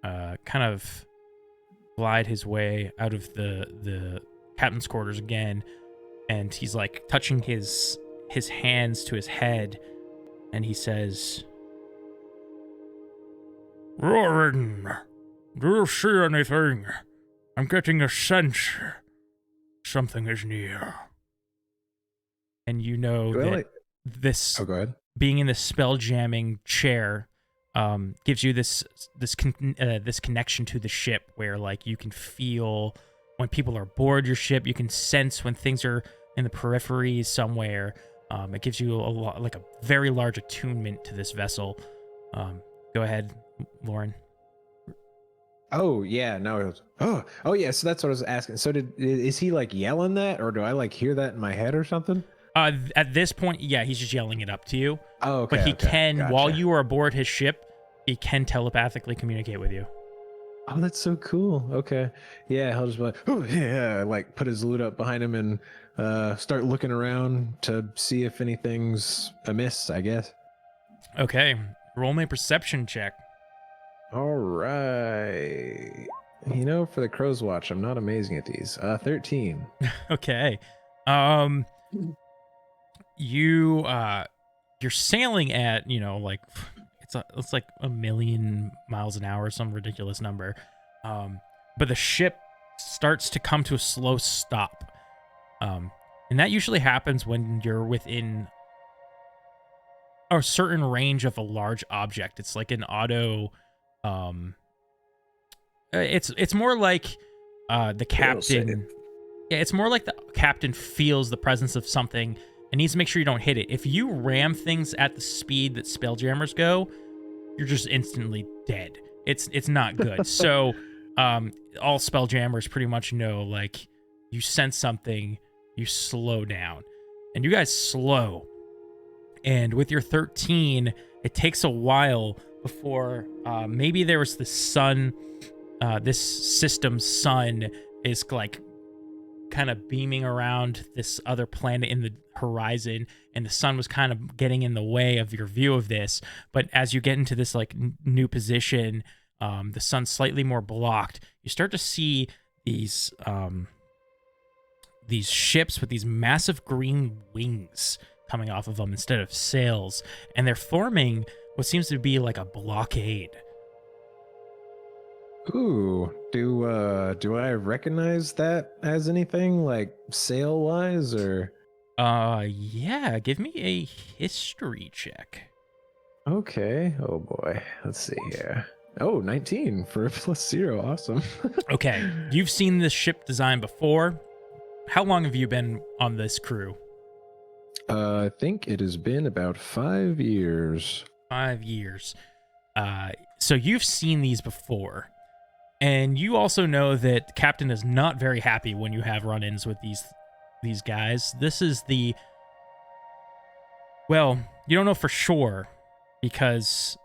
kind of glide his way out of the captain's quarters again, and he's like touching his hands to his head, and he says, "Rorin, do you see anything? I'm getting a sense something is near." And you know that this Oh, go ahead. being in the spell jamming chair gives you this connection to the ship, where like you can feel when people are aboard your ship. You can sense when things are in the periphery somewhere. It gives you a very large attunement to this vessel. Go ahead, Lauren. Oh yeah, no. It was, oh yeah. So that's what I was asking. So is he like yelling that, or do I like hear that in my head or something? At this point, yeah, he's just yelling it up to you. Oh, okay. But he okay, can, gotcha. while you are aboard his ship, he can telepathically communicate with you. Oh, that's so cool. Okay. Yeah, he'll just be like, oh yeah, like put his loot up behind him and start looking around to see if anything's amiss, I guess. Okay, roll me a perception check. All right. You know, for the Crow's Watch, I'm not amazing at these. 13. Okay. You're sailing at, like it's like 1,000,000 miles an hour, some ridiculous number. But the ship starts to come to a slow stop. And that usually happens when you're within a certain range of a large object. It's like an auto it's more like the captain. Yeah, it's more like the captain feels the presence of something and needs to make sure you don't hit it. If you ram things at the speed that Spelljammers go, you're just instantly dead. It's not good. So all Spelljammers pretty much know, like, you sense something, you slow down. And you guys slow. And with your 13, it takes a while before maybe there was the sun, this system's sun is like kind of beaming around this other planet in the horizon, and the sun was kind of getting in the way of your view of this. But as you get into this like new position, the sun's slightly more blocked. You start to see these ships with these massive green wings coming off of them instead of sails, and they're forming what seems to be like a blockade. Ooh, do I recognize that as anything like sail wise or? Yeah, give me a history check. Okay. Oh boy. Let's see here. Oh, 19 for a +0. Awesome. Okay, you've seen this ship design before. How long have you been on this crew? I think it has been about 5 years. 5 years. So you've seen these before. And you also know that the captain is not very happy when you have run-ins with these guys. This is well, you don't know for sure because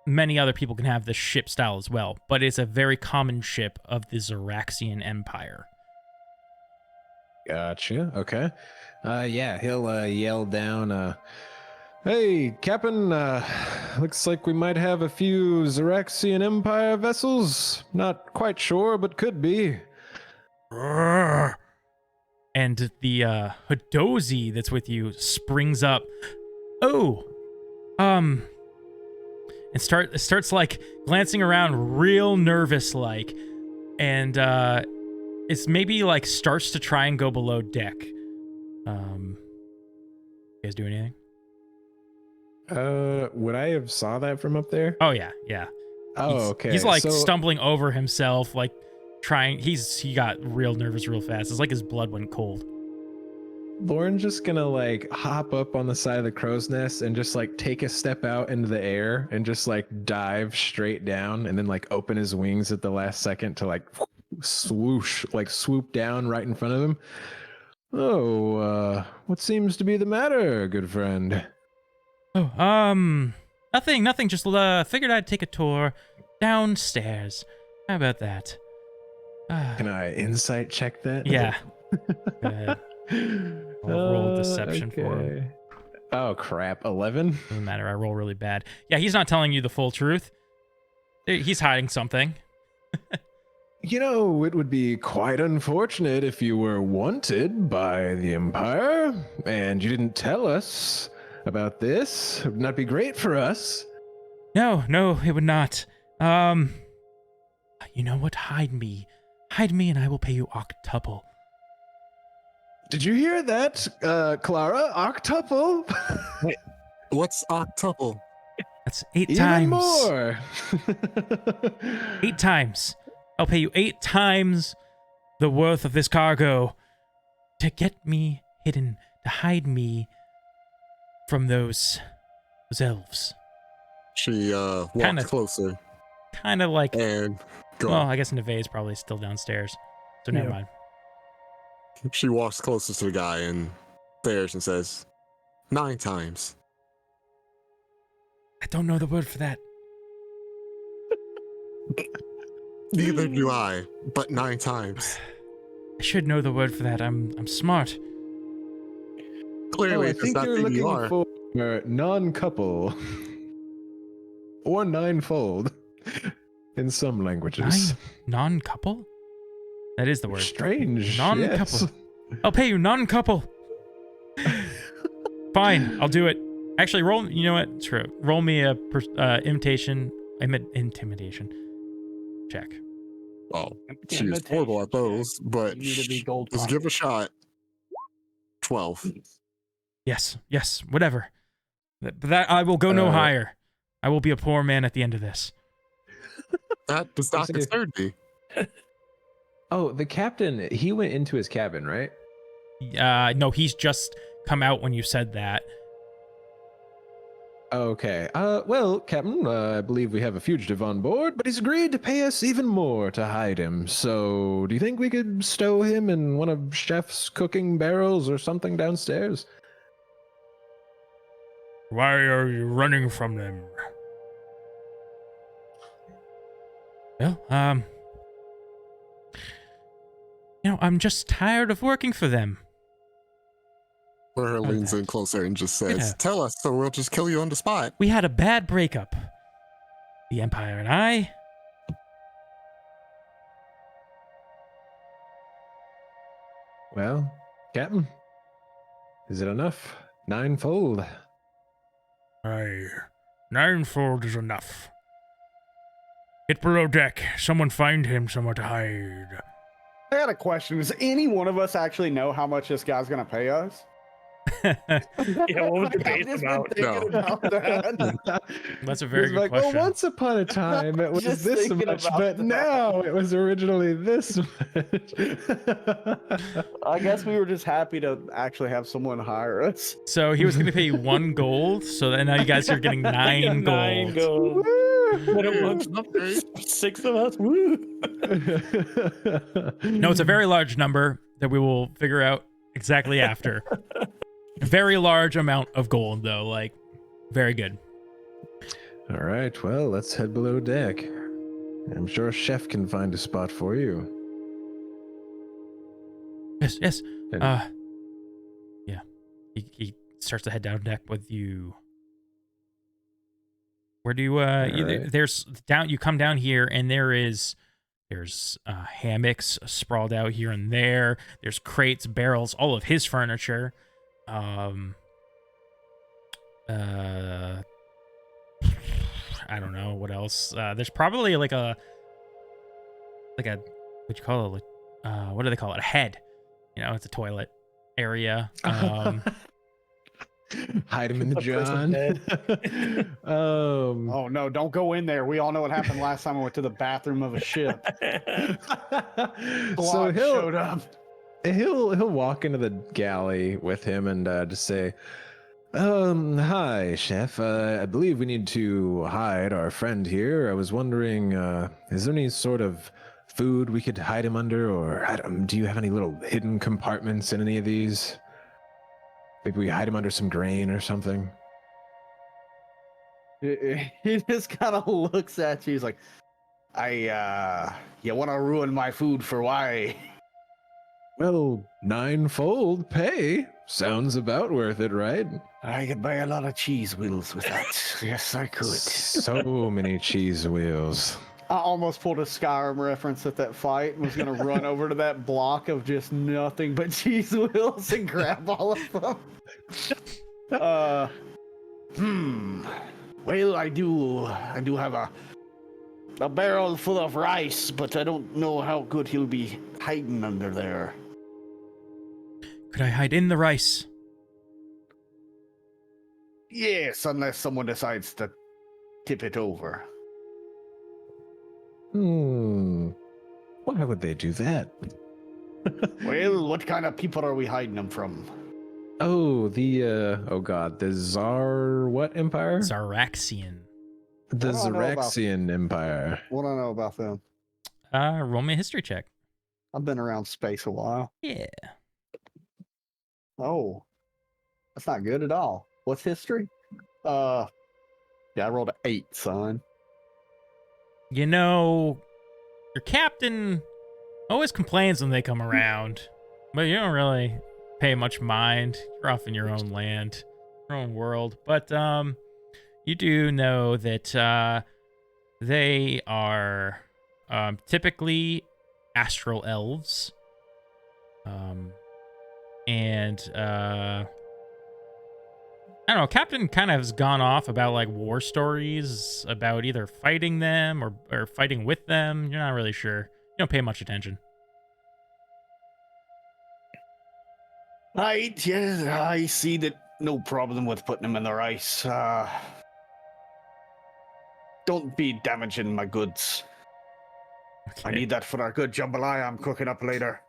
many other people can have this ship style as well, but it's a very common ship of the Xaryxian Empire. Gotcha. Okay. Yeah, he'll yell down, hey, Captain, looks like we might have a few Xaryxian Empire vessels. Not quite sure, but could be. And the Hadozi that's with you springs up. Oh, and starts like glancing around real nervous like, and it's maybe like starts to try and go below deck. You guys do anything? Would I have saw that from up there? Oh yeah. Oh, okay. He's like stumbling over himself, like trying. He got real nervous real fast. It's like his blood went cold. Lauren's just gonna like hop up on the side of the crow's nest and just like take a step out into the air and just like dive straight down and then like open his wings at the last second to like swoosh, like swoop down right in front of him. Oh, what seems to be the matter, good friend? Oh, nothing. Just figured I'd take a tour downstairs. How about that? Can I insight check that? Yeah. Go ahead. I'll roll deception for him. Oh crap, 11? Doesn't matter, I roll really bad. Yeah, he's not telling you the full truth. He's hiding something. You know, it would be quite unfortunate if you were wanted by the Empire and you didn't tell us. about this. Would not be great for us. No, it would not. You know what? Hide me, and I will pay you octuple. Did you hear that, Clara? Octuple? Wait, what's octuple? That's 8 Even times. more. 8 times. I'll pay you 8 times the worth of this cargo to get me hidden, to hide me from those elves. She walks Kinda- closer Kind of like, and go. well, I guess Neve is probably still downstairs, so never Yeah. mind. She walks closer to the guy and stares and says, 9 times. I don't know the word for that. Neither do I, but 9 times. I should know the word for that. I'm smart. Clearly, I it's think not you're who you looking are. for non-couple or ninefold in some languages. Non-couple? That is the word. Strange. Non-couple. yes. I'll pay you non-couple. Fine, I'll do it. Actually, roll. You know what? True. Roll me a intimidation check. Oh, she is horrible at those, but You need to be gold let's give a shot. 12. Yes, whatever. That I will go no higher. I will be a poor man at the end of this. That does not Listen, concern me. Oh, the captain, he went into his cabin, right? No, he's just come out when you said that. Okay. Well, Captain, I believe we have a fugitive on board, but he's agreed to pay us even more to hide him. So, do you think we could stow him in one of Chef's cooking barrels or something downstairs? Why are you running from them? Well, I'm just tired of working for them. Her How's leans that? in closer and just says, Yeah. tell us so we'll just kill you on the spot. We had a bad breakup. The Empire and I. Well, Captain, is it enough? Ninefold. Aye. Ninefold is enough. Get below deck. Someone find him somewhere to hide. I got a question. Does any one of us actually know how much this guy's gonna pay us? Yeah, what was the I've base just been amount? thinking about that. That's a very It's good like, question. well, once upon a time it was Just this thinking much, about but that. now it was originally this much. I guess we were just happy to actually have someone hire us. So he was going to pay you 1 gold, so then now you guys are getting 9 9 gold. gold. But amongst 6 of us, woo! No, it's a very large number that we will figure out exactly after. A very large amount of gold, though. Like, very good. All right, well, let's head below deck. I'm sure Chef can find a spot for you. Yes. And- Yeah. He starts to head down deck with you. Where do you right. there's down you come down here and there's hammocks sprawled out here and there. There's crates, barrels, all of his furniture. I don't know what else. There's probably like a what you call it? What do they call it? A head. You know, it's a toilet area. Hide him in the A person John. Oh no, don't go in there. We all know what happened last time I went to the bathroom of a ship. So Block showed up. he'll walk into the galley with him and just say, hi, Chef. I believe we need to hide our friend here. I was wondering, is there any sort of food we could hide him under, or do you have any little hidden compartments in any of these? Maybe we hide him under some grain or something. He just kind of looks at you. He's like, you want to ruin my food for why? Well, ninefold pay. Sounds about worth it, right? I could buy a lot of cheese wheels with that. Yes, I could. So many cheese wheels. I almost pulled a Skyrim reference at that fight and was going to run over to that block of just nothing but cheese wheels and grab all of them. Well, I do have a barrel full of rice, but I don't know how good he'll be hiding under there. Could I hide in the rice? Yes, unless someone decides to tip it over. Why would they do that? Well, what kind of people are we hiding them from? Oh, the what empire? Zaraxian. The What do I know about- Xaryxian Empire. What do I know about them? Roll me a history check. I've been around space a while. Yeah. Oh, that's not good at all. What's history? Yeah, I rolled an 8, son. You know, your captain always complains when they come around, but you don't really pay much mind. You're off in your own land, your own world. But you do know that they are typically astral elves. And I don't know, Captain kind of has gone off about like war stories about either fighting them or fighting with them. You're not really sure. You don't pay much attention. Right, yes, I see that. No problem with putting them in the rice. Don't be damaging my goods. I Okay. need that for our good jambalaya I'm cooking up later.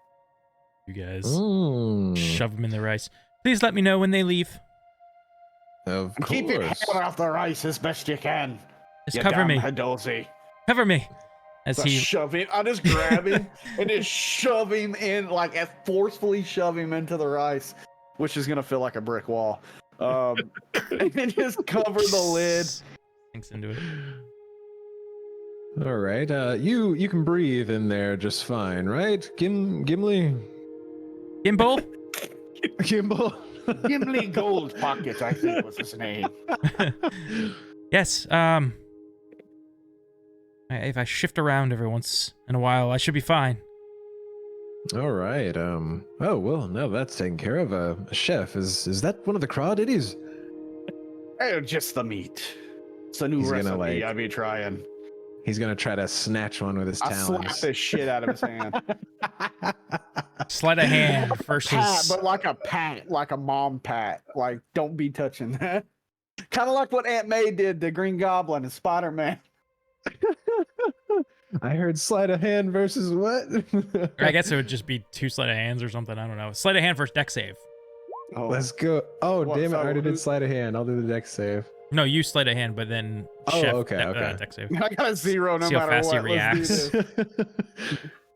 You guys Mm, shove them in the rice. Please let me know when they leave. of course. Keep your hand off the rice as best you can. Just You cover damn me. Hadozi. Cover me. As Just he shove him. I just grab him and just shove him in, like as forcefully shove him into the rice, which is gonna feel like a brick wall. And then just cover the lid. sinks into it. All right. You can breathe in there just fine, right? Gimli? Gimbal? Gimbal? Gimli Gold Pocket, I think was his name. Yes. If I shift around every once in a while, I should be fine. All right. Oh well, now that's taken care of. Chef, is that one of the crawdaddies? Just the meat. It's a new He's gonna, recipe like, I'll be trying. He's gonna try to snatch one with his I slap talons. the shit out of his hand. Sleight of hand Pat, versus. but like a pat, like a mom pat. Like, don't be touching that. Kind of like what Aunt May did to Green Goblin and Spider-Man. I heard sleight of hand versus what? Or I guess it would just be two sleight of hands or something. I don't know. Sleight of hand versus deck save. Oh, Let's go. Oh, What, damn it. so I already who- did sleight of hand. I'll do the deck save. No, you sleight of hand, but then Oh, chef okay, okay. deck save. I got a 0 no See how matter fast he what. Let's do reacts. this.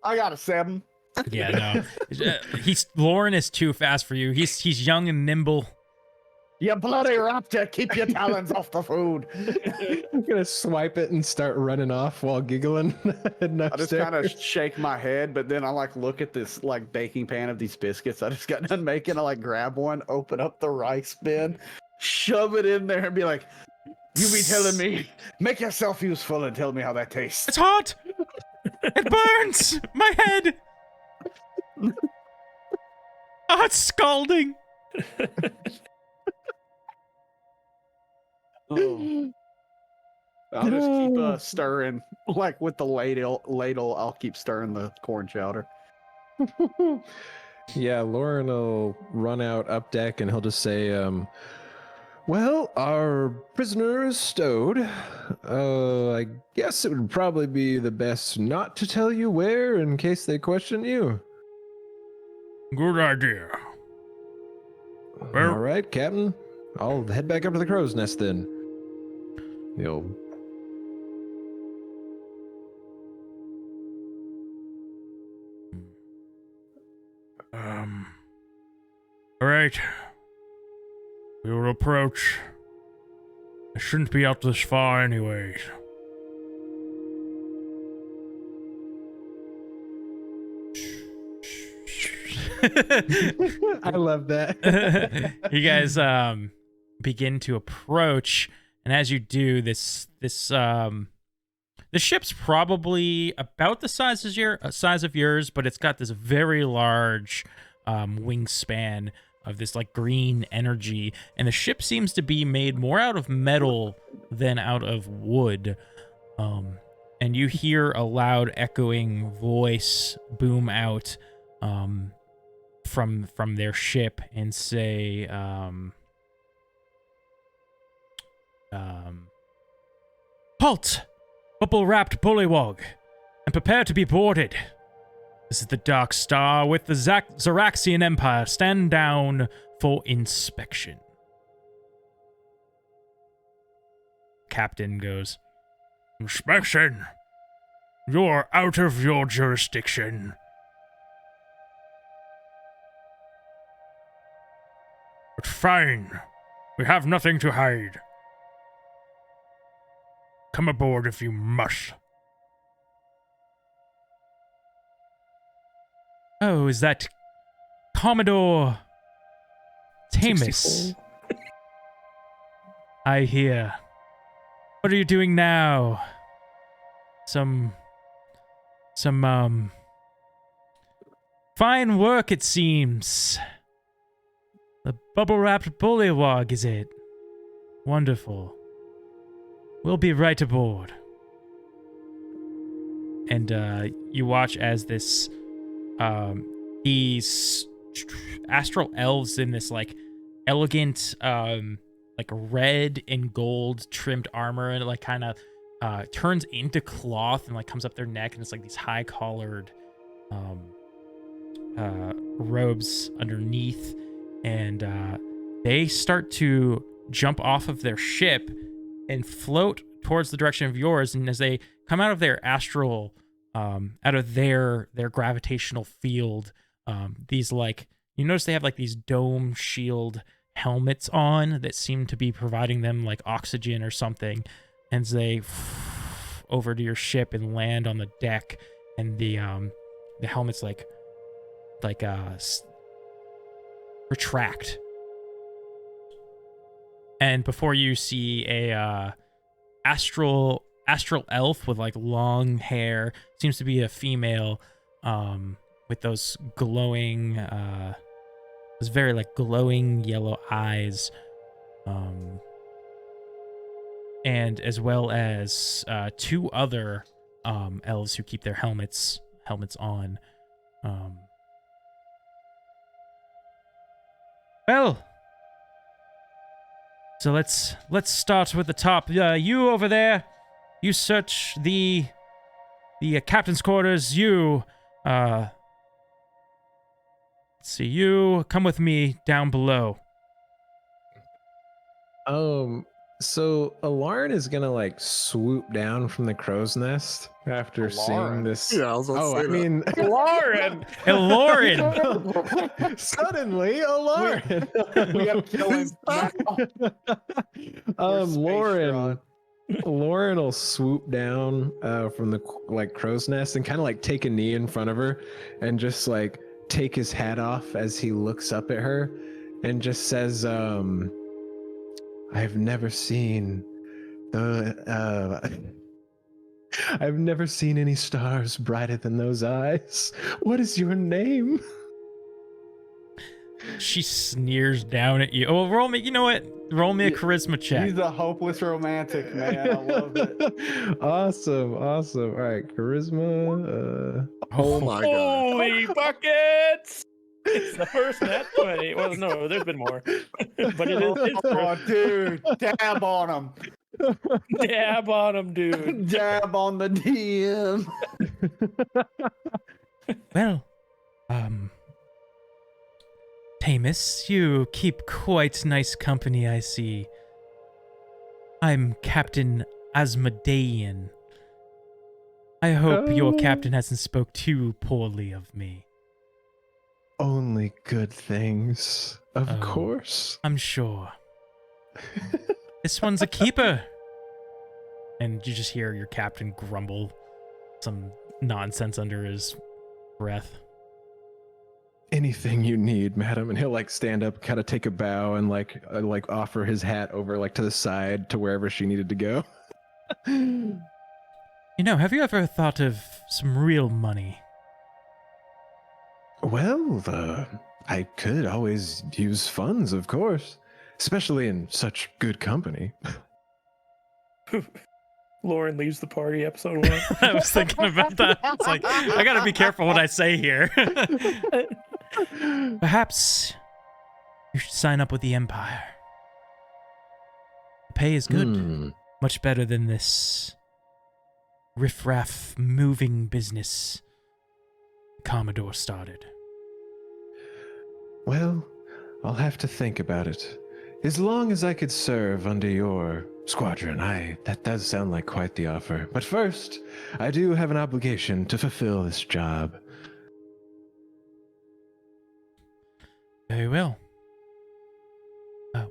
I got a 7. Yeah, no. Lauren is too fast for you. He's young and nimble. You bloody raptor, keep your talons off the food. I'm gonna swipe it and start running off while giggling. I just kind of shake my head, but then I like look at this like baking pan of these biscuits I just got done making. I like grab one, open up the rice bin, shove it in there, and be like, "You be telling me, make yourself useful and tell me how that tastes." It's hot. It burns my head. Oh, it's scalding. Oh. I'll just keep stirring, like with the ladle. I'll keep stirring the corn chowder. Yeah, Lauren will run out up deck and he'll just say, well, our prisoner is stowed. I guess it would probably be the best not to tell you where in case they question you. Good idea. Well- All right, Captain. I'll head back up to the crow's nest then. He'll All right. We will approach. I shouldn't be out this far anyways. I love that. You guys begin to approach, and as you do, this the ship's probably about the size of yours, but it's got this very large wingspan. this like green energy, and the ship seems to be made more out of metal than out of wood. And you hear a loud echoing voice boom out from their ship and say, "Halt, bubble-wrapped bullywog, and prepare to be boarded. This is the Dark Star with the Xaryxian Empire. Stand down for inspection." Captain goes, "Inspection? You're out of your jurisdiction." "But fine. We have nothing to hide. Come aboard if you must." "Oh, is that Commodore Tamus?" "I hear. What are you doing now? Some fine work, it seems. The bubble-wrapped bullywog, is it? Wonderful. We'll be right aboard." And you watch as these astral elves in this like elegant like red and gold trimmed armor, and it like kind of turns into cloth and like comes up their neck, and it's like these high collared robes underneath, and they start to jump off of their ship and float towards the direction of yours. And as they come out of their astral out of their gravitational field, these like, you notice they have like these dome shield helmets on that seem to be providing them like oxygen or something. And as they over to your ship and land on the deck, and the helmets retract, and before you see a astral elf with like long hair, seems to be a female, with those glowing those very like glowing yellow eyes, and as well as two other elves who keep their helmets on. Well, so let's start with the top. You over there, you search the captain's quarters. You let's see, you come with me down below. So Alarn is gonna like swoop down from the crow's nest after seeing this. Yeah, I was about to say I that. mean, Lauren! Lauren! Suddenly, Alarn. We have to kill him now. We're space Lauren. Tron. Lauren will swoop down from the like crow's nest and kind of like take a knee in front of her and just like take his hat off as he looks up at her and just says, I've never seen I've never seen any stars brighter than those eyes. What is your name? She sneers down at you. Oh, roll me. You know what? Roll me a charisma check. He's a hopeless romantic, man. I love it. Awesome. All right, charisma. Oh my god. Holy buckets! It's the first net 20. Well, no, there's been more. But it is. Oh, dude. Dab on him. Dab on him, dude. Dab on the DM. Well, Tamus, you keep quite nice company, I see. I'm Captain Asmodean. I hope your captain hasn't spoke too poorly of me. Only good things, of Oh. course. I'm sure. This one's a keeper. And you just hear your captain grumble some nonsense under his breath. Anything you need, madam. And he'll like stand up, kind of take a bow, and like offer his hat over like to the side to wherever she needed to go. You know, have you ever thought of some real money? Well, the I could always use funds, of course, especially in such good company. Lauren leaves the party, episode 1. I was thinking about that. It's like, I gotta be careful what I say here. Perhaps you should sign up with the Empire. The pay is good. Much better than this riffraff moving business Commodore started. Well, I'll have to think about it. As long as I could serve under your squadron, that does sound like quite the offer. But first, I do have an obligation to fulfill this job. Very well.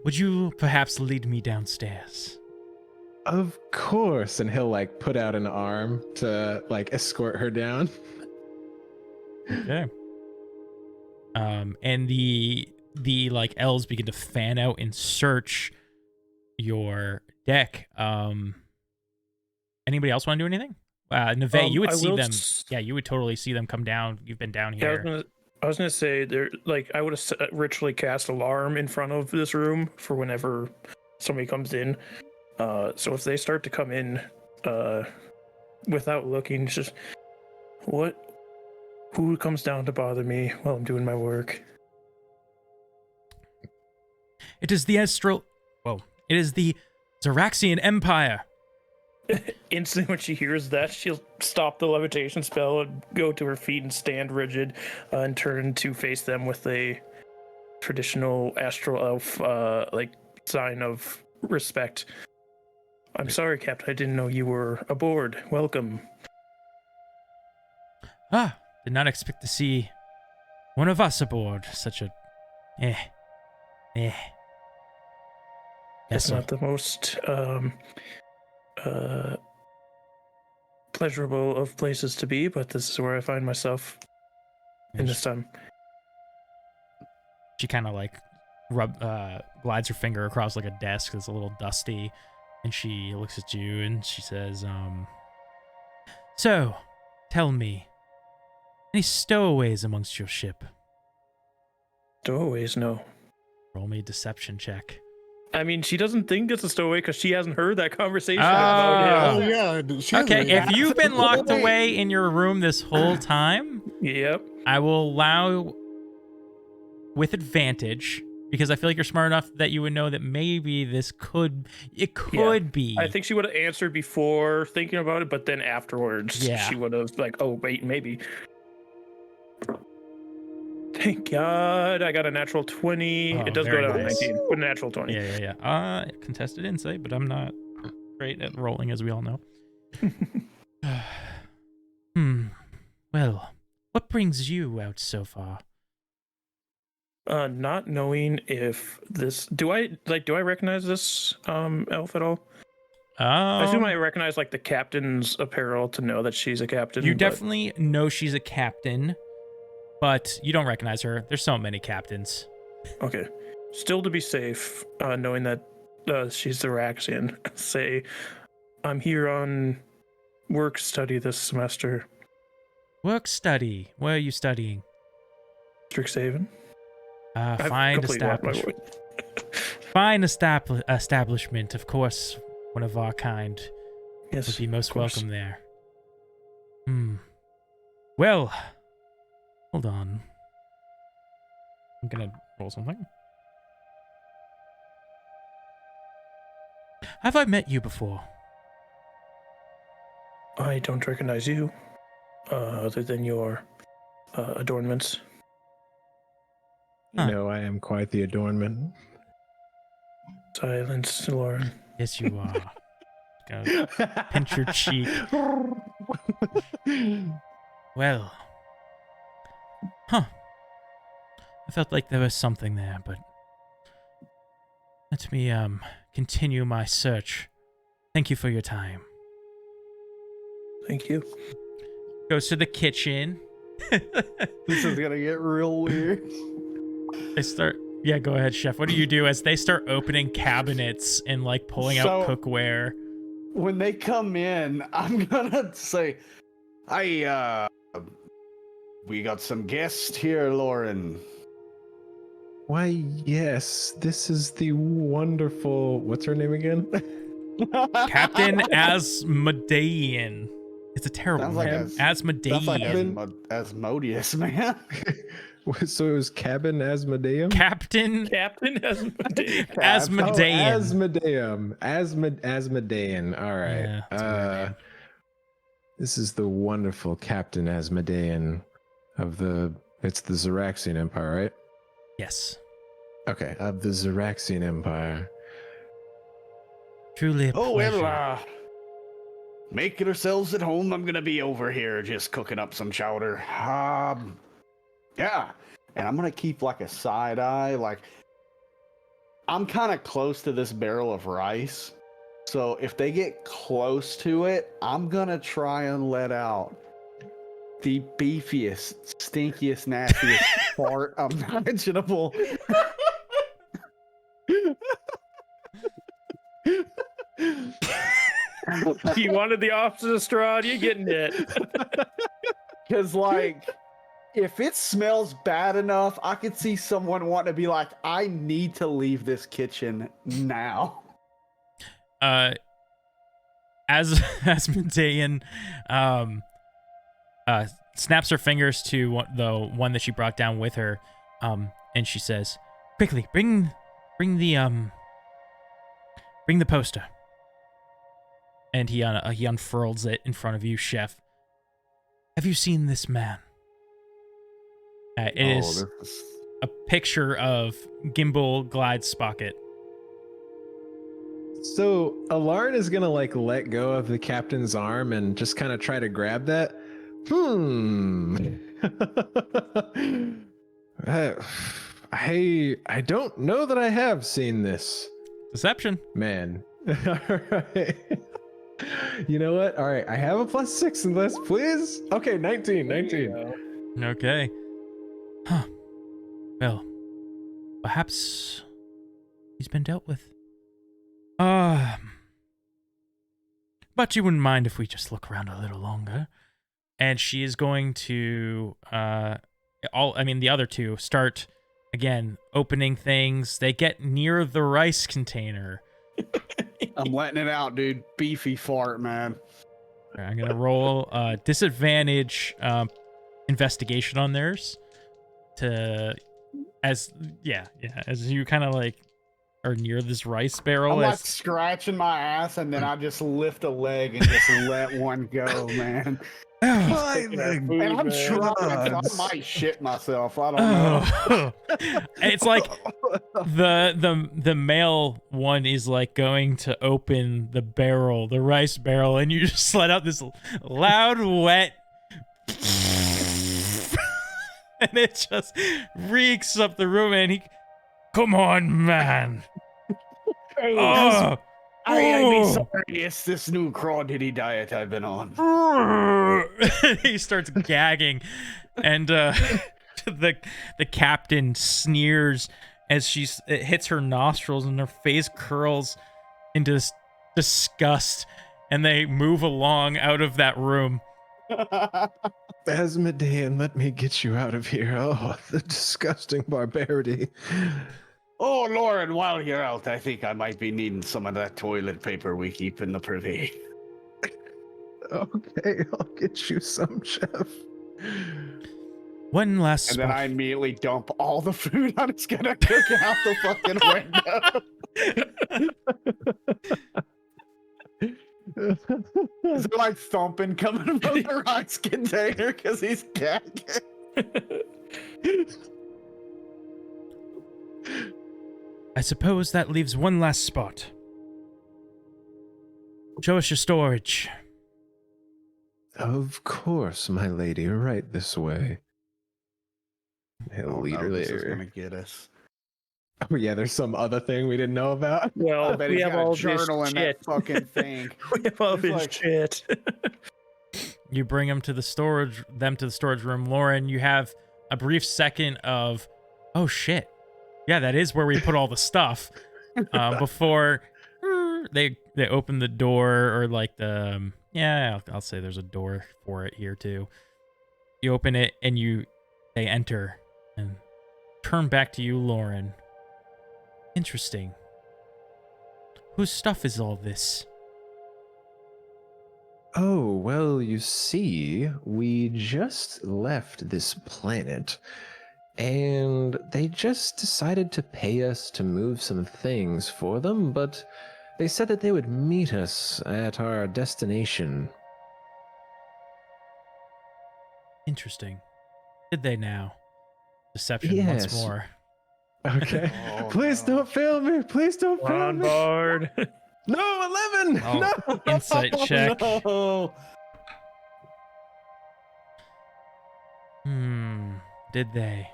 Would you perhaps lead me downstairs? Of course, and he'll like put out an arm to like escort her down. Okay. And the like elves begin to fan out and search your deck. Anybody else want to do anything? Neve, you would see them. Yeah, you would totally see them come down. You've been down here. Yeah, I was gonna say there. Like, I would have ritually cast alarm in front of this room for whenever somebody comes in. So if they start to come in, without looking, just who comes down to bother me while I'm doing my work? It is the Astral. Whoa! It is the Xaryxian Empire. Instantly, when she hears that, she'll stop the levitation spell and go to her feet and stand rigid, and turn to face them with a traditional astral elf like sign of respect. I'm sorry, Captain. I didn't know you were aboard. Welcome. Did not expect to see one of us aboard. Such a It's not the most pleasurable of places to be, but this is where I find myself in this time. She kind of like glides her finger across like a desk that's a little dusty, and she looks at you and she says, so, tell me, any stowaways amongst your ship? Stowaways, no. Roll me a deception check. I mean, she doesn't think it's a stowaway because she hasn't heard that conversation Oh. about him. Yeah. Okay, if you've been locked away in your room this whole time, Yep. I will allow with advantage, because I feel like you're smart enough that you would know that maybe this could be. I think she would have answered before thinking about it, but then afterwards, she would have like, oh, wait, maybe. Thank God I got a natural 20. It does go down to 19, but a natural 20. Yeah. Contested insight, but I'm not great at rolling, as we all know. Well, what brings you out so far? Not knowing if this do I recognize this elf at all? I assume I recognize like the captain's apparel to know that she's a captain. You definitely know she's a captain, but you don't recognize her. There's so many captains. Okay. Still to be safe, knowing that she's the Xaryxian, say, I'm here on work study this semester. Work study? Where are you studying? Strixhaven. Fine establishment, of course. One of our kind would be most welcome there. Well, hold on. I'm gonna roll something. Have I met you before? I don't recognize you, other than your adornments. You know, I am quite the adornment. Silence, Lauren. Yes, you are. Gotta pinch your cheek. Well. I felt like there was something there, but let me continue my search. Thank you for your time. Thank you. Goes to the kitchen. This is gonna get real weird. They start. Yeah, go ahead, chef. What do you do as they start opening cabinets and like pulling out cookware? When they come in, I'm gonna say, we got some guests here, Lauren. Why, yes, this is the wonderful. What's her name again? Captain Asmodean. It's a terrible Sounds like name. Sounds like Asmodean. Asmodeus, man. So it was Cabin Asmodeum? Captain Captain Asmodeus. Oh, Asmodean. Asmodean. All right. Yeah, that's a weird name. This is the wonderful Captain Asmodean of it's the Xaryxian Empire, right? Yes. Okay, of the Xaryxian Empire. Truly a pleasure. Make yourselves at home. I'm gonna be over here just cooking up some chowder. Yeah, and I'm gonna keep like a side eye. Like, I'm kind of close to this barrel of rice, so if they get close to it, I'm gonna try and let out the beefiest, stinkiest, nastiest fart imaginable. You wanted the opposite of Strahd, you're getting it. Because, like, if it smells bad enough, I could see someone wanting to be like, I need to leave this kitchen now. Asmodean snaps her fingers to the one that she brought down with her, and she says, "Quickly, bring the poster." And he unfurls it in front of you, Chef. Have you seen this man? It is a picture of Gimbal Glide Spocket. So Alarn is gonna like let go of the captain's arm and just kind of try to grab that. I don't know that I have seen this. Deception. Man. All right. You know what? All right. I have a +6 in this, please. Okay, 19. Okay. Huh. Well, perhaps he's been dealt with. But you wouldn't mind if we just look around a little longer. And she is going to, the other two start, again, opening things. They get near the rice container. I'm letting it out, dude. Beefy fart, man. I'm going to roll disadvantage investigation on theirs as you kind of like are near this rice barrel. I'm like scratching my ass, and then I just lift a leg and just let one go, man. And I'm drunk, so I might shit myself. I don't know. It's like the male one is like going to open the rice barrel, and you just let out this loud, wet, and it just reeks up the room. And come on, man. I'd be sorry. It's this new crawdaddy diet I've been on. He starts gagging, and the captain sneers as it hits her nostrils, and her face curls into this disgust, and they move along out of that room. Asmodean, let me get you out of here. Oh, the disgusting barbarity. Oh, Lauren, while you're out, I think I might be needing some of that toilet paper we keep in the privy. Okay, I'll get you some, Chef. One last And then I immediately dump all the food I'm just gonna cook out the fucking window. Is it like thumping coming from the rice container because he's gagging? I suppose that leaves one last spot. Show us your storage. Of course, my lady. Right this way. He'll lead her This is there. gonna get us. Oh yeah, there's some other thing we didn't know about. Well, I bet we he's have got all a journal this in shit. that fucking thing. We have all It's this like- shit. You bring them to the storage room. Lauren, you have a brief second of, oh shit. Yeah, that is where we put all the stuff. Before they open the door, or like the I'll say there's a door for it here too. You open it and they enter, and turn back to you, Lauren. Interesting. Whose stuff is all this? Oh, well, you see, we just left this planet, and they just decided to pay us to move some things for them, but they said that they would meet us at our destination. Interesting. Did they now? Deception Yes. once more. Okay. Oh, Please no. don't fail me. Please don't We're fail on me. board. No, 11. Oh, No. insight check. No. Did they?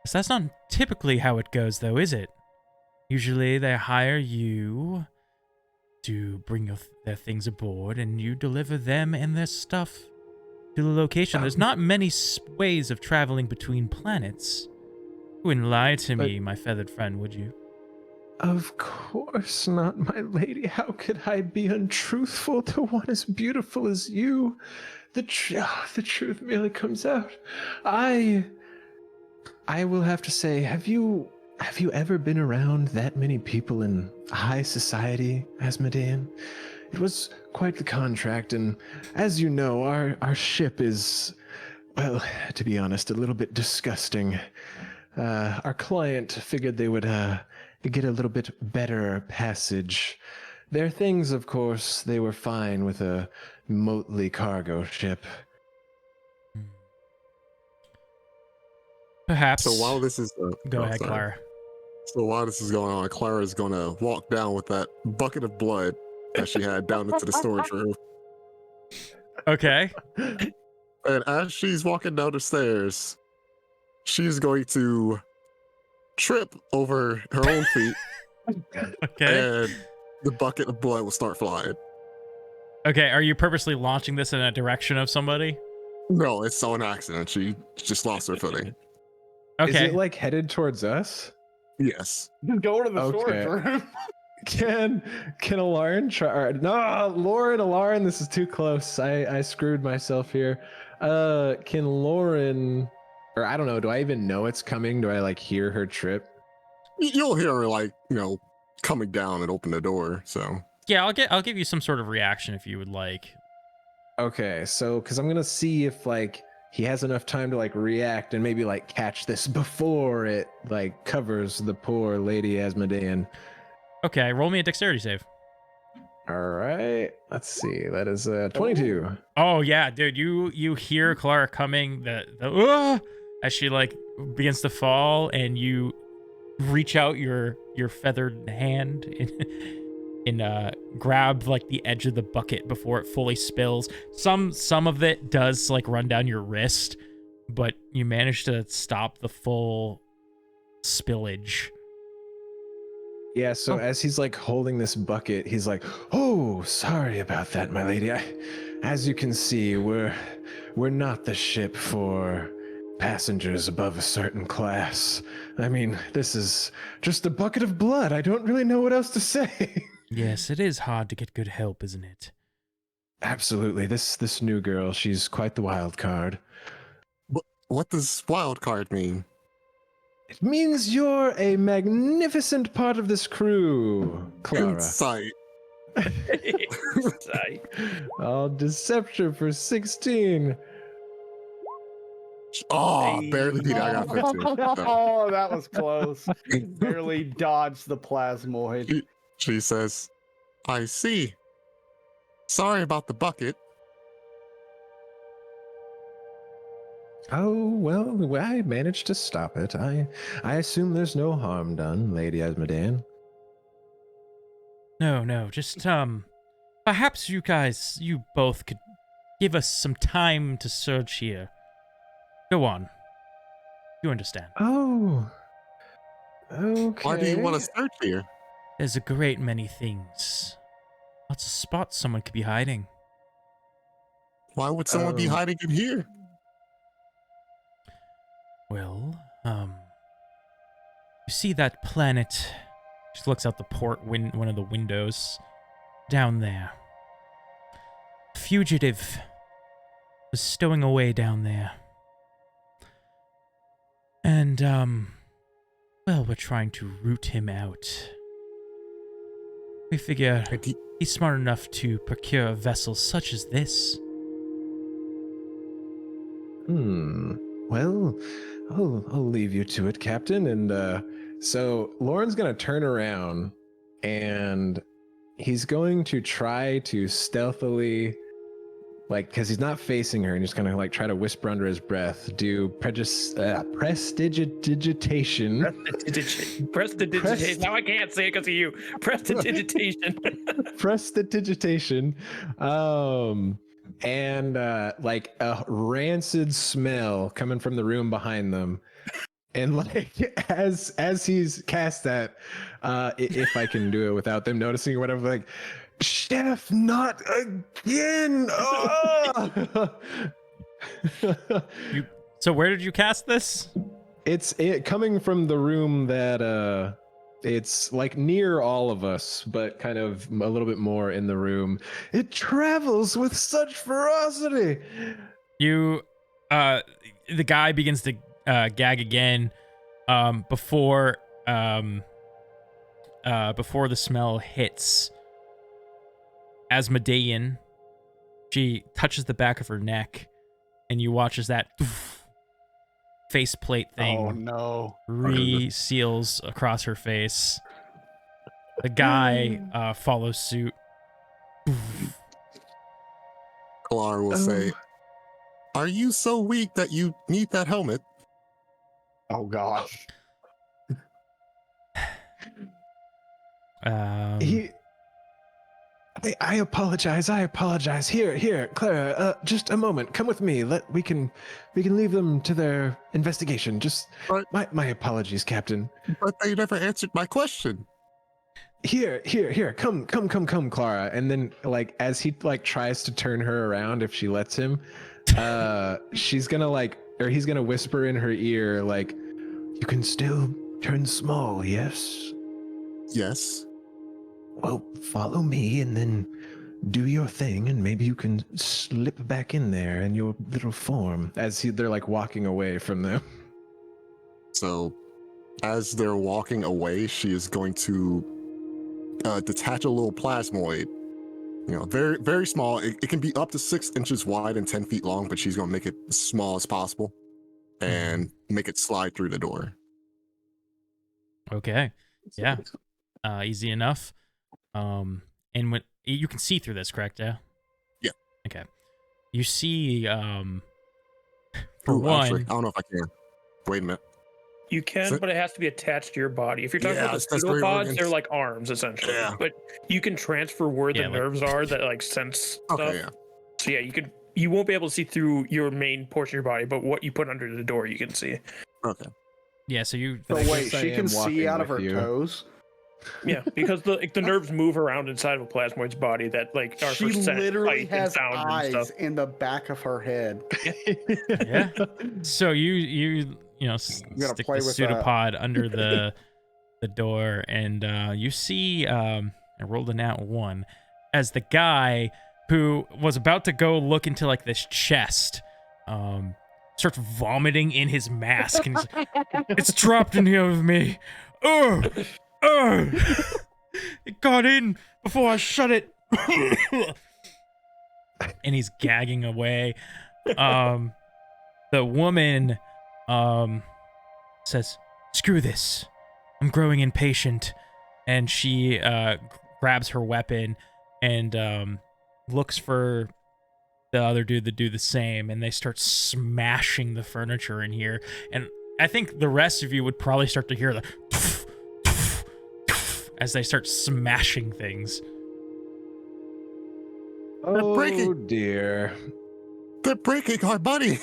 'Cause that's not typically how it goes, though, is it? Usually they hire you to bring their things aboard, and you deliver them and their stuff to the location. There's not many ways of traveling between planets. You wouldn't lie to me, my feathered friend, would you? Of course not, my lady. How could I be untruthful to one as beautiful as you? The truth merely comes out. I will have to say, have you ever been around that many people in high society, Asmodean? It was quite the contract, and as you know, our ship is, well, to be honest, a little bit disgusting. Our client figured they would get a little bit better passage. Their things, of course, they were fine with a motley cargo ship. Perhaps. So while this is Go oh, ahead, sorry. Clara. So while this is going on, Clara is gonna walk down with that bucket of blood that she had down into the storage room. Okay. And as she's walking down the stairs, she's going to trip over her own feet, Okay. and the bucket of blood will start flying. Okay, are you purposely launching this in a direction of somebody? No, it's so an accident. She just lost her footing. Okay. Is it like headed towards us? Yes. Just go to the Okay. storage room. Can Alarin try? Or, no, Alarin, this is too close. I screwed myself here. Can Lauren, or I don't know, do I even know it's coming? Do I like hear her trip? You'll hear her like, coming down and open the door. So Yeah, I'll give you some sort of reaction if you would like. Okay, so because I'm gonna see if like he has enough time to like react and maybe like catch this before it like covers the poor Lady Asmodean. Okay, roll me a dexterity save. All right, let's see. That is 22. Oh yeah, dude, you hear Clara coming, the as she like begins to fall, and you reach out your feathered hand and grab like the edge of the bucket before it fully spills. Some of it does like run down your wrist, but you manage to stop the full spillage. Yeah, so as he's like holding this bucket, he's like, "Oh, sorry about that, my lady. As you can see, we're not the ship for passengers above a certain class. I mean, this is just a bucket of blood. I don't really know what else to say." Yes, it is hard to get good help, isn't it? Absolutely. This new girl, she's quite the wild card. what does wild card mean? It means you're a magnificent part of this crew, Clara. Insight. Oh, deception for 16. Oh, barely beat it. I got 15. So, Oh, that was close. Barely dodged the plasmoid. she says, I see. Sorry about the bucket. Oh, well, I managed to stop it. I assume there's no harm done, Lady Asmodean. No, just perhaps you both could give us some time to search here. Go on. You understand. Oh. Okay. Why do you want to search here? There's a great many things. Lots of spots someone could be hiding. Why would someone be hiding in here? Well, you see that planet? She looks out the one of the windows. Down there. Fugitive was stowing away down there. And, well, we're trying to root him out. We figure he's smart enough to procure a vessel such as this. Well, I'll leave you to it, Captain. And so Lauren's gonna turn around and he's going to try to stealthily, like, because he's not facing her, and he's gonna like try to whisper under his breath, do prestidigitation. Prestidigitation. Now I can't say it because of you. Prestidigitation. Prestidigitation. And like a rancid smell coming from the room behind them. And like as he's cast that, if I can do it without them noticing or whatever, like, Chef, not again. So where did you cast this? It's coming from the room that it's like near all of us, but kind of a little bit more in the room. It travels with such ferocity. You, the guy begins to gag again, before the smell hits. Asmodean, she touches the back of her neck, and you watch as that faceplate thing re-seals across her face. The guy follows suit. Clara will say, "Are you so weak that you need that helmet?" Oh gosh. I apologize. Here, Clara. Just a moment. Come with me. We can leave them to their investigation. Just my apologies, Captain. But they never answered my question. Here. Come, Clara. And then, like, as he like tries to turn her around, if she lets him, he's gonna whisper in her ear, like, "You can still turn small, yes?" Yes. Well, follow me and then do your thing, and maybe you can slip back in there in your little form. As they're like walking away from them. So, as they're walking away, she is going to detach a little plasmoid. You know, very, very small. It can be up to 6 inches wide and 10 feet long, but she's going to make it as small as possible and make it slide through the door. Okay. Yeah. Easy enough. And when you can see through this, correct? Yeah. Yeah. Okay. You see, for one, actually, one, I don't know if I can. Wait a minute. You can, but it has to be attached to your body. If you're talking about the pseudopods, they're like arms, essentially. Yeah. But you can transfer where the nerves are that like sense stuff. Okay, yeah. So yeah, you won't be able to see through your main portion of your body, but what you put under the door, you can see. Okay. Yeah, so you... So wait, she can see out of her toes? Yeah, because the nerves move around inside of a plasmoid's body that like are she for literally sight has and sound eyes and stuff. in the back of her head. Yeah. So you stick the pseudopod under the door, and you see I rolled a nat 1 as the guy who was about to go look into like this chest starts vomiting in his mask, and he's like, "It's dropped in here with me. It got in before I shut it." And he's gagging away. The woman says, "Screw this. I'm growing impatient." And she grabs her weapon and looks for the other dude to do the same, and they start smashing the furniture in here. And I think the rest of you would probably start to hear the as they start smashing things. Oh, breaking. Dear. They're breaking our money.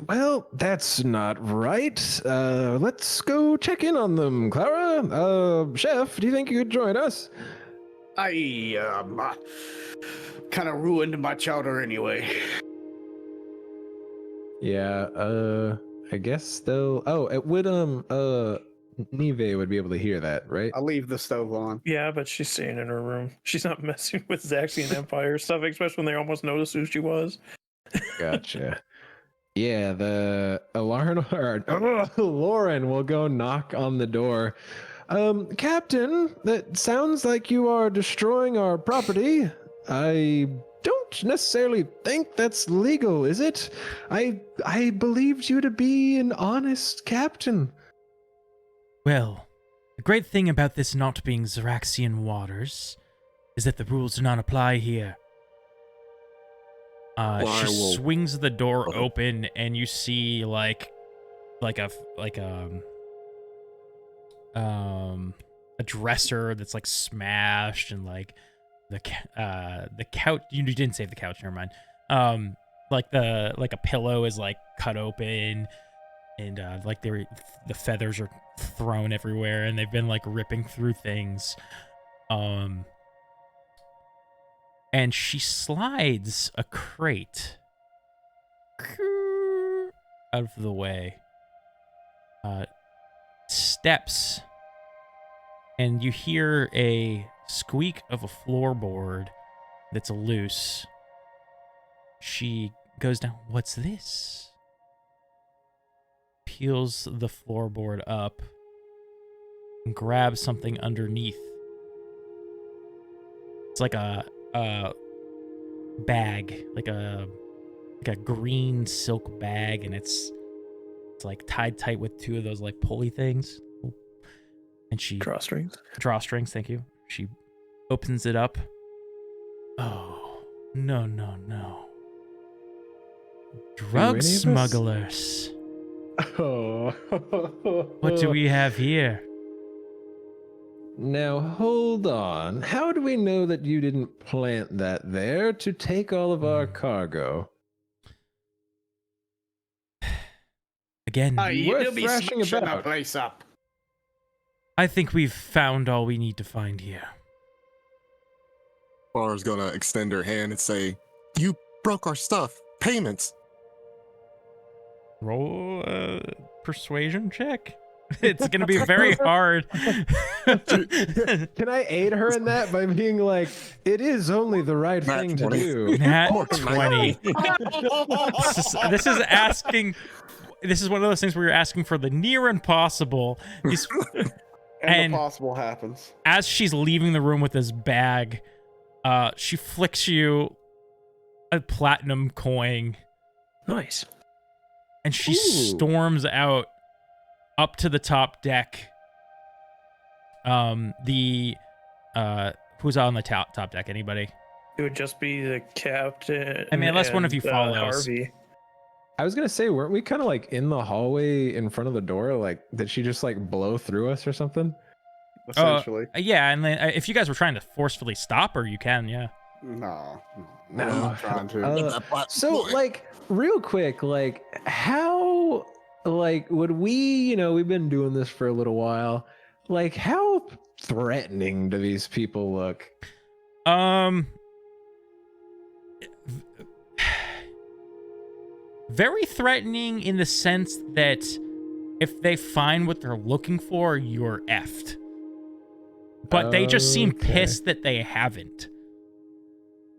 Well, that's not right. Let's go check in on them, Clara. Chef, do you think you could join us? I kind of ruined my chowder anyway. Yeah, I guess they'll... Oh, it would, Nive would be able to hear that, right? I'll leave the stove on. Yeah, but she's staying in her room. She's not messing with Zaxian Empire stuff, especially when they almost noticed who she was. Gotcha. Yeah, the Lauren will go knock on the door. Captain, that sounds like you are destroying our property. I don't necessarily think that's legal, is it? I believed you to be an honest captain. Well, the great thing about this not being Xaryxian waters is that the rules do not apply here. She swings the door open, and you see like a dresser that's like smashed, and like the couch. You didn't save the couch. Never mind. Like a pillow is like cut open, and like the feathers are thrown everywhere, and they've been like ripping through things. And she slides a crate out of the way. Steps, and you hear a squeak of a floorboard that's loose. She goes down. What's this? Peels the floorboard up and grabs something underneath. It's like a bag, like a green silk bag, and it's like tied tight with two of those like pulley things. And she Drawstrings. Thank you. She opens it up. Oh, no. Drug smugglers. Oh. What do we have here? Now, hold on. How do we know that you didn't plant that there to take all of our cargo? Again, Worth you'll be thrashing smashing about. the place up. I think we've found all we need to find here. Clara's gonna extend her hand and say, "You broke our stuff. Payments." Roll a persuasion check. It's going to be very hard. Can I aid her in that by being like, it is only the right Nat thing 20. to do? Nat 20. This is asking. This is one of those things where you're asking for the near impossible. And the possible happens. As she's leaving the room with this bag, she flicks you a platinum coin. Nice. And she storms out up to the top deck. Who's on the top deck? Anybody? It would just be the captain. I mean, unless one of you and, follows. Harvey. I was gonna say, weren't we kind of like in the hallway in front of the door? Like, did she just like blow through us or something? Essentially. Yeah, and then if you guys were trying to forcefully stop her, you can, yeah. No, I'm not trying to. So, like, real quick, like, how, like, would we, we've been doing this for a little while. Like, how threatening do these people look? Very threatening in the sense that if they find what they're looking for, you're effed. But they just seem pissed that they haven't.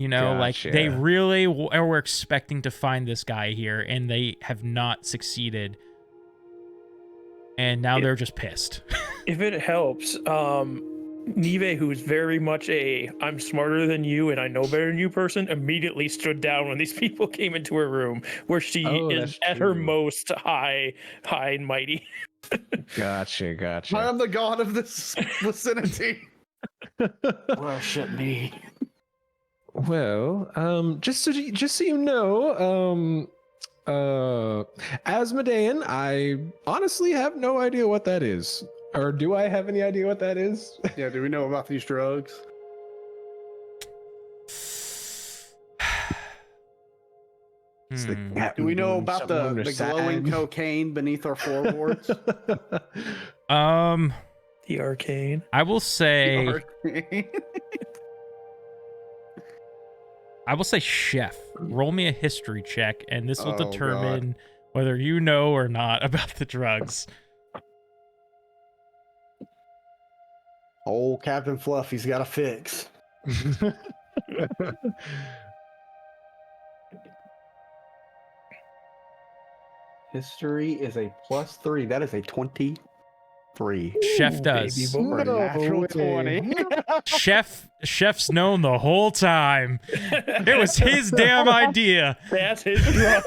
Like they really were expecting to find this guy here, and they have not succeeded. And now they're just pissed. If it helps, Nive, who's very much I'm smarter than you and I know better than you person, immediately stood down when these people came into her room, where she is at her most high and mighty. Gotcha. I am the god of this vicinity. Worship me. Well, just so you know, Asmodean, I honestly have no idea what that is. Or do I have any idea what that is? Yeah, do we know about these drugs? Do we know about the glowing cocaine beneath our floorboards? The arcane. I will say chef. Roll me a history check, and this will determine whether you know or not about the drugs. Old Captain Fluffy's got a fix. History is a +3. That is a 23. Chef does. Baby boy. For a natural way. 20. Chef's known the whole time. It was his damn idea. That's his drug.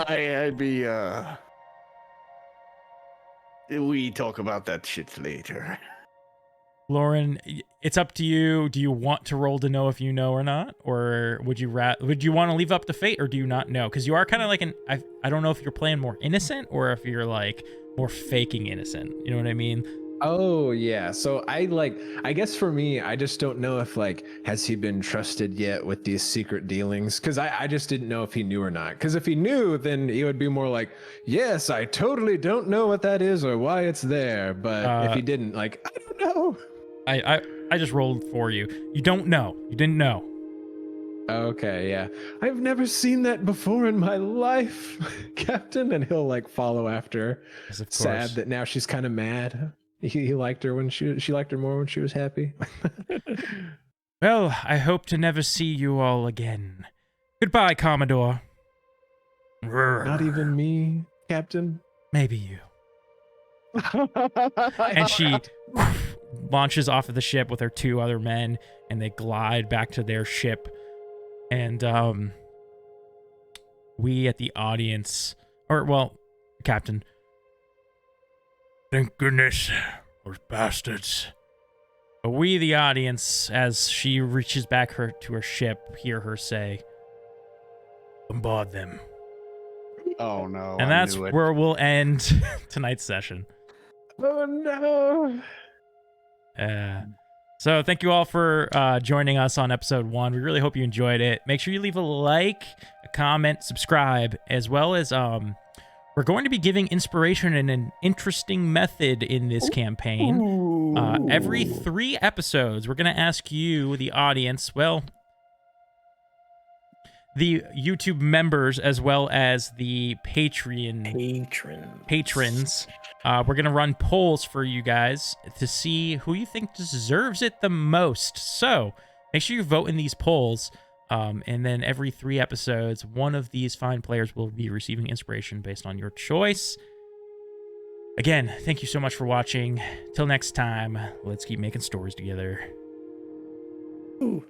I'd be we talk about that shit later. Lauren, it's up to you. Do you want to roll to know if you know or not, or would you want to leave up to fate, or do you not know? Because you are kind of like I don't know if you're playing more innocent or if you're like more faking innocent. You know what I mean? Oh yeah. So I guess for me, I just don't know if has he been trusted yet with these secret dealings? Because I just didn't know if he knew or not. Because if he knew, then he would be more like, yes, I totally don't know what that is or why it's there. But if he didn't, I don't know. I just rolled for you. You don't know. You didn't know. Okay, yeah. I've never seen that before in my life, Captain. And he'll follow after. Yes, of Sad course. that now she's kind of mad. He liked her when she liked her more when she was happy. Well, I hope to never see you all again. Goodbye, Commodore. Not even me, Captain. Maybe you. And she launches off of the ship with her 2 other men, and they glide back to their ship. And we at the audience, Captain. Thank goodness, those bastards. But we, the audience, as she reaches back to her ship, hear her say, "Bombard them." Oh no. And that's where we'll end tonight's session. Oh no. So thank you all for joining us on episode 1. We really hope you enjoyed it. Make sure you leave a like, a comment, subscribe, as well as we're going to be giving inspiration in an interesting method in this campaign. Every 3 episodes, we're going to ask you, the audience, the YouTube members, as well as the patrons. We're going to run polls for you guys to see who you think deserves it the most. So make sure you vote in these polls. And then every 3 episodes, one of these fine players will be receiving inspiration based on your choice. Again, thank you so much for watching. Till next time, let's keep making stories together. Ooh.